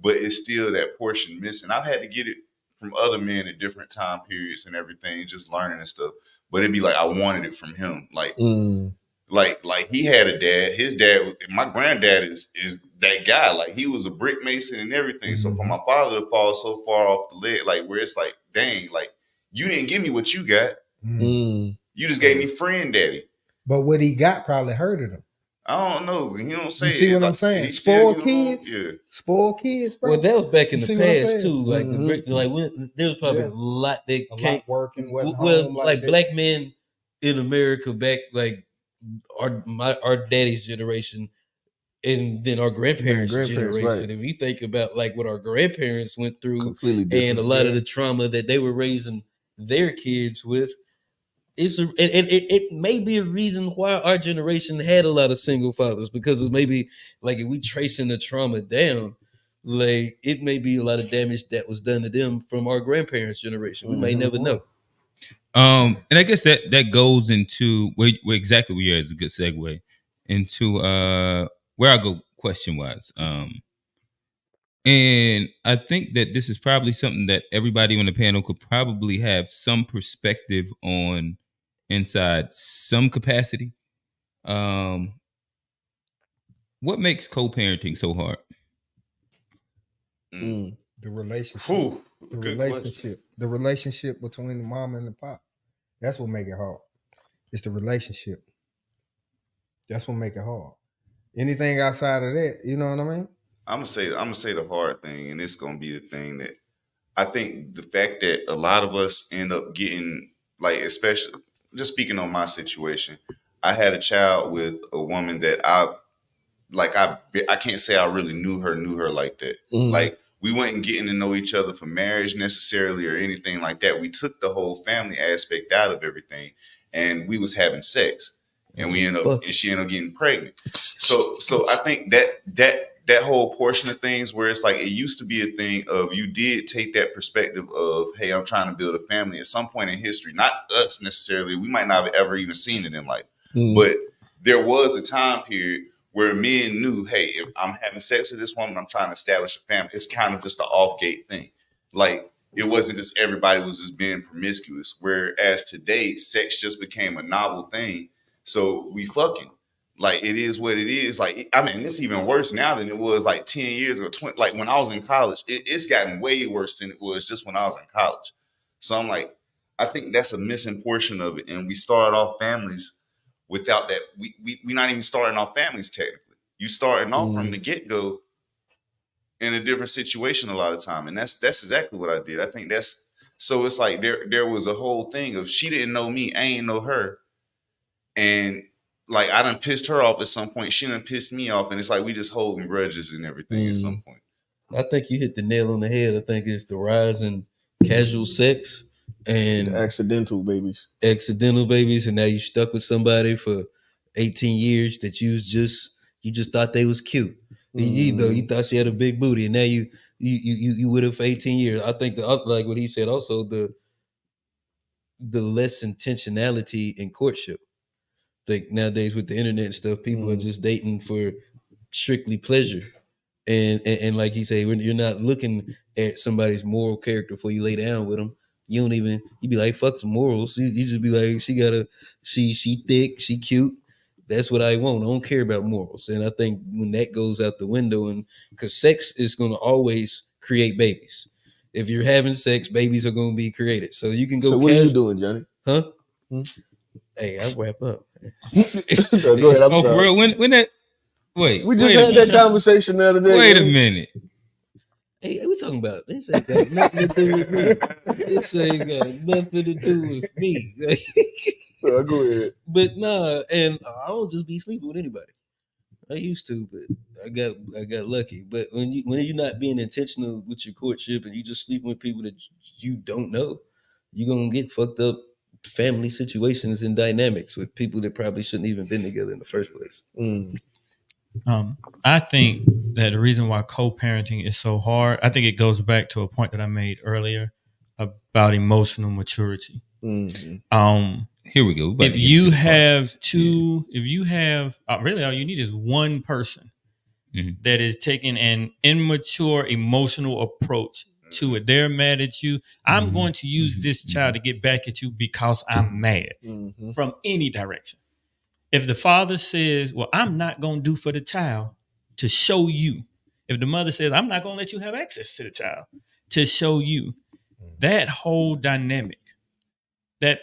but it's still that portion missing. I've had to get it from other men at different time periods and everything, just learning and stuff. But it'd be like I wanted it from him. Like he had a dad. His dad, my granddad is that guy. Like he was a brick mason and everything. So for my father to fall so far off the ledge, like where it's like, dang, like. You didn't give me what you got. You just gave me friend daddy. But what he got probably hurted him. I don't know. He don't say. You see what I'm saying? Spoiled kids. Spoiled kids, bro. Well, that was back in the past too. Like there was probably a lot that can't working. Well, like black men in America back like our daddy's generation. And then our grandparents' generation. Right. If you think about like what our grandparents went through and a lot of the trauma that they were raising their kids with, it may be a reason why our generation had a lot of single fathers, because of maybe like if we tracing the trauma down, like it may be a lot of damage that was done to them from our grandparents' generation. We may never know. And I guess that goes into where exactly where you're is a good segue into where I go question wise. And I think that this is probably something that everybody on the panel could probably have some perspective on inside some capacity. What makes co-parenting so hard? The relationship. The relationship between the mom and the pop. That's what make it hard. It's the relationship. That's what make it hard. Anything outside of that, you know what I mean? I'm gonna say the hard thing, and it's gonna be the thing that I think the fact that a lot of us end up getting, like, especially just speaking on my situation, I had a child with a woman that I can't say I really knew her like that. Like, we weren't getting to know each other for marriage necessarily or anything like that. We took the whole family aspect out of everything, and we was having sex, and she ended up getting pregnant. So I think that whole portion of things where it's like it used to be a thing of you did take that perspective of, hey, I'm trying to build a family at some point in history, not us necessarily. We might not have ever even seen it in life, but there was a time period where men knew, hey, if I'm having sex with this woman, I'm trying to establish a family. It's kind of just an off-gate thing. Like, it wasn't just everybody was just being promiscuous. Whereas today, sex just became a novel thing. So we fucking. Like, it is what it is. Like, I mean, it's even worse now than it was like 10 years or 20. Like, when I was in college, it's gotten way worse than it was just when I was in college. So I'm like, I think that's a missing portion of it. And we started off families without that. We're not even starting off families technically. You starting off from the get-go in a different situation a lot of time. And that's exactly what I did. I think that's, so it's like there was a whole thing of she didn't know me, I ain't know her. And like, I done pissed her off at some point. She done pissed me off. And it's like we just holding grudges and everything at some point. I think you hit the nail on the head. I think it's the rise in casual sex and accidental babies. And now you stuck with somebody for 18 years that you just thought they was cute. You thought she had a big booty, and now you with her for 18 years. I think like what he said also, the less intentionality in courtship. Like nowadays with the internet and stuff, people are just dating for strictly pleasure. And like he said, when you're not looking at somebody's moral character before you lay down with them, you be like, fuck some morals. You just be like, she thick, she cute. That's what I want. I don't care about morals. And I think when that goes out the window, and because sex is going to always create babies. If you're having sex, babies are going to be created. So you can go. So what are you doing, Johnny? Huh? Hey, I'll wrap up. No, go ahead. I'm sorry. Bro, when that. Wait, we just had that conversation the other day. Wait a minute. Hey, we talking about this ain't got nothing to do with me. This ain't got nothing to do with me. Go ahead. But nah, and I don't just be sleeping with anybody. I used to, but I got lucky. But when you're not being intentional with your courtship and you just sleeping with people that you don't know, you're gonna get fucked up family situations and dynamics with people that probably shouldn't even been together in the first place. I think that the reason why co-parenting is so hard, I think it goes back to a point that I made earlier about emotional maturity. Here we go. If you have really all you need is one person that is taking an immature emotional approach to it. They're mad at you. I'm going to use this child to get back at you because I'm mad from any direction. If the father says, well, I'm not going to do for the child to show you. If the mother says, I'm not going to let you have access to the child to show you, that whole dynamic, that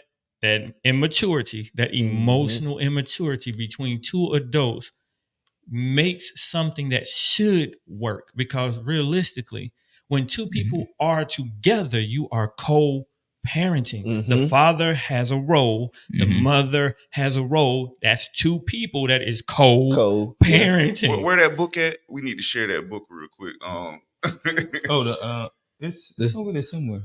immaturity, that emotional immaturity between two adults makes something that should work. Because realistically, when two people are together, you are co-parenting. The father has a role, the mother has a role. That's two people that is co-parenting. Where that book at? We need to share that book real quick. It's over there somewhere.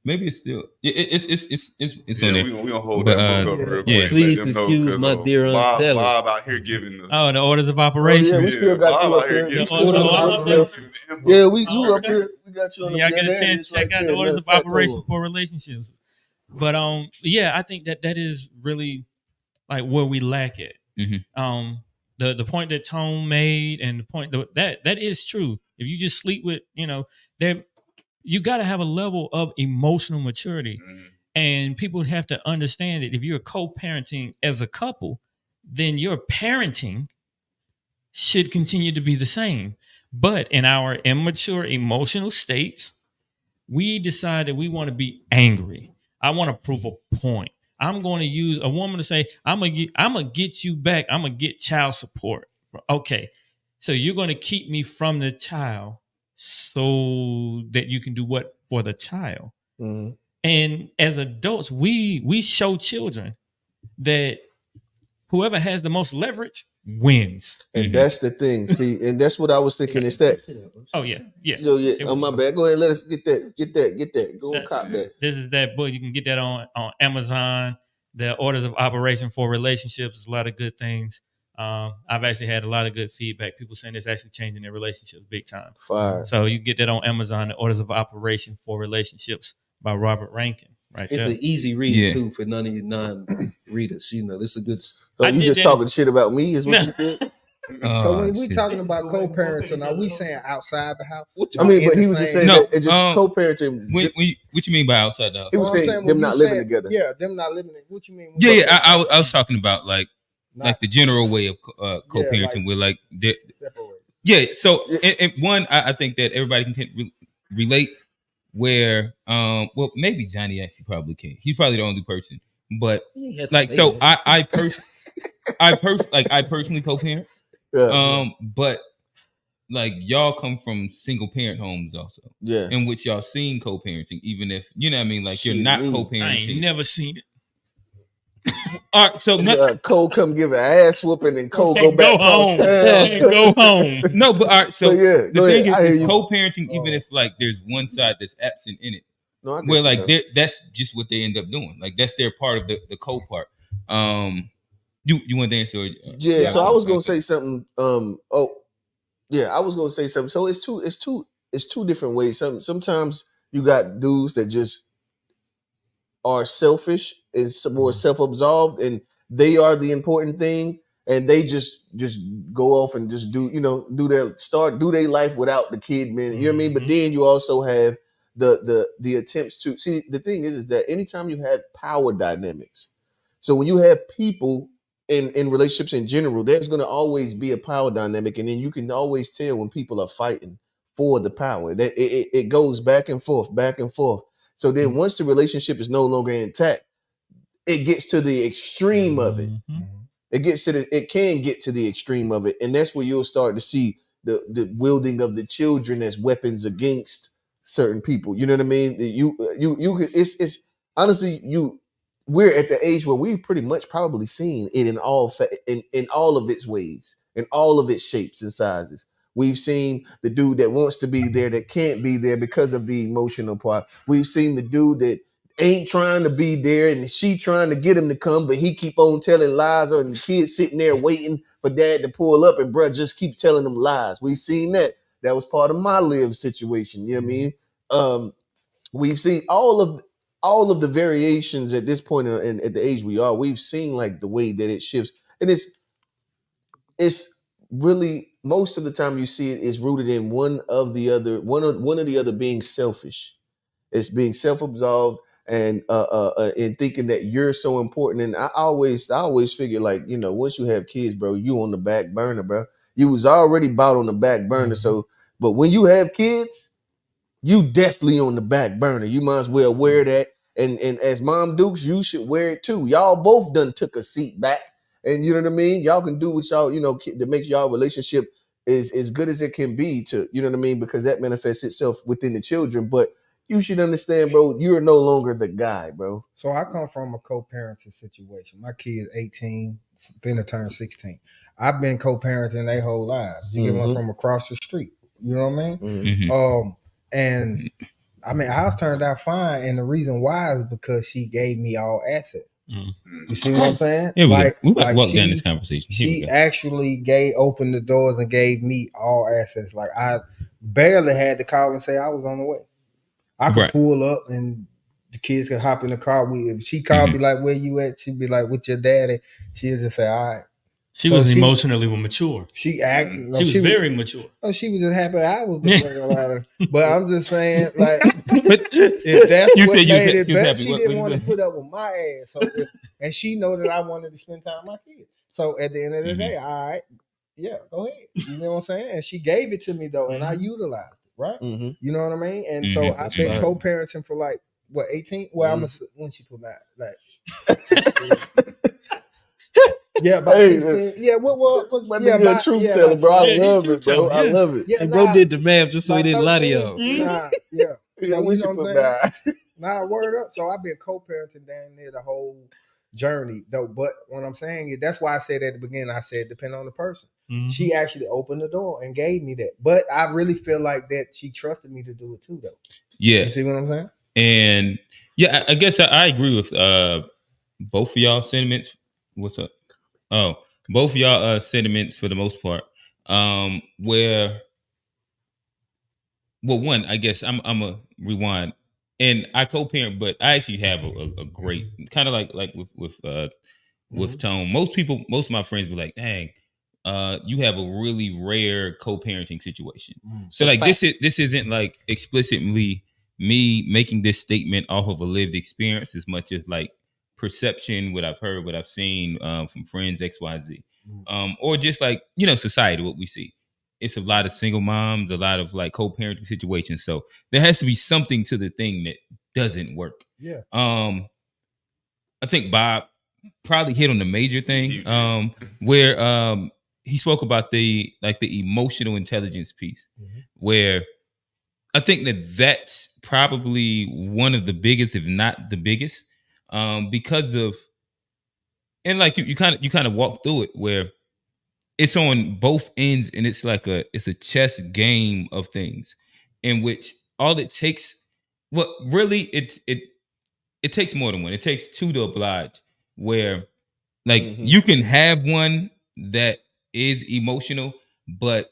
maybe it's still it's on Yeah, there. we gonna hold But, that book up real quick. yeah. Please Let them know, excuse 'cause, my dear Aunt Stella. Bob out here giving the Oh, the orders of operation. Oh, yeah, we still got Bob you out up here here. giving Yeah, you up here. We got you on the Y'all get a there it chance is to check right out there. the orders Matter of fact, hold operation on. for relationships. But yeah, I think that is really like where we lack it. The point that Tone made and the point that is true. If you just sleep with, there, you got to have a level of emotional maturity, and people have to understand that if you're co-parenting as a couple, then your parenting should continue to be the same. But in our immature emotional states, we decide that we want to be angry. I want to prove a point. I'm going to use a woman to say, I'm gonna get you back. I'm gonna get child support. Okay, so you're going to keep me from the child so that you can do what for the child. And as adults, we show children that whoever has the most leverage wins. And that's the thing. See, and that's what I was thinking. Is that? Oh yeah. So, yeah. Oh my bad. Go ahead. Let us get that. Go and cop that. This is that book. You can get that on Amazon. The orders of operation for relationships. There's a lot of good things. I've actually had a lot of good feedback. People saying it's actually changing their relationships big time. Fire. So you can get that on Amazon. The orders of operation for relationships by Robert Rankin. Right. It's there. an easy read too for none of you non-readers. This is a good. So you just talking shit about me? Is what you did? So when we talking about co-parenting, are we saying outside the house? I mean, but he was just saying that it's just co-parenting. What you mean by outside the house? He was saying them not living together. Yeah, them not living. What you mean? Yeah. I was talking about like the general way of co-parenting, where like separate. Yeah. So and one, I think that everybody can relate. Where well, maybe Johnny actually probably can. He's probably the only person. But like, so I personally co-parent. But like y'all come from single parent homes also. Yeah. In which y'all seen co-parenting, even if you know what I mean, like you're not co-parenting. I ain't never seen it. All right, so Cole come give an ass whooping and Cole go back home. Go home. No, but all right, so yeah, the thing is co-parenting, even if like there's one side that's absent in it. No, where like that's just what they end up doing. Like that's their part of the co-part. You want to answer? Yeah, so I was gonna say something. I was gonna say something. So it's two different ways. Sometimes you got dudes that just are selfish and more self-absorbed, and they are the important thing, and they just go off and just do their life without the kid, man. You know what I mean? But then you also have the attempts to see. The thing is that anytime you have power dynamics, so when you have people in relationships in general, there's going to always be a power dynamic, and then you can always tell when people are fighting for the power. That it goes back and forth. So then once the relationship is no longer intact, it gets to the extreme of it. It can get to the extreme of it, and that's where you'll start to see the wielding of the children as weapons against certain people. You know what I mean? It's honestly we're at the age where we've pretty much probably seen it in all of its ways, in all of its shapes and sizes. We've seen the dude that wants to be there that can't be there because of the emotional part. We've seen the dude that ain't trying to be there and she trying to get him to come, but he keep on telling lies, and the kid sitting there waiting for dad to pull up, and bruh just keep telling them lies. We've seen that. That was part of my live situation. You know what I mean? We've seen all of the variations at this point at the age we are. We've seen like the way that it shifts, and it's really most of the time you see it is rooted in one of the other being selfish. It's being self-absorbed and thinking that you're so important. And I always figure, like, once you have kids, bro, you on the back burner, bro. You was already bought on the back burner. So, but when you have kids, you definitely on the back burner. You might as well wear that. And as Mom Dukes, you should wear it too. Y'all both done took a seat back. And you know what I mean? Y'all can do what y'all, that makes y'all relationship as good as it can be to, you know what I mean? Because that manifests itself within the children. But you should understand, bro, you're no longer the guy, bro. So I come from a co-parenting situation. My kid's 18, finna turn 16. I've been co-parenting their whole lives. You get one from across the street. You know what I mean? And I mean, ours turned out fine, and the reason why is because she gave me all assets. You see what I'm saying? Yeah, we like walk down this conversation. She actually opened the doors and gave me all assets. Like I barely had to call and say I was on the way. I could pull up and the kids could hop in the car. If she called me like, "Where you at?" She'd be like, "With your daddy." She'd just say, "All right." She was emotionally mature. She acted. No, she was very mature. Oh, she was just happy I was the bring about her. But I'm just saying, like, if that's what made it better, she didn't want to put up with my ass. So, and she know that I wanted to spend time with my kids. So at the end of the day, all right, yeah, go ahead. You know what I'm saying? And she gave it to me though, and I utilized it. Right? You know what I mean? And so I've been co-parenting for like what 18? Well, I'm when she put that like. Yeah, about 16. Yeah, what was a truth teller, bro. I love it, bro. I love it. Yeah, and bro did the math just so he didn't lie to y'all. Yeah. So, you know what I'm saying? Word up. So I've been co-parenting down there the whole journey, though. But what I'm saying is that's why I said at the beginning, I said depend on the person. She actually opened the door and gave me that. But I really feel like that she trusted me to do it too, though. Yeah. You see what I'm saying? And yeah, I guess I agree with both of y'all sentiments. What's up? Oh, both of y'all sentiments for the most part. Where, well, one, I guess I'm a rewind, and I co-parent, but I actually have a great kind of like with Tone. Most of my friends be like, "Dang, you have a really rare co-parenting situation." So like this isn't like explicitly me making this statement off of a lived experience as much as like perception, what I've heard, what I've seen from friends, XYZ, or just like society, what we see. It's a lot of single moms, a lot of like co-parenting situations. So there has to be something to the thing that doesn't work. Yeah. I think Bob probably hit on the major thing where he spoke about the emotional intelligence piece, where I think that's probably one of the biggest, if not the biggest, because of, and like you kind of walk through it where it's on both ends, and it's like it's a chess game of things in which all it takes, well, really it takes more than one. It takes two to oblige, where like you can have one that is emotional, but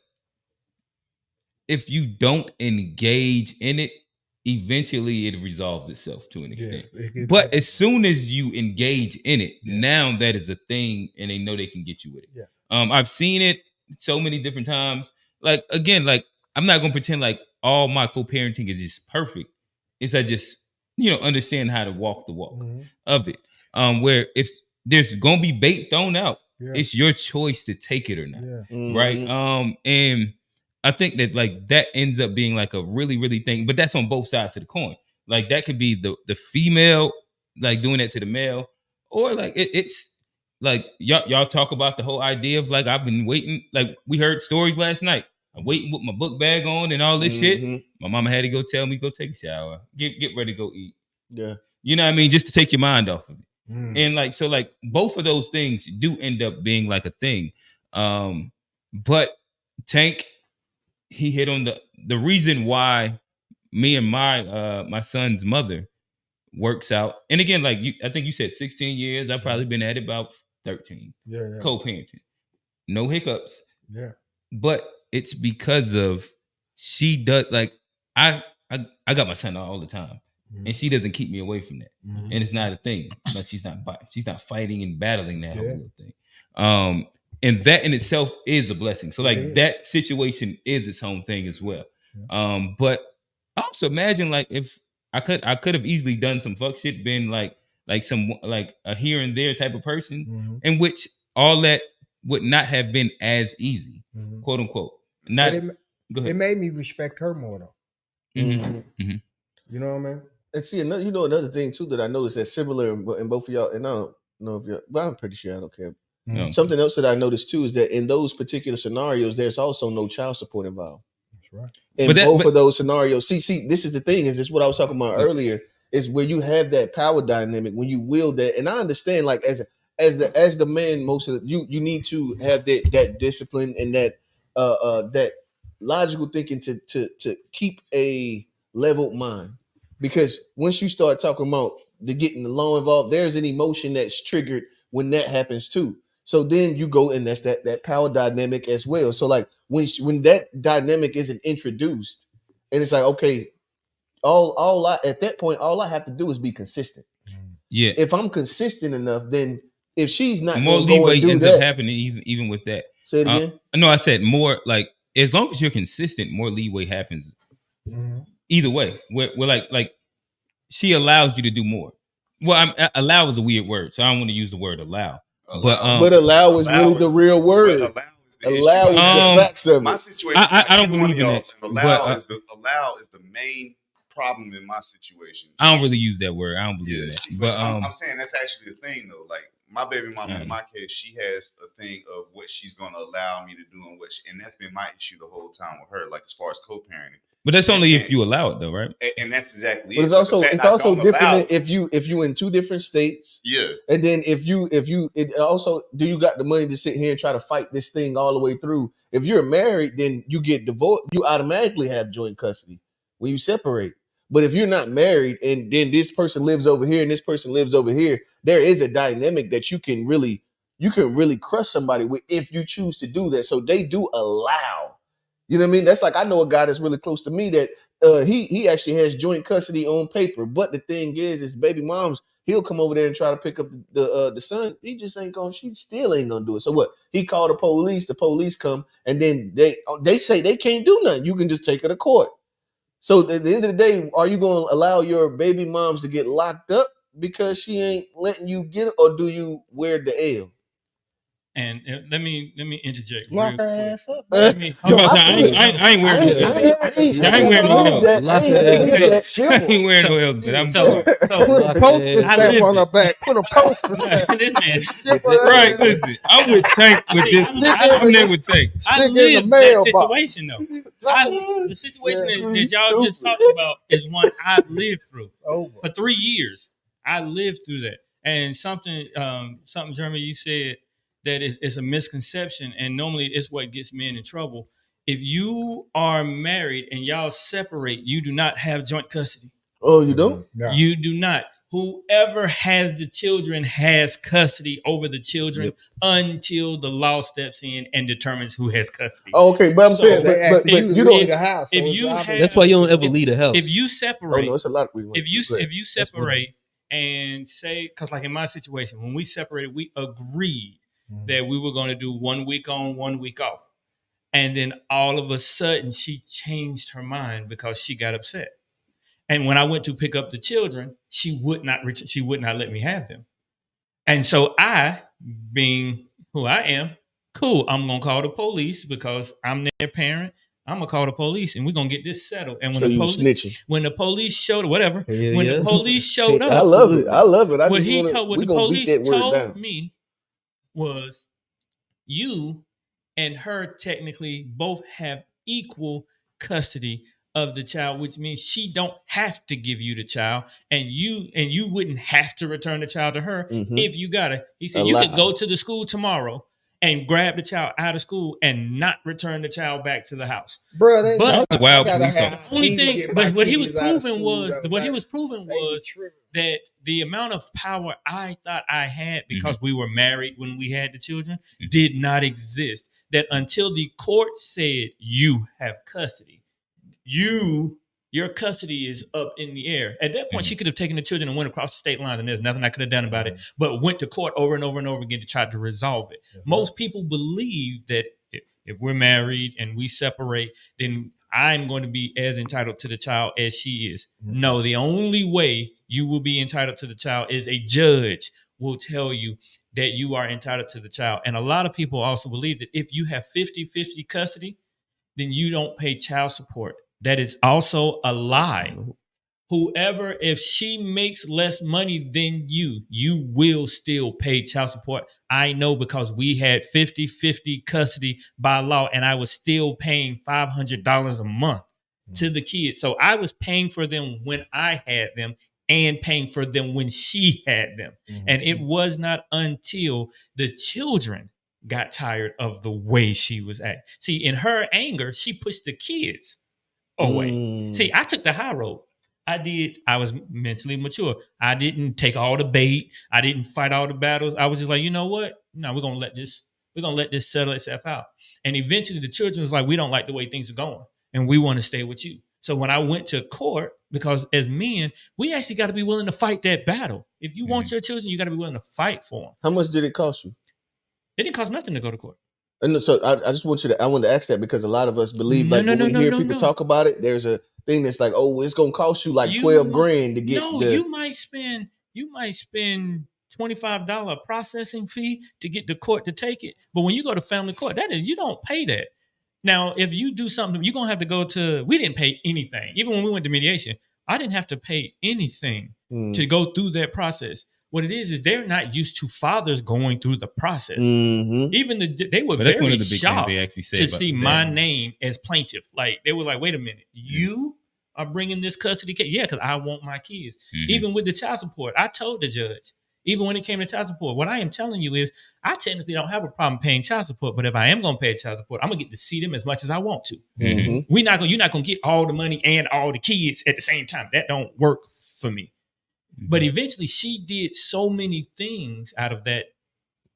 if you don't engage in it, eventually it resolves itself to an extent. But as soon as you engage in it, now that is a thing, and they know they can get you with it. Yeah. I've seen it so many different times. Like again, like I'm not gonna pretend like all my co-parenting is just perfect. It's I just understand how to walk the walk of it. Where if there's gonna be bait thrown out, it's your choice to take it or not. Right. And I think that like that ends up being like a really, really thing, but that's on both sides of the coin. Like that could be the female like doing that to the male, or like it's like y'all talk about the whole idea of like I've been waiting. Like we heard stories last night. I'm waiting with my book bag on and all this shit. My mama had to go tell me go take a shower, get ready to go eat. Yeah, you know what I mean, just to take your mind off of it. And like so, like both of those things do end up being like a thing. But Tank, he hit on the reason why me and my son's mother works out. And again, like I think you said 16 years. I've probably been at it about 13. Yeah. Co-parenting. No hiccups. Yeah. But it's because of she does like I got my son all the time. And she doesn't keep me away from that. And it's not a thing. Like she's not fighting and battling that whole thing. And that in itself is a blessing. So like that situation is its own thing as well. But I also imagine like if I could have easily done some fuck shit, been like some like a here and there type of person, in which all that would not have been as easy, quote unquote. Not go ahead. It made me respect her more though. You know what I mean? And see, another thing too that I noticed that's similar in both of y'all, and I don't know if y'all, but I'm pretty sure I don't care. Something else that I noticed too is that in those particular scenarios, there's also no child support involved. That's right. In both of those scenarios, see, this is the thing. Is this what I was talking about earlier? Is where you have that power dynamic when you wield that, and I understand like as the man, most of you need to have that discipline and that logical thinking to keep a leveled mind. because once you start talking about getting the law involved, there's an emotion that's triggered when that happens too. So then you go, and that's that power dynamic as well. So like when that dynamic isn't introduced, and it's like, okay, all I at that point, all I have to do is be consistent. Yeah. If I'm consistent enough, then if she's not more gonna go leeway and do ends that, up happening even with that. Say it again. No, I said more, like as long as you're consistent, more leeway happens. Either way, we're like she allows you to do more. Well, allow is a weird word, so I don't want to use the word allow. But allow is really the real word. Allow is the facts of my it. situation. I don't believe in that. Allow is the main problem in my situation. I don't really use that word. I don't believe in that. But I'm saying that's actually the thing though. Like my baby mama, in my case, she has a thing of what she's gonna allow me to do and that's been my issue the whole time with her. Like as far as co-parenting. But that's only if you allow it, though, right? And that's exactly but it. it's also different if you in two different states. Yeah. And then if you it also, do you got the money to sit here and try to fight this thing all the way through? If you're married, then you get divorced. You automatically have joint custody when you separate. But if you're not married and then this person lives over here and this person lives over here, there is a dynamic that you can really crush somebody with if you choose to do that. So they do allow. You know what I mean? That's like, I know a guy that's really close to me that he actually has joint custody on paper. But the thing is baby moms, he'll come over there and try to pick up the son. He just ain't gonna. She still ain't gonna do it. So what? He called the police. The police come, and then they say they can't do nothing. You can just take her to court. So at the end of the day, are you gonna allow your baby moms to get locked up because she ain't letting you get it, or do you wear the L? And let me interject. Lock her ass up. I ain't wearing no L. I ain't wearing no L. I ain't wearing no L. But I'm put a poster stamp on her back. Put a poster stamp. Right, listen. I'm with Tank with this. I'm there with Tank. I lived that situation though. The situation that y'all just talked about is one I've lived through for 3 years. I lived through that, and something Jeremy, you said that is a misconception, and normally it's what gets men in trouble. If you are married and y'all separate, you do not have joint custody. Oh, you don't? No. You do not. Whoever has the children has custody over the children until the law steps in and determines who has custody. Oh, okay, but I'm saying, but you don't leave the house. So that's why you don't ever leave the house. If you separate, it's a lot of if you separate and say, because like in my situation, when we separated, we agreed that we were going to do 1 week on, 1 week off. And then all of a sudden she changed her mind because she got upset. And when I went to pick up the children, she would not let me have them. And so I, being who I am, cool, I'm going to call the police because I'm their parent. I'm going to call the police and we're going to get this settled. And when the police showed whatever, the police showed up. I love it. What the police told me was, you and her technically both have equal custody of the child, which means she don't have to give you the child, and you wouldn't have to return the child to her if you got it. He said you could go to the school tomorrow and grab the child out of school and not return the child back to the house. Bro, but that's wild police. The only thing, but what he was proving was that the amount of power I thought I had because we were married when we had the children did not exist. That until the court said you have custody, your custody is up in the air. At that point, she could have taken the children and went across the state line, and there's nothing I could have done about it, but went to court over and over and over again to try to resolve it. Most people believe that if we're married and we separate, then I'm going to be as entitled to the child as she is. No, the only way you will be entitled to the child is a judge will tell you that you are entitled to the child. And a lot of people also believe that if you have 50-50 custody, then you don't pay child support. That is also a lie. Whoever, if she makes less money than you will still pay child support. I know because we had 50-50 custody by law, and I was still paying $500 a month to the kids. So I was paying for them when I had them and paying for them when she had them. And it was not until the children got tired of the way she was acting. See, in her anger, she pushed the kids away. See, I took the high road. I was mentally mature. I didn't take all the bait. I didn't fight all the battles. I was just like, you know what? No, we're gonna let this settle itself out. And eventually the children was like, we don't like the way things are going, and we want to stay with you. So when I went to court, because as men, we actually got to be willing to fight that battle. If you want your children, you got to be willing to fight for them. How much did it cost you? It didn't cost nothing to go to court. And so I just want I wanted to ask that because a lot of us believe when we hear people talk about it, there's a thing that's like, oh, it's gonna cost you like 12 grand to get. No, you might spend $25 processing fee to get the court to take it. But when you go to family court, you don't pay that. Now, if you do something, you're gonna have to go to. We didn't pay anything, even when we went to mediation. I didn't have to pay anything to go through that process. What it is they're not used to fathers going through the process. Even they were very one of the big shocked things they actually say to about see the my dads. name as plaintiff. Like they were like, "Wait a minute, you are bringing this custody case?" Yeah, because I want my kids. Even with the child support, I told the judge. Even when it came to child support, what I am telling you is, I technically don't have a problem paying child support. But if I am going to pay child support, I'm gonna get to see them as much as I want to. You're not gonna get all the money and all the kids at the same time. That don't work for me. But eventually she did so many things out of that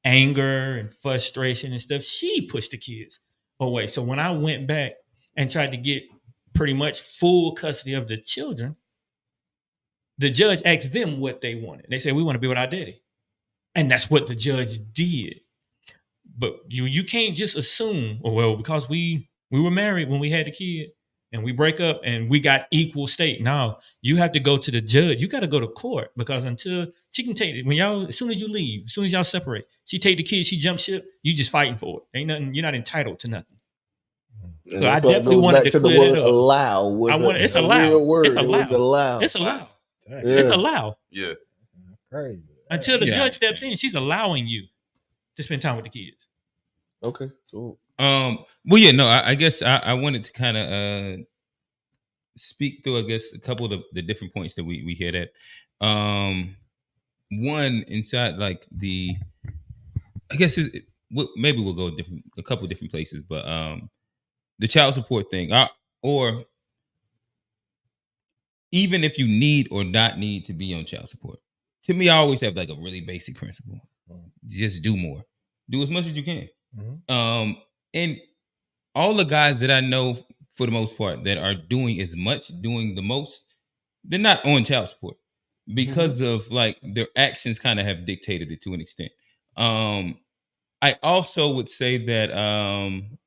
anger and frustration and stuff. She pushed the kids away. So when I went back and tried to get pretty much full custody of the children, the judge asked them what they wanted. They said, we want to be with our daddy. And that's what the judge did. But you can't just assume, well, because we were married when we had the kid, and we break up and we got equal state. No, you have to go to the judge. You got to go to court because until she can take it, as soon as you leave, as soon as y'all separate, she take the kid, she jump ship, you just fighting for it. Ain't nothing, you're not entitled to nothing. So I definitely wanted to clear that up. Allow. It's allowed. Word. It's allowed. It was allowed. It's allowed. Yeah. It's allowed. Yeah. Crazy. Until the judge steps in, she's allowing you to spend time with the kids. Okay. Cool. Well, yeah, no, I guess I wanted to kind of speak through, I guess, a couple of the different points that we hit at. One inside, like I guess maybe we'll go a couple of different places, but the child support thing, or even if you need or not need to be on child support. To me, I always have like a really basic principle: just do more, do as much as you can. And all the guys that I know, for the most part, that are doing as much, doing the most, they're not on child support because of like their actions kind of have dictated it to an extent. I also would say that, and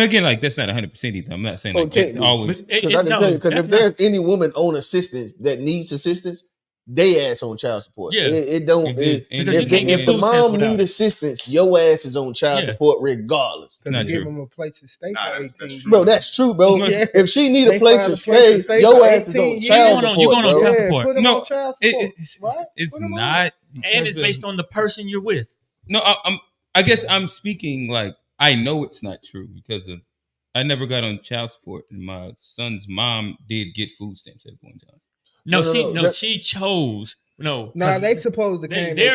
again, like that's not 100% either. I'm not saying like that's always. Because I can tell you, because if there's any woman on assistance that needs assistance, they ass on child support. Yeah, it don't. If the mom need assistance, your ass is on child support regardless. Because give them a place to stay for 18 years. Bro, that's true, bro. Yeah. If she need a place to stay, your ass is on child support. You're going on child support. Put them on child support. It's not, and it's based on the person you're with. No, I guess I'm speaking like I know it's not true because I never got on child support, and my son's mom did get food stamps at one time. She chose. No, they supposed to. They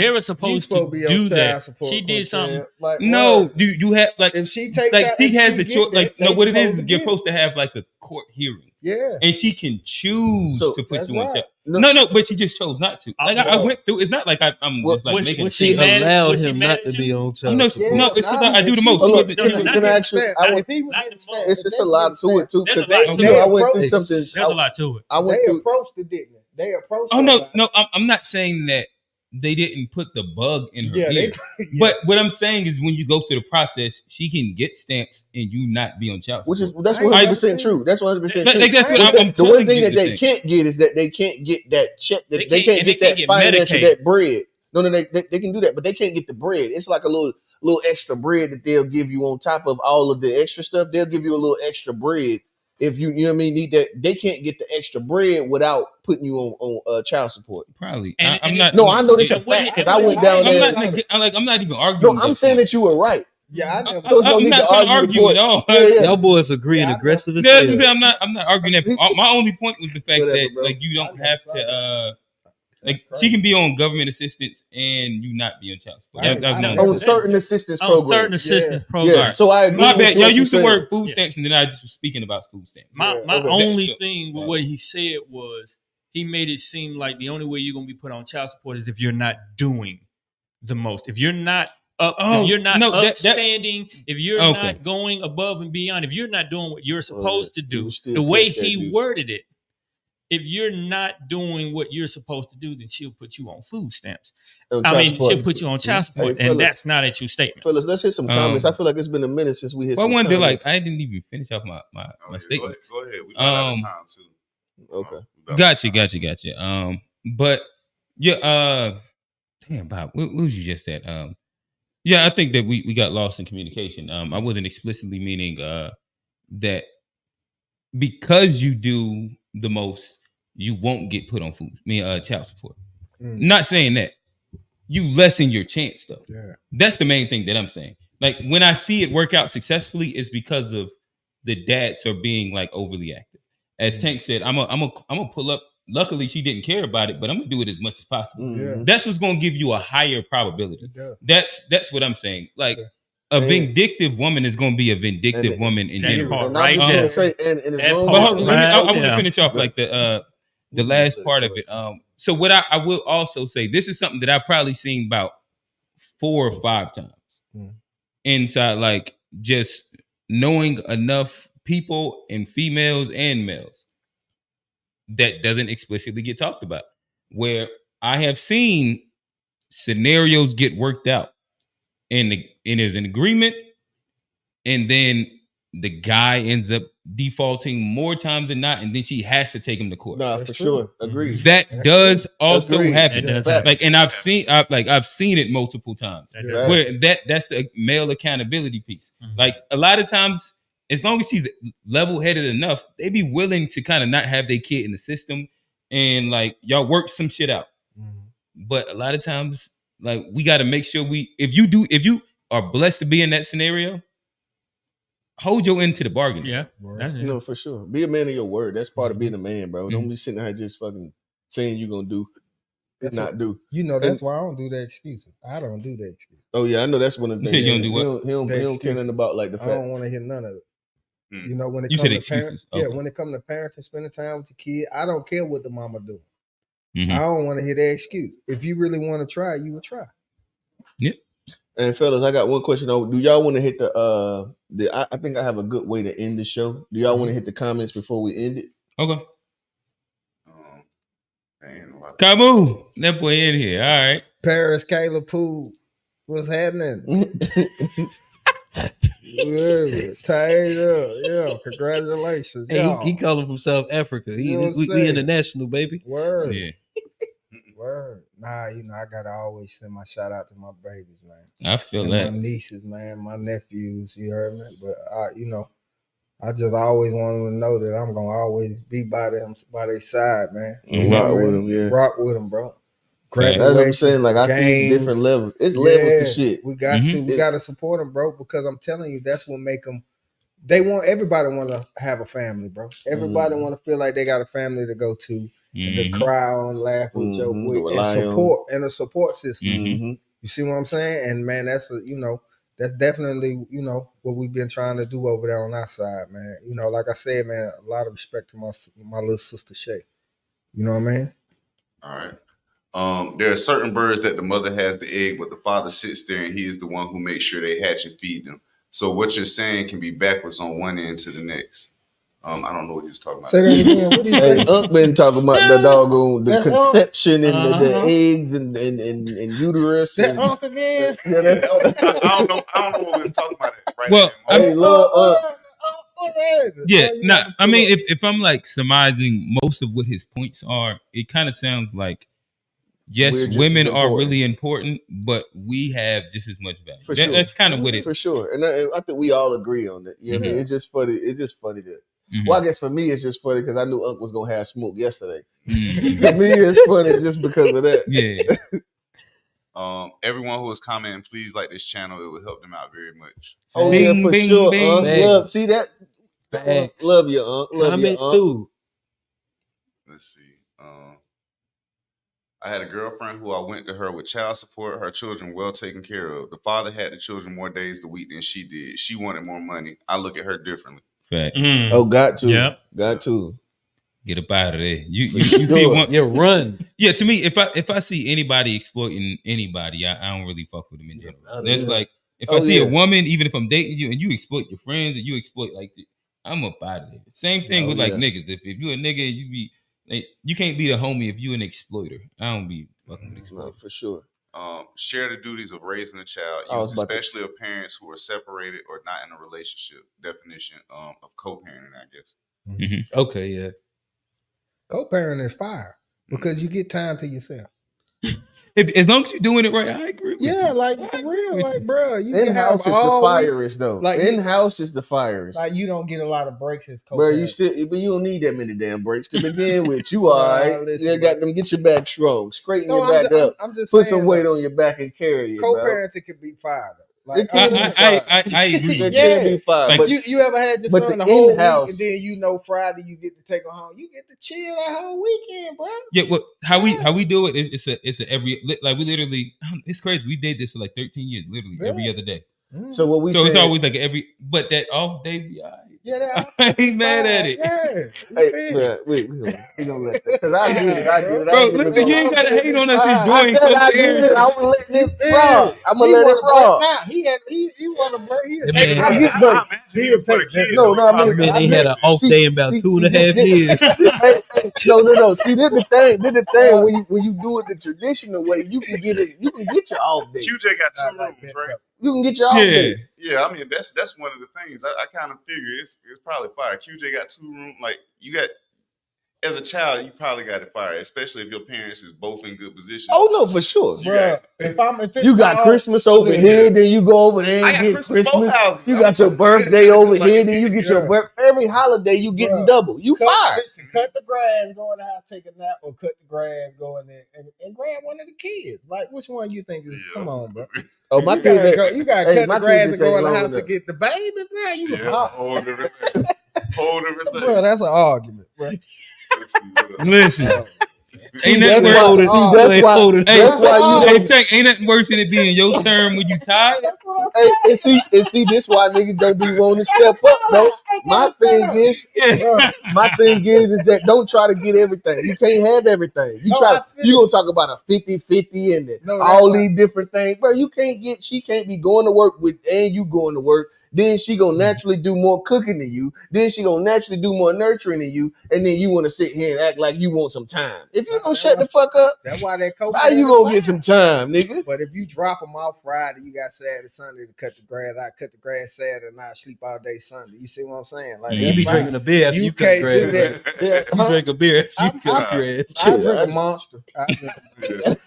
were supposed to do that. She did something. Like, no, do you have like if she takes like she has the choice? Like no, what it is, you're it. supposed to have like a court hearing. Yeah, and she can choose to put you on child. No, but she just chose not to. Like I went through. It's not like I'm just like making. She allowed him not to be on child support. No, it's because I do the most. Can I actually? It's a lot to it too. Because I went through something. There's a lot to it. They approached it, didn't they? They approached. Oh no, I'm not saying that they didn't put the bug in her ear. But what I'm saying is when you go through the process, she can get stamps and you not be on child support. That's 100% true. That's 100% true. The one thing that they can't get is that they can't get that check. They can't get that financial, that bread. No, they can do that, but they can't get the bread. It's like a little extra bread that they'll give you on top of all of the extra stuff. They'll give you a little extra bread. If you know what I mean, need that, they can't get the extra bread without putting you on child support. Probably. I'm not. No, I know this a fact because I went down there. I'm not even arguing. No, I'm saying that you were right. Yeah, I'm not trying to argue at all. Y'all boys agreeing aggressive as hell. I'm not arguing that. My only point was the fact that like you don't have to. Like she can be on government assistance and you not be on child support. On certain assistance programs. Certain assistance programs. Yeah. So I agree. My bad. Y'all you used the saying. word food stamps, and then I just was speaking about food stamps. My only thing with what he said was he made it seem like the only way you're gonna be put on child support is if you're not doing the most. If you're not up, if you're not upstanding, if you're not going above and beyond, if you're not doing what you're supposed to do, the way he worded it. If you're not doing what you're supposed to do, then she'll put you on food stamps. She'll put you on child support, and that's not a true statement. Fellas, let's hit some comments. I feel like it's been a minute since we hit some comments. Comments. I didn't even finish off my statement. Go ahead. We got out of time, too. Okay. Gotcha. But, yeah, damn, Bob, what was you just at? Yeah, I think that we got lost in communication. I wasn't explicitly meaning that because you do the most, you won't get put on child support. Not saying that. You lessen your chance though. Yeah. That's the main thing that I'm saying. Like when I see it work out successfully, it's because of the dads are being like overly active. As Tank said, I'm a pull up. Luckily, she didn't care about it, but I'm gonna do it as much as possible. Yeah. That's what's gonna give you a higher probability. That's what I'm saying. Like a vindictive woman is gonna be a vindictive woman in general. Right. I want to finish off like the last part of it. So what I will also say, this is something that I've probably seen about 4 or 5 times inside, like just knowing enough people and females and males that doesn't explicitly get talked about, where I have seen scenarios get worked out and there's an agreement, and then the guy ends up defaulting more times than not, and then she has to take him to court. Nah, for sure. Agreed. That does also happen. It does happen. Like, and I've seen it multiple times. Where that's the male accountability piece. Like a lot of times, as long as she's level-headed enough, they be willing to kind of not have their kid in the system and like y'all work some shit out. But a lot of times, like we got to make sure if you are blessed to be in that scenario, hold your end to the bargain. Yeah. No, for sure. Be a man of your word. That's part of being a man, bro. Don't be sitting there just fucking saying you're gonna do and not do. You know, that's why I don't do the excuses. I don't do the excuses. Oh yeah, I know that's one of the things. You don't do what? He don't care nothing about like the fact. I don't want to hear none of it. You know, when it comes to parents, when it comes to parents and spending time with your kid, I don't care what the mama do. I don't want to hear the excuse. If you really want to try, you will try. Yeah. And fellas, I got one question. Do y'all want to hit I think I have a good way to end the show. Do y'all want to hit the comments before we end it? Okay. Kamu, that boy in here. All right. Paris, Kayla, Pooh, what's happening? Tied up. Yeah, congratulations. Hey, he calling from South Africa. We international, baby. Word. Yeah. Word. Nah, you know, I gotta always send my shout out to my babies, man. I feel and that. My nieces, man, my nephews, you heard me? But I just always want them to know that I'm gonna always be by their side, man. Rock with them, yeah. Rock with them, bro. That's what I'm saying. Like I see different levels. It's levels to shit. We got we gotta support them, bro, because I'm telling you, that's what make them. Everybody want to have a family, bro. Everybody want to feel like they got a family to go to, to cry on, laugh with, joke with, and a support system. You see what I'm saying? And man, that's definitely what we've been trying to do over there on our side, man. You know, like I said, man, a lot of respect to my little sister Shay. You know what I mean? All right. There are certain birds that the mother has the egg, but the father sits there and he is the one who makes sure they hatch and feed them. So what you're saying can be backwards on one end to the next. I don't know what you're talking about. Say that again. What do you say? Unc been talking about the doggone conception and the eggs and uterus. That Unc again? I don't know what we was talking about right now. I love Unc. Yeah, I mean, if I'm like surmising most of what his points are, it kind of sounds like, yes, women are really important, but we have just as much value. For sure. That's kind of what it. For sure, and I think we all agree on that. You know what I mean? It's just funny. It's just funny that. Well, I guess for me, it's just funny because I knew Unc was gonna have smoke yesterday. For me, it's funny just because of that. Yeah. Everyone who is commenting, please like this channel. It will help them out very much. Oh yeah, for sure. Unc. See that? Love you, Unc. Love you, Unc. Too. Let's see. I had a girlfriend who I went to her with child support, her children well taken care of. The father had the children more days a week than she did. She wanted more money. I look at her differently. Facts. Oh, got to. Yep. Got to. Get up out of there. You sure. feel one. Yeah, run. Yeah, to me, if I see anybody exploiting anybody, I don't really fuck with them in general. That's like if I see a woman, even if I'm dating you and you exploit your friends and you exploit like I'm up out of there. Same thing with like niggas. If you a nigga, you be like, you can't be the homie if you an exploiter. I don't be fucking with exploiters. No, for sure. Share the duties of raising a child, especially of parents who are separated or not in a relationship. Definition of co-parenting, I guess. Mm-hmm. Okay, yeah. Co-parenting is fire because you get time to yourself. As long as you're doing it right, I agree with you. Yeah, like for real, like bro, you can have in-house is the firest though. Like in-house is the firest. Like you don't get a lot of breaks as bro. You don't need that many damn breaks to begin with. You all right? You got them. Get your back strong, straighten your back up. I'm just put saying, some weight on your back and carry it. Co-parenting can be fire. Like, I agree. It can be fire. Like, but you ever had your son the whole week and then Friday you get to take him home. You get to chill that whole weekend, bro. Yeah, well, how we do it? It's a every like we literally. It's crazy. We did this for like 13 years, literally every other day. So what we it's always like but that off day be all right. Yeah, I ain't mad at it. Yeah. Hey, bro, we gonna let that because I get it. Bro, listen, you ain't gotta hate on us enjoying. I get it. I'm gonna let it rock. I'm gonna let it rock. He want to break. I get breaks. He'll take that. No, I mean, he had an off day in about 2.5 years. No. See, this the thing. When you do it the traditional way, you can get it. You can get your off day. QJ got 2 rooms, right? You can get your off day. Yeah, I mean that's one of the things I kind of figure it's probably fire. QJ got 2 rooms. Like you got as a child, you probably got it fire, especially if your parents is both in good positions. Oh no, for sure, bro. You got Christmas over here, then you go over there and get Christmas. You got your birthday over here, then you get your birthday. Every holiday you getting double. You fire. Cut the grass, go in the house, take a nap, or cut the grass, go in there and grab one of the kids. Like which one you think is? Come on, bro. Oh, my you gotta cut the grass and go in the house and get the baby. Man, you whole different thing. Bro, that's an argument, bro. Listen. Ain't nothing worse. Ain't nothing worse than it being your turn when you tired. And see, this why niggas don't be wanting to step up, though. My thing is that don't try to get everything. You can't have everything. You gonna talk about a 50-50 and all these different things, bro. She can't be going to work and you going to work. Then she gonna naturally do more cooking than you. Then she gonna naturally do more nurturing than you. And then you want to sit here and act like you want some time. If you gonna shut the fuck up, that's why that co-parent. How you gonna get some time, nigga? But if you drop them off Friday, you got Saturday, Sunday to cut the grass. I cut the grass Saturday and I sleep all day Sunday. You see what I'm saying? Like you be drinking a beer after you cut the grass. You drink a beer after you cut the grass. I drink a Monster.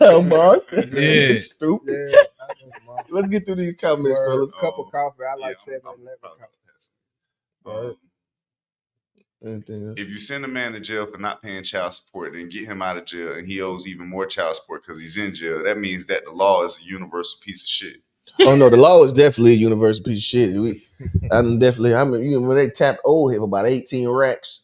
A Monster? Yeah. Stupid. Yeah. Let's get through these comments, fellas. A cup of coffee. I like 7-Eleven coffee. If you send a man to jail for not paying child support, then get him out of jail, and he owes even more child support because he's in jail. That means that the law is a universal piece of shit. Oh no, the law is definitely a universal piece of shit. I mean, when they tapped old head for about 18 racks.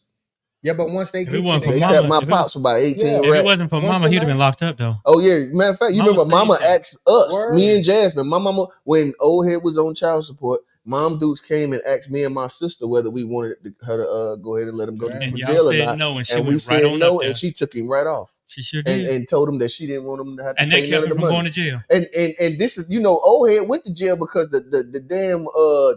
Yeah, but once they get they tapped my pops for about 18 racks. If it wasn't for Mama, he'd have been locked up though. Oh yeah, matter of fact, you remember Mama asked us, me and Jasmine, my mama, when old head was on child support, Mom Dukes came and asked me and my sister whether we wanted her to go ahead and let him go to jail or not. No, and we said no, and she took him right off. She sure did. And told him that she didn't want him to have to and pay they none kept of the him from money. going to jail. And this is, old head went to jail because the damn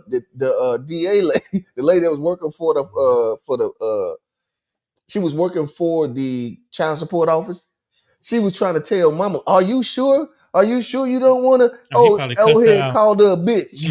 the DA lady, the lady that was working for the she was working for the child support office. She was trying to tell Mama, "Are you sure? Are you sure you don't want to?" Old head called her a bitch.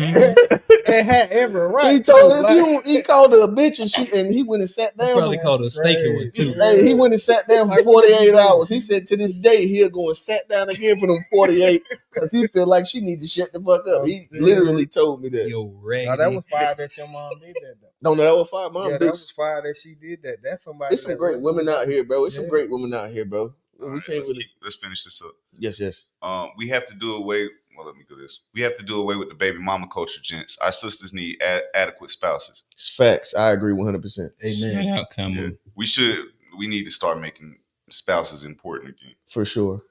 And had every right. He told her he called her a bitch, and he went and sat down. He probably called her a stinking one too. Hey, he went and sat down for 48 hours. He said to this day he'll go and sat down again for them 48 because he feel like she need to shut the fuck up. He literally told me that. Yo, raggedy. No, that was fire that your mom did that though. No, that was fire. Mom, that was fire that she did that. That's somebody. There's some great women out here, bro. There's some great women out here, bro. Let's finish this up. Yes. We have to do away. Well, let me do this. We have to do away with the baby mama culture, gents. Our sisters need adequate spouses. It's facts. I agree 100%. Amen. Shout out, Cameron. We need to start making spouses important again. For sure.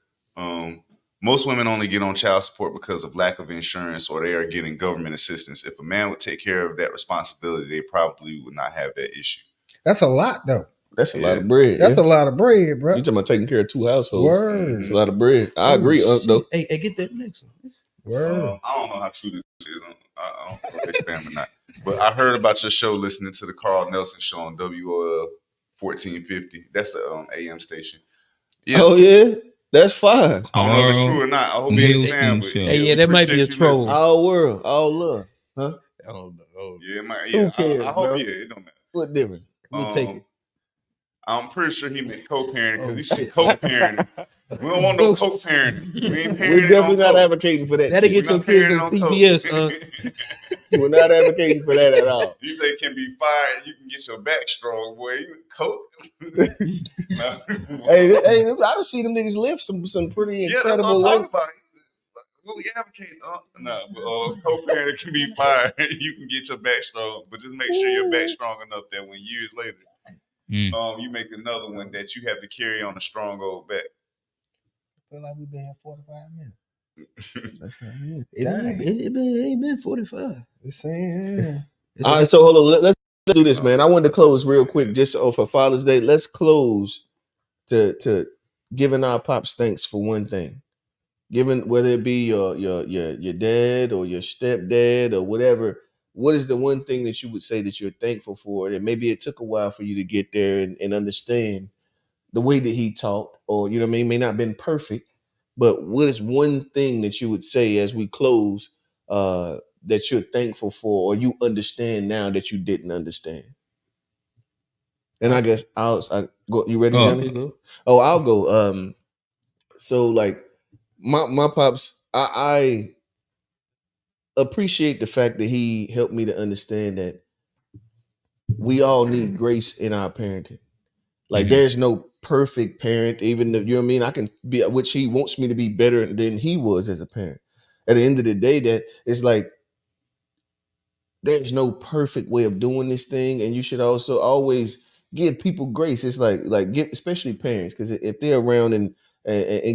Most women only get on child support because of lack of insurance or they are getting government assistance. If a man would take care of that responsibility, they probably would not have that issue. That's a lot, though. That's a lot of bread. That's a lot of bread, bro. You talking about taking care of 2 households? Word. It's a lot of bread. I agree, though. Hey, get that next one. Word. I don't know how true this is. I don't know if they spam or not. But I heard about your show listening to the Carl Nelson show on WOL 1450. That's a AM station. Yeah. Oh yeah, that's fine. I don't know if it's true or not. I hope it ain't spam. But hey, that might be a troll. All world, all love, huh? I don't know. Yeah, it might. Yeah, who cares, I hope. bro? Yeah, it don't matter. What difference? We'll take it. I'm pretty sure he meant co-parenting because he said co-parenting. We don't want no co-parenting. We ain't parenting. We're definitely not advocating for that. That'll get your kids on PBS. We're not advocating for that at all. You say can be fired, you can get your back strong, boy. You coke. No. Hey, I done see them niggas live some pretty incredible life. What we advocate? No, but co-parenting can be fired. You can get your back strong, but just make sure your back strong enough that when years later, you make another one that you have to carry on a strong old back. I feel like we've been here 45 minutes. That's not it. It ain't been 45. It's saying, all right, so hold on. Let's do this, man. I wanted to close real quick just for Father's Day. Let's close to giving our pops thanks for one thing. Given whether it be your dad or your stepdad or whatever, what is the one thing that you would say that you're thankful for? And maybe it took a while for you to get there and understand the way that he taught, or you know what I mean, may not have been perfect, but what is one thing that you would say as we close that you're thankful for, or you understand now that you didn't understand? And I guess I'll go. You ready, Johnny? Go. Oh, I'll go. So like my pops, I appreciate the fact that he helped me to understand that we all need grace in our parenting. Like there's no perfect parent, even though, you know what I mean, I can be, which he wants me to be better than he was as a parent. At the end of the day, that it's like there's no perfect way of doing this thing, and you should also always give people grace. It's like give, especially parents, because if they're around and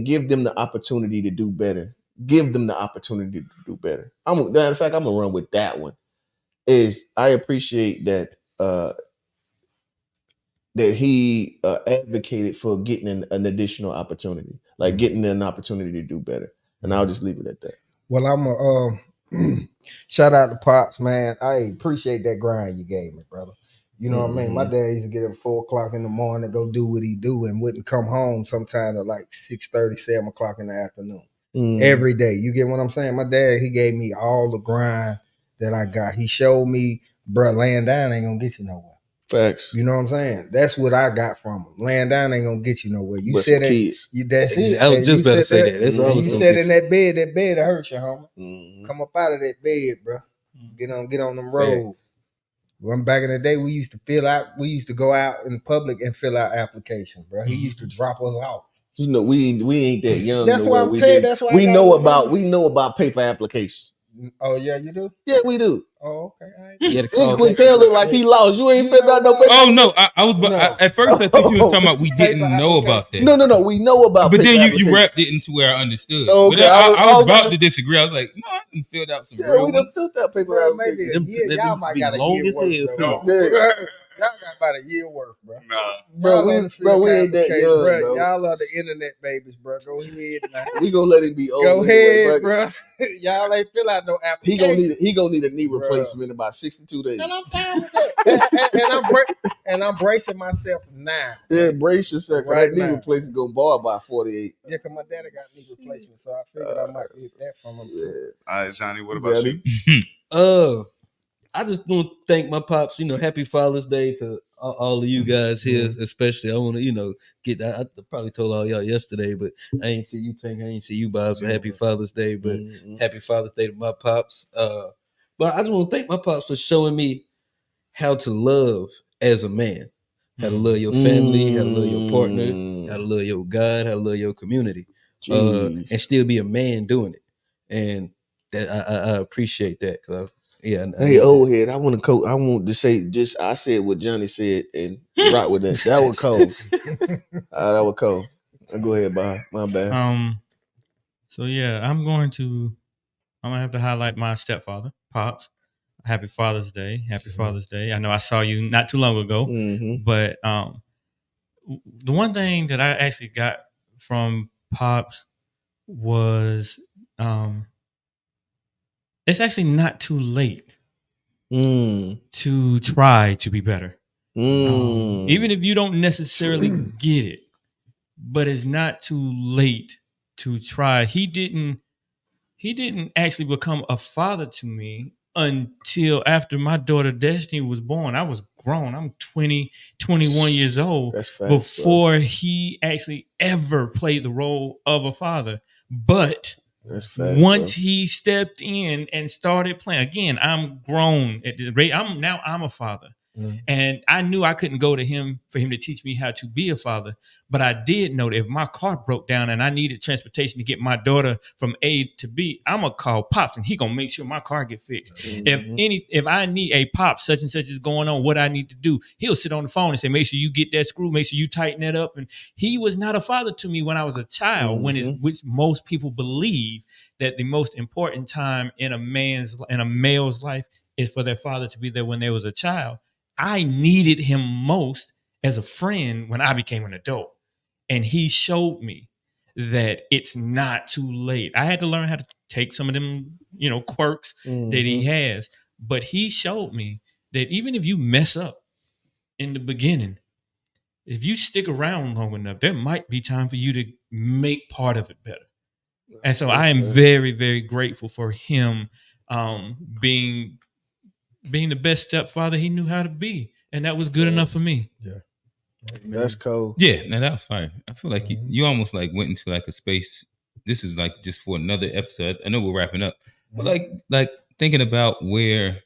give them the opportunity to do better. Give them the opportunity to do better. Matter of fact, I'm gonna run with that one. Is I appreciate that that he advocated for getting an additional opportunity, like getting an opportunity to do better. And I'll just leave it at that. Well, I'm a shout out to Pops, man. I appreciate that grind you gave me, brother. You know what I mean? My dad used to get up at 4 o'clock in the morning, go do what he do, and wouldn't come home sometime at like 6:30, 7 o'clock in the afternoon. Every day. You get what I'm saying? My dad, he gave me all the grind that I got. He showed me, bro, laying down ain't gonna get you nowhere. Facts. You know what I'm saying? That's what I got from him. Laying down ain't gonna get you nowhere. You but said it. That's it. I was just about to say that. That's all I was you gonna said get. in that bed hurts you, homie. Come up out of that bed, bro. Get on them roads. When back in the day, we used to go out in public and fill out applications, bro. He used to drop us off. You know, we ain't that young. That's why I'm telling you. That's why we know about paper applications. Oh yeah, you do? Yeah, we do. Oh, okay. Quintel look like he lost. You ain't filled out no paper. Oh no, I was at first I think you was talking about we didn't know about that. No, we know about. But then you wrapped it into where I understood. Okay, I was about to disagree. I was like, no, I done filled out some real we done filled out paper. Maybe a year. Y'all might got a year worth. Y'all got about a year worth, bro. Bro, we ain't that young, bro. Y'all are the internet babies, bro. Go ahead now. We gonna let him be old. Go ahead, bro. Y'all ain't fill out no application. He gonna need a knee replacement in about 62 days. And I'm fine with that. and I'm bracing myself now. Yeah, brace yourself. Right, that knee replacement gonna bar by 48. Yeah, cause my daddy got knee replacement, so I figured I might get that from him. Yeah. All right, Johnny. What about you? I just want to thank my pops. Happy Father's Day to all of you guys here, especially. I want to, get. I probably told all y'all yesterday, but I ain't see you, Tank. I ain't see you, Bob. So happy Father's Day, but happy Father's Day to my pops. But I just want to thank my pops for showing me how to love as a man, how to love your family, how to love your partner, how to love your God, how to love your community, and still be a man doing it. And that I appreciate that, cause. Yeah. Hey, old head. I want to say I said what Johnny said and rock with that. That was cold. That was cold. Go ahead, Bob. My bad. So yeah, I'm gonna have to highlight my stepfather, Pops. Happy Father's Day. Happy Father's Day. I know I saw you not too long ago, but the one thing that I actually got from Pops was it's actually not too late to try to be better. Even if you don't necessarily get it, but it's not too late to try. He didn't actually become a father to me until after my daughter Destiny was born. I was grown. I'm 20, 21 years old. That's fast, before he actually ever played the role of a father. But that's fast, once he stepped in and started playing, again, I'm grown at the rate. I'm a father. And I knew I couldn't go to him for him to teach me how to be a father. But I did know that if my car broke down and I needed transportation to get my daughter from A to B, I'm going to call Pops and he going to make sure my car get fixed. If I need a Pop, such and such is going on, what I need to do, he'll sit on the phone and say, make sure you get that screw, make sure you tighten that up. And he was not a father to me when I was a child, which most people believe that the most important time in a male's life is for their father to be there when they was a child. I needed him most as a friend when I became an adult. And he showed me that it's not too late. I had to learn how to take some of them, quirks that he has. But he showed me that even if you mess up in the beginning, if you stick around long enough, there might be time for you to make part of it better. And so I am very, very grateful for him being the best stepfather he knew how to be. And that was good enough for me. Yeah. That's cool. Yeah, now that was fire. I feel like you almost like went into like a space. This is like just for another episode. I know we're wrapping up. But like thinking about where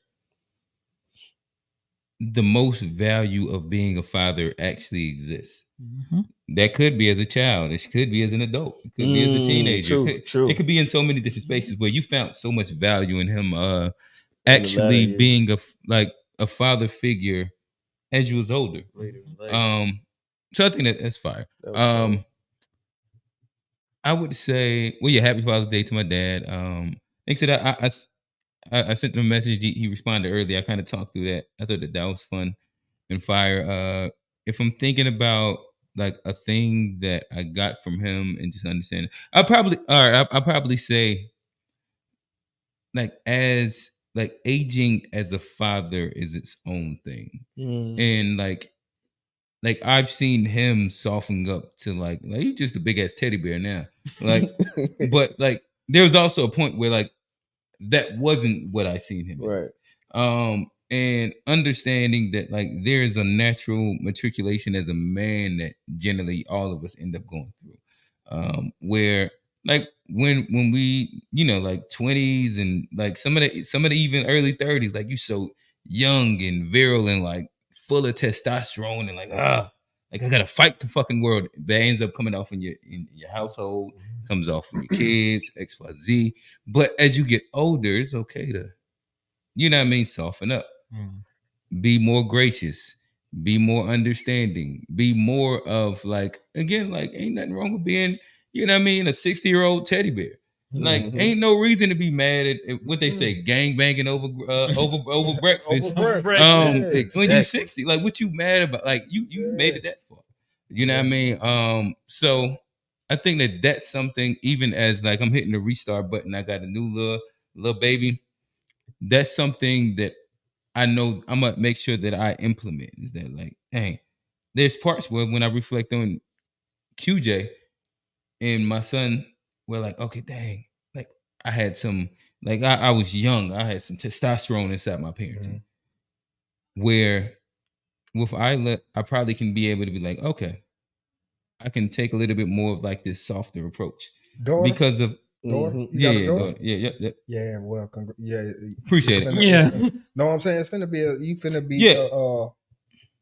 the most value of being a father actually exists. That could be as a child. It could be as an adult. It could be as a teenager. True. It could be in so many different spaces where you found so much value in him actually being a father figure as you was older. So I think that's fire. I would say, well, yeah, happy Father's Day to my dad. Thanks to that, I sent him a message. He responded early. I kind of talked through that. I thought that was fun and fire. If I'm thinking about like a thing that I got from him and just understanding, I'll probably say like aging as a father is its own thing. And like I've seen him soften up to like he's just a big ass teddy bear now. Like, but like there was also a point where like that wasn't what I seen him as. And understanding that like there is a natural matriculation as a man that generally all of us end up going through. Where like when we, like 20s and like some of the even early 30s, like you so young and virile and like full of testosterone and like I gotta fight the fucking world. That ends up coming off in your household, comes off from your kids, XYZ. But as you get older, it's okay to, soften up. Be more gracious, be more understanding, be more of like, again, like ain't nothing wrong with being, a 60-year-old teddy bear. Like, ain't no reason to be mad at what they say, gang banging over breakfast. When you're 60, like, what you mad about? Like, you made it that far. You know what I mean? So I think that's something. Even as like I'm hitting the restart button, I got a new little baby. That's something that I know I'm gonna make sure that I implement. Is that like, hey, there's parts where when I reflect on QJ and my son, we're like, okay, dang, like I had some, like I was young, I had some testosterone inside my parenting. Where with Isla, I probably can be able to be like, okay, I can take a little bit more of like this softer approach because of daughter. Daughter. Yeah. Well, appreciate it. No, I'm saying it's finna be you finna be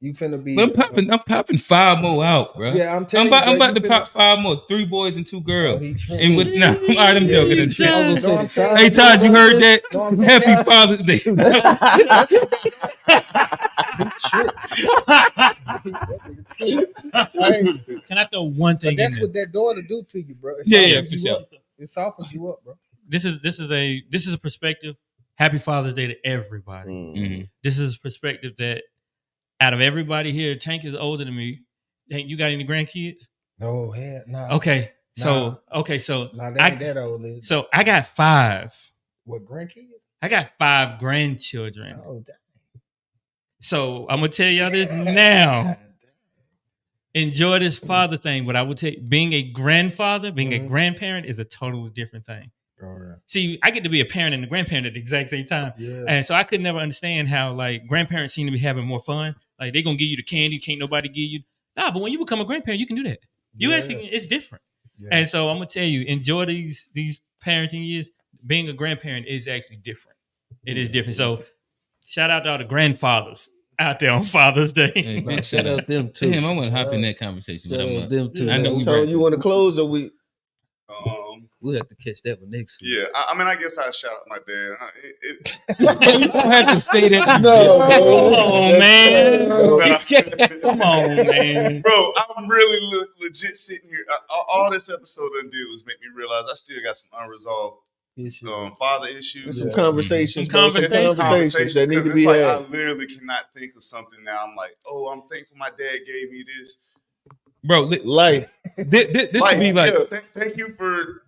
you finna be. But I'm popping 5 more out, bro. Yeah, I'm telling I'm about to pop 5 more. 3 boys and 2 girls. And with I'm joking. Hey, Todd, you heard that? Happy Father's Day. Can I throw one thing? But that's what that daughter do to you, bro. Yeah, for sure. It softens you up, bro. This is a perspective. Happy Father's Day to everybody. Mm-hmm. This is a perspective that out of everybody here, Tank is older than me. Tank, you got any grandkids? No, hell, nah. Okay, so nah, they ain't that old. So I got 5. What, grandkids? I got 5 grandchildren. Oh, dang. So I'm gonna tell y'all this now. Enjoy this father thing, but I would tell you, being a grandfather, being a grandparent is a totally different thing. Oh, yeah. See, I get to be a parent and a grandparent at the exact same time. Yeah. And so I could never understand how like grandparents seem to be having more fun. Like they're gonna give you the candy, can't nobody give you. Nah, but when you become a grandparent, you can do that. You actually, it's different. Yeah. And so I'm gonna tell you, enjoy these parenting years. Being a grandparent is actually different. It is different. So shout out to all the grandfathers out there on Father's Day. Hey, shout out them too. Damn, I want to hop in that conversation. Shout out them too. I know you want to close or we? We'll have to catch that one next week. Yeah, I mean, I guess I shout out my dad. You don't have to say that. No, come on, man. Come on, man. Bro, I'm really legit sitting here. All this episode done did was make me realize I still got some unresolved father issues. Some conversations, Some conversations that need to be had. had. I literally cannot think of something now. I'm like, oh, I'm thankful my dad gave me this. Bro, life. This would be like. Yeah, thank you for.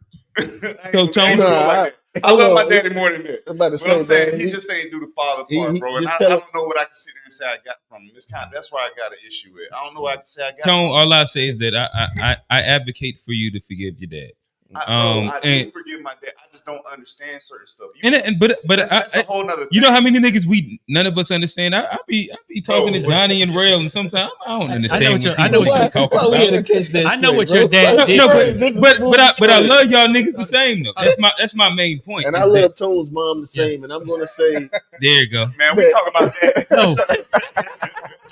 So Tony, I love my daddy more than that. I'm about to But I'm saying man, he just ain't do the father part, bro. And I don't know what I can sit there and say I got from him. That's why I got an issue with. I don't know what I can say I got. Tone, all I say is that I advocate for you to forgive your dad. I do forgive my dad. I just don't understand certain stuff. That's a whole nother thing. You know how many niggas none of us understand. I be talking to Johnny and Rail, and sometimes I don't understand. I know what you're talking about. I know what your dad did. No, but I love y'all niggas the same though. That's my main point. And I love Tone's mom the same. And I'm gonna say, there you go, man. We talking about that. No,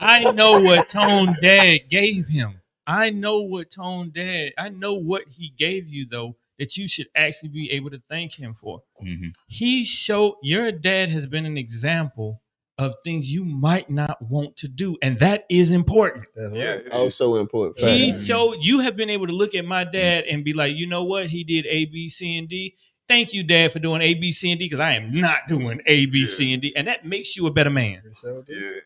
I know what Tone dad gave him. I know what he gave you though, that you should actually be able to thank him for. Mm-hmm. Your dad has been an example of things you might not want to do, and that is important. Also important. You have been able to look at my dad and be like, you know what, he did A, B, C, and D. Thank you, Dad, for doing A, B, C, and D, because I am not doing A, B, C, and D, and that makes you a better man. Yeah,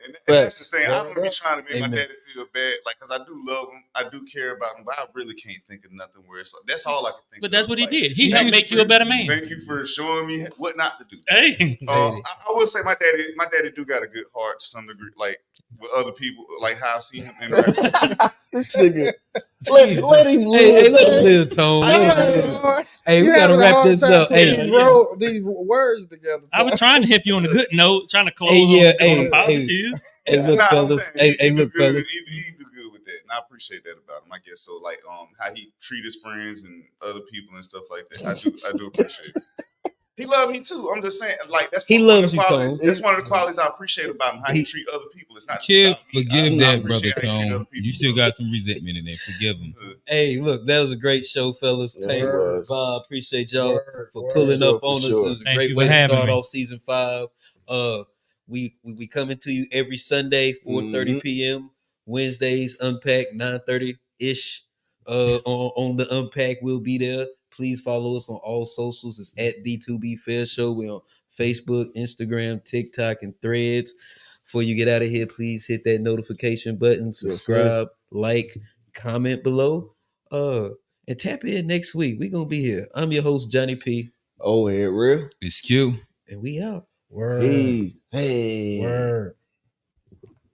and that's the thing. I don't be trying to make my daddy feel bad, like, because I do love him, I do care about him, but I really can't think of nothing where it's like that's all I can think. But that's what he did. He helped make you a better man. Thank you for showing me what not to do. Hey, I will say my daddy do got a good heart to some degree, like with other people, like how I see him interact. This nigga, let him live. Hey, let him live, Tone. Hey, we gotta wrap this up. Hey, these words together. I was trying to hit you on a good note, trying to close. Hey, look, fellas. Hey, look, fellas. He do good with that, and I appreciate that about him. I guess so. Like, how he treat his friends and other people and stuff like that. I do appreciate it. He loved me too. I'm just saying, like that's he loves you, Tone. That's one of the qualities I appreciate about him. How he treat other people. It's not Kid, forgive that, brother Tone. You still got some resentment in there. Forgive him. Hey, look, that was a great show, fellas. Tank, Bob, appreciate y'all for pulling up on us. It was a great way to start off season 5. We coming to you every Sunday, 4:30 p.m. Wednesdays, Unpack 9:30 ish. On the Unpack, we'll be there. Please follow us on all socials. It's at the 2B Fair Show. We're on Facebook, Instagram, TikTok, and Threads. Before you get out of here, please hit that notification button, subscribe, like, comment below, and tap in next week. We're gonna be here. I'm your host, Johnny P. Oh, hey, real. It's Q. And we out. Word. Hey.